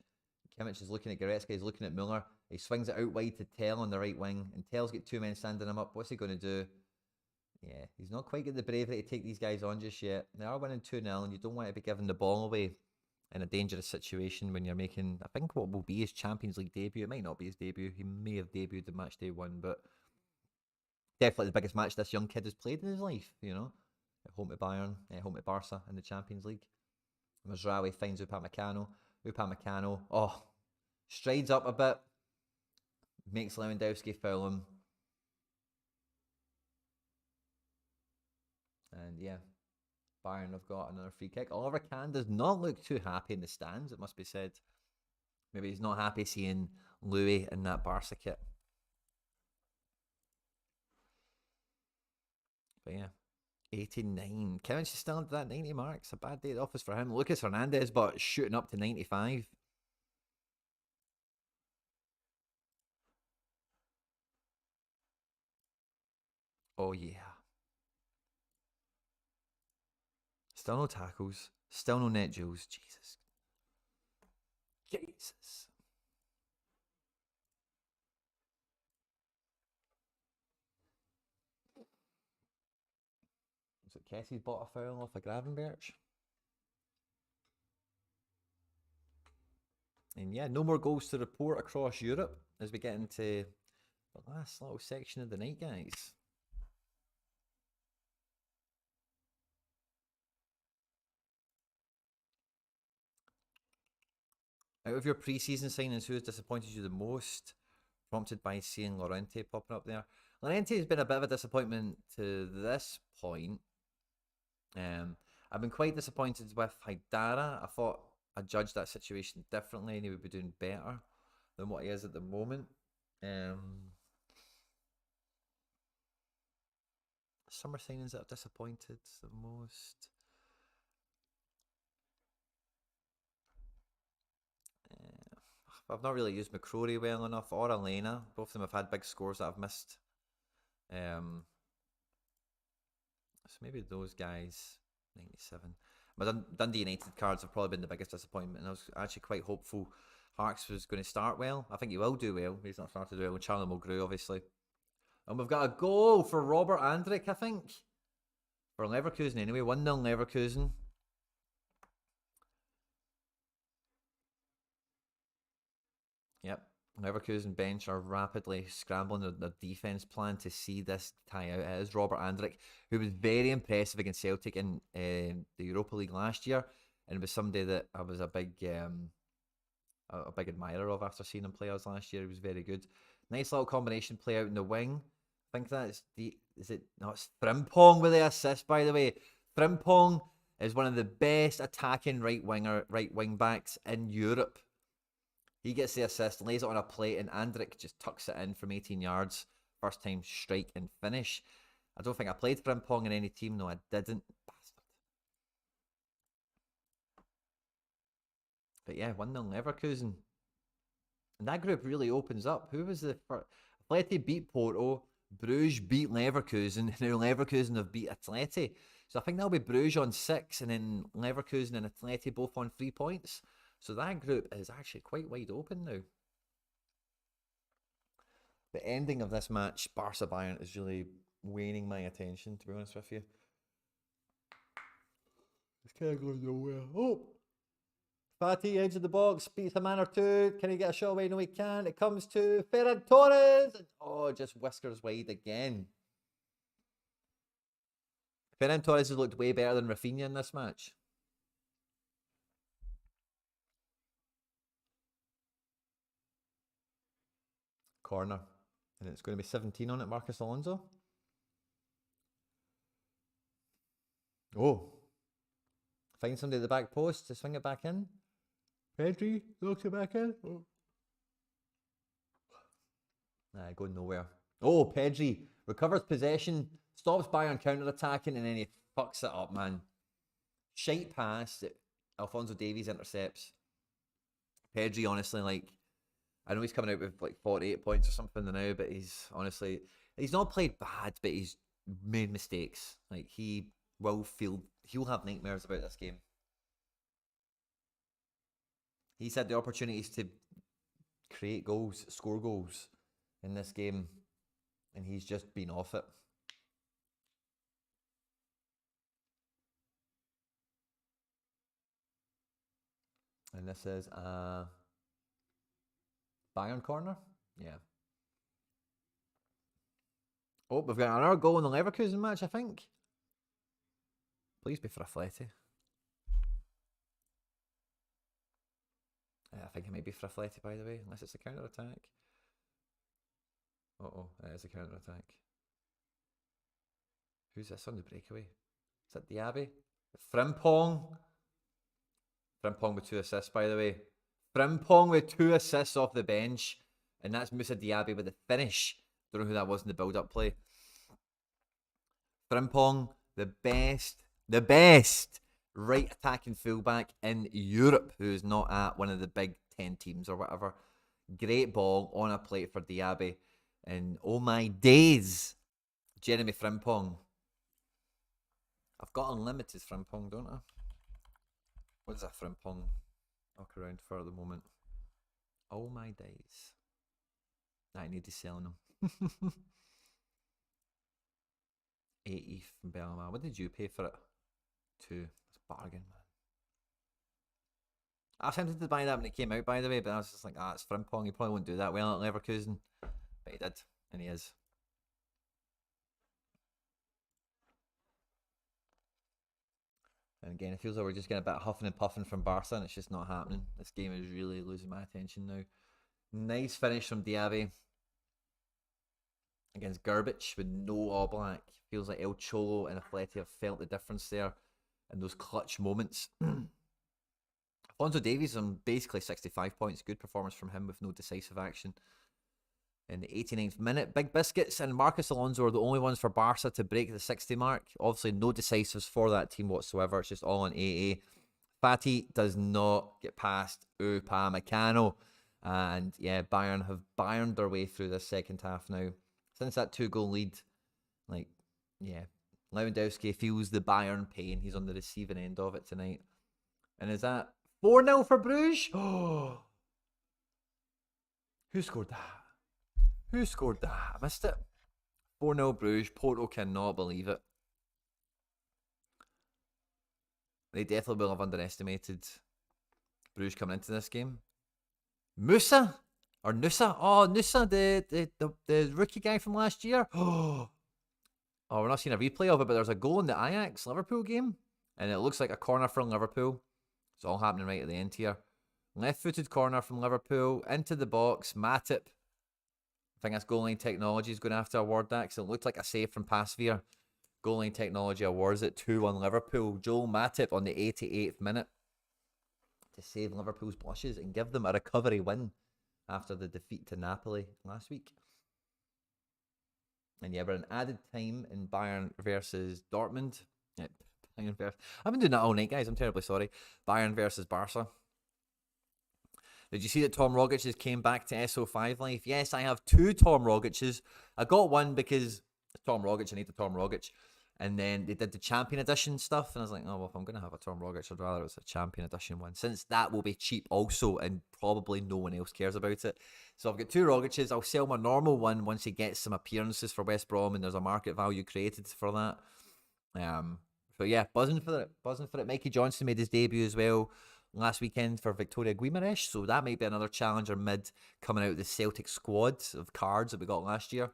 Kimmich is looking at Goretzka, he's looking at Muller. He swings it out wide to Tell on the right wing, and Tell's got 2 men standing him up. What's he going to do? Yeah, he's not quite got the bravery to take these guys on just yet. They are winning 2-0, and you don't want to be giving the ball away in a dangerous situation when you're making, I think, what will be his Champions League debut. It might not be his debut. He may have debuted in matchday 1, but definitely the biggest match this young kid has played in his life, you know. At home to Bayern, home to Barca in the Champions League. Mazraoui finds Upamecano. Upamecano, strides up a bit. Makes Lewandowski foul him. And yeah, Bayern have got another free kick. Oliver Kahn does not look too happy in the stands, it must be said. Maybe he's not happy seeing Louis in that Barca kit. But yeah, 89. Kimmich is still at that 90 mark. It's a bad day at the office for him. Lucas Hernandez, but shooting up to 95. Oh yeah. Still no tackles. Still no net duels. Jesus. Jesus. Was it Kessie's bought a foul off a Gravenberch? And yeah, no more goals to report across Europe as we get into the last little section of the night, guys. Out of your pre-season signings, who has disappointed you the most? Prompted by seeing Llorente popping up there. Llorente has been a bit of a disappointment to this point. I've been quite disappointed with Haidara. I thought I judged that situation differently and he would be doing better than what he is at the moment. Summer signings that have disappointed the most. I've not really used McCrory well enough, or Elena. Both of them have had big scores that I've missed. So maybe those guys, 97. My Dundee United cards have probably been the biggest disappointment, and I was actually quite hopeful Harks was going to start well. I think he will do well. He's not started well with Charlie Mulgrew, obviously. And we've got a goal for Robert Andrich, I think. For Leverkusen anyway, 1-0 Leverkusen. Yep, Leverkusen bench are rapidly scrambling their defence plan to see this tie out. It is Robert Andrich, who was very impressive against Celtic in the Europa League last year, and was somebody that I was a big admirer of after seeing him play us last year. He was very good. Nice little combination play out in the wing. I think that's it's Frimpong with the assist, by the way. Frimpong is one of the best attacking right wing backs in Europe. He gets the assist, lays it on a plate, and Andrich just tucks it in from 18 yards. First time strike and finish. I don't think I played Frimpong in any team. No, I didn't. Bastard. But yeah, 1-0 Leverkusen. And that group really opens up. Who was the first? Atleti beat Porto. Bruges beat Leverkusen. Now Leverkusen have beat Atleti. So I think that'll be Bruges on 6, and then Leverkusen and Atleti both on 3 points. So that group is actually quite wide open now. The ending of this match, Barca Bayern, is really waning my attention, to be honest with you. It's kind of going nowhere. Oh! Fatty, edge of the box, beats a man or two. Can he get a shot away? No, he can. It comes to Ferran Torres. Oh, just whiskers wide again. Ferran Torres has looked way better than Rafinha in this match. Corner. And it's going to be 17 on it, Marcus Alonso. Oh. Find somebody at the back post to swing it back in. Pedri looks it back in. Oh. Nah, going nowhere. Oh, Pedri recovers possession, stops Bayern counter-attacking, and then he fucks it up, man. Shite pass that Alphonso Davies intercepts. Pedri, honestly, like, I know he's coming out with like 48 points or something now, but he's not played bad, but he's made mistakes. Like, he'll have nightmares about this game. He's had the opportunities to create goals, score goals in this game, and he's just been off it. And this is a Bayern corner. Yeah. Oh, we've got another goal in the Leverkusen match, I think. Please be for Atleti. I think it might be for Atleti, by the way, unless it's a counter attack. Oh, it is a counter attack. Who's this on the breakaway? Is that Diaby? Frimpong. Frimpong with 2 assists, by the way. Frimpong with 2 assists off the bench. And that's Moussa Diaby with the finish. Don't know who that was in the build-up play. Frimpong, the best right attacking fullback in Europe, who is not at one of the big 10 teams or whatever. Great ball on a plate for Diaby. And oh my days, Jeremy Frimpong. I've got unlimited Frimpong, don't I? What does a Frimpong knock around for at the moment? Oh my days. I need to sell them. 80 from Bellingham. What did you pay for it? 2. It's a bargain, man. I was tempted to buy that when it came out, by the way, but I was just like, it's Frimpong. He probably won't do that well at Leverkusen. But he did, and he is. And again, it feels like we're just getting a bit of huffing and puffing from Barca, and it's just not happening. This game is really losing my attention now. Nice finish from Diaby against Gerbic with no All Black. Feels like El Cholo and Atleti have felt the difference there in those clutch moments. Alphonso Davies on basically 65 points. Good performance from him with no decisive action. In the 89th minute, Big Biscuits and Marcus Alonso are the only ones for Barca to break the 60 mark. Obviously, no decisives for that team whatsoever. It's just all on AA. Fati does not get past Upamecano. And yeah, Bayern have Bayerned their way through this second half now. Since that 2-goal lead, like, yeah, Lewandowski feels the Bayern pain. He's on the receiving end of it tonight. And is that 4-0 for Bruges? Oh, who scored that? Who scored that? I missed it. 4-0 Bruges. Porto cannot believe it. They definitely will have underestimated Bruges coming into this game. Musa? Or Nusa? Oh, Nusa, the rookie guy from last year. Oh, we're not seeing a replay of it, but there's a goal in the Ajax-Liverpool game. And it looks like a corner from Liverpool. It's all happening right at the end here. Left-footed corner from Liverpool. Into the box. Matip. I think that's Goal Line Technology is going to have to award that, because it looked like a save from Pasveer. Goal Line Technology awards it 2-1 Liverpool. Joel Matip on the 88th minute to save Liverpool's blushes and give them a recovery win after the defeat to Napoli last week. And yeah, we're in added time in Bayern versus Dortmund. Yeah, I've been doing that all night, guys. I'm terribly sorry. Bayern versus Barca. Did you see that Tom Rogic has came back to SO5 Life? Yes, I have 2 Tom Rogic's. I got one because it's Tom Rogic. I need the Tom Rogic. And then they did the Champion Edition stuff. And I was like, oh, well, if I'm going to have a Tom Rogic, I'd rather it was a Champion Edition one. Since that will be cheap also, and probably no one else cares about it. So I've got 2 Rogic's. I'll sell my normal one once he gets some appearances for West Brom and there's a market value created for that. So yeah, buzzing for it. Buzzing for it. Mikey Johnson made his debut as well last weekend for Victoria Guimaraes. So that might be another challenger mid coming out of the Celtic squad of cards that we got last year.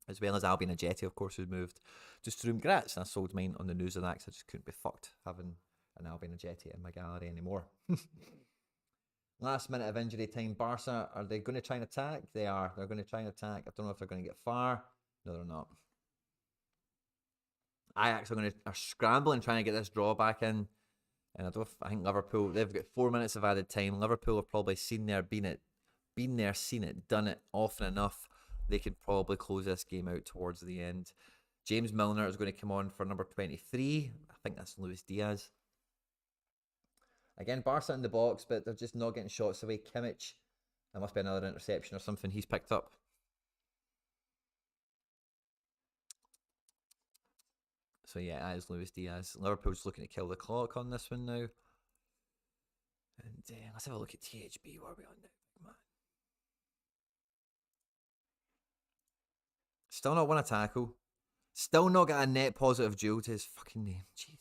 As well as Albin Ajeti, of course, who moved to Sturm Graz. And I sold mine on the news of that because I just couldn't be fucked having an Albin Ajeti in my gallery anymore. Last minute of injury time. Barca, are they going to try and attack? They are. They're going to try and attack. I don't know if they're going to get far. No, they're not. Ajax are scrambling trying to get this draw back in. And I think Liverpool, they've got 4 minutes of added time. Liverpool have probably seen there, seen it, done it often enough. They could probably close this game out towards the end. James Milner is going to come on for number 23. I think that's Luis Diaz. Again, Barca in the box, but they're just not getting shots away. Kimmich, there must be another interception or something he's picked up. So yeah, that is Luis Diaz. Liverpool's looking to kill the clock on this one now. And let's have a look at THB. Where are we on now, man? Still not won a tackle. Still not got a net positive duel to his fucking name. Jesus.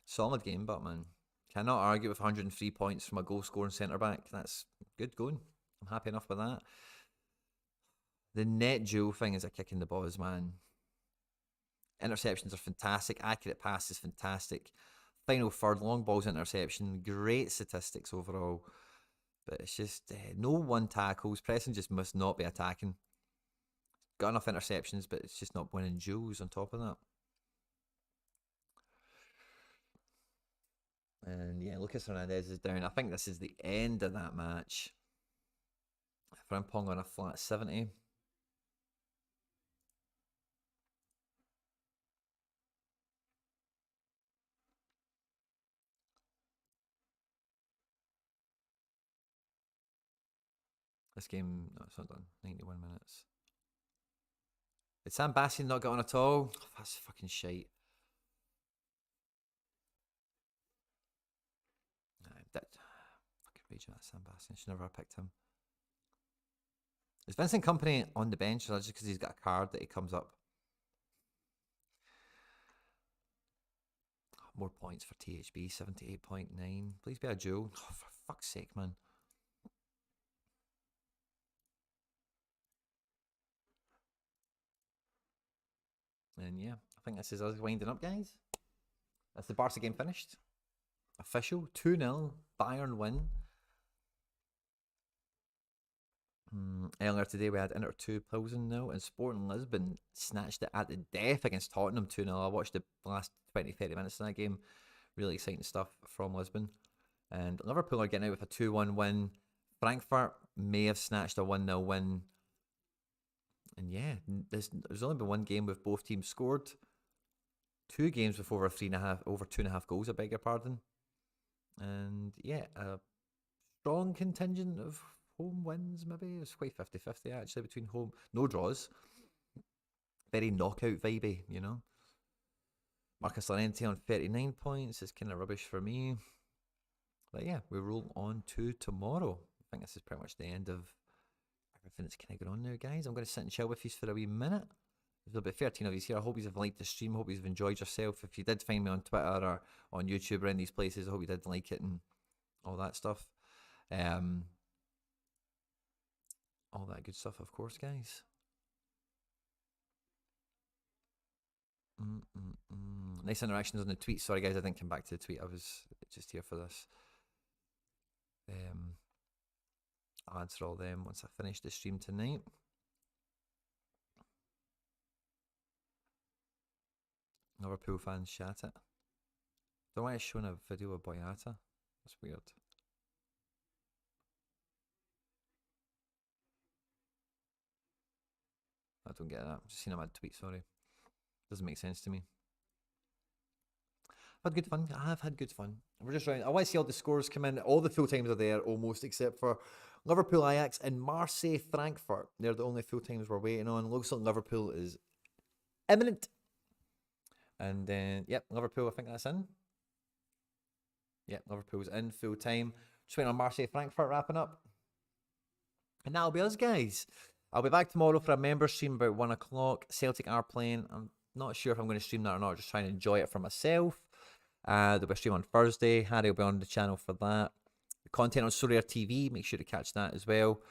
Solid game, but man, cannot argue with 103 points from a goal scoring centre back. That's good going. I'm happy enough with that. The net duel thing is a kick in the balls, man. Interceptions are fantastic. Accurate pass is fantastic. Final third, long balls interception. Great statistics overall. But it's just no one tackles. Preston just must not be attacking. Got enough interceptions, but it's just not winning duels on top of that. And yeah, Lucas Hernandez is down. I think this is the end of that match. Frimpong on a flat 70. This game, no, it's not done. 91 minutes. Did Sam Bastian not get on at all? Oh, that's fucking shite. Fucking raging at Sam Bastian. Should never have picked him. Is Vincent Kompany on the bench, or is that just because he's got a card that he comes up? More points for THB, 78.9. Please be a duel. Oh, for fuck's sake, man. And yeah, I think this is us winding up, guys. That's the Barca game finished. Official 2-0 Bayern win. Earlier today we had Inter 2 Pilsen 0 and Sporting Lisbon snatched it at the death against Tottenham 2-0. I watched the last 20-30 minutes of that game. Really exciting stuff from Lisbon. And Liverpool are getting out with a 2-1 win. Frankfurt may have snatched a 1-0 win. And yeah, there's only been one game with both teams scored. 2 games with over 2.5 goals, I beg your pardon. And yeah, a strong contingent of home wins, maybe. It's quite 50-50 actually between home. No draws. Very knockout vibey, you know. Marcus Llorente on 39 points is kind of rubbish for me. But yeah, we roll on to tomorrow. I think this is pretty much the end of everything that's kind of going on now, guys. I'm going to sit and chill with you for a wee minute. There's about 13 of you here. I hope you've liked the stream. I hope you've enjoyed yourself. If you did find me on Twitter or on YouTube or in these places, I hope you did like it and all that stuff. All that good stuff, of course, guys. Nice interactions on the tweet. Sorry, guys, I didn't come back to the tweet. I was just here for this. I'll answer all them once I finish the stream tonight. Liverpool fans chat it. Don't want to show a video of Boyata. That's weird. I don't get that. I've just seen a mad tweet, sorry. Doesn't make sense to me. I've had good fun. I have had good fun. We're just round. I want to see all the scores come in. All the full times are there almost, except for Liverpool Ajax and Marseille Frankfurt. They're the only full times we're waiting on. Looks like Liverpool is imminent. And then, yep, Liverpool, I think that's in. Yep, Liverpool's in full time. Just waiting on Marseille Frankfurt wrapping up. And that'll be us, guys. I'll be back tomorrow for a member stream about 1 o'clock. Celtic are playing. I'm not sure if I'm going to stream that or not. Just trying to enjoy it for myself. There'll be a stream on Thursday. Harry will be on the channel for that. The content on Sorare TV. Make sure to catch that as well.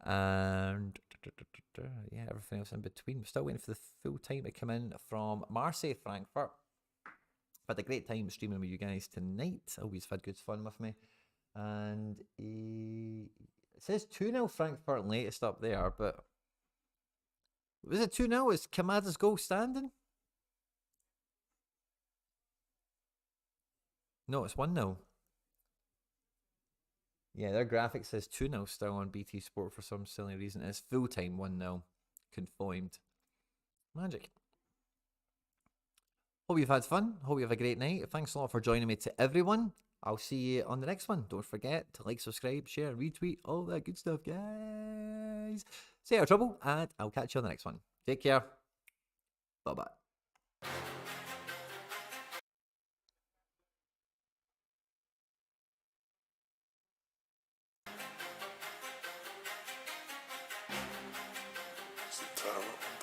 And yeah, everything else in between. We're still waiting for the full time to come in from Marseille Frankfurt. I've had a great time streaming with you guys tonight. Always had good fun with me. And it says 2-0 Frankfurt latest up there, but was it 2-0? Is Kamada's goal standing? No, it's 1-0. Yeah, their graphic says 2-0 still on BT Sport for some silly reason. It's full time 1-0. Conformed. Magic. Hope you've had fun. Hope you have a great night. Thanks a lot for joining me to everyone. I'll see you on the next one. Don't forget to like, subscribe, share, retweet, all that good stuff, guys. Stay out of trouble, and I'll catch you on the next one. Take care. Bye-bye. So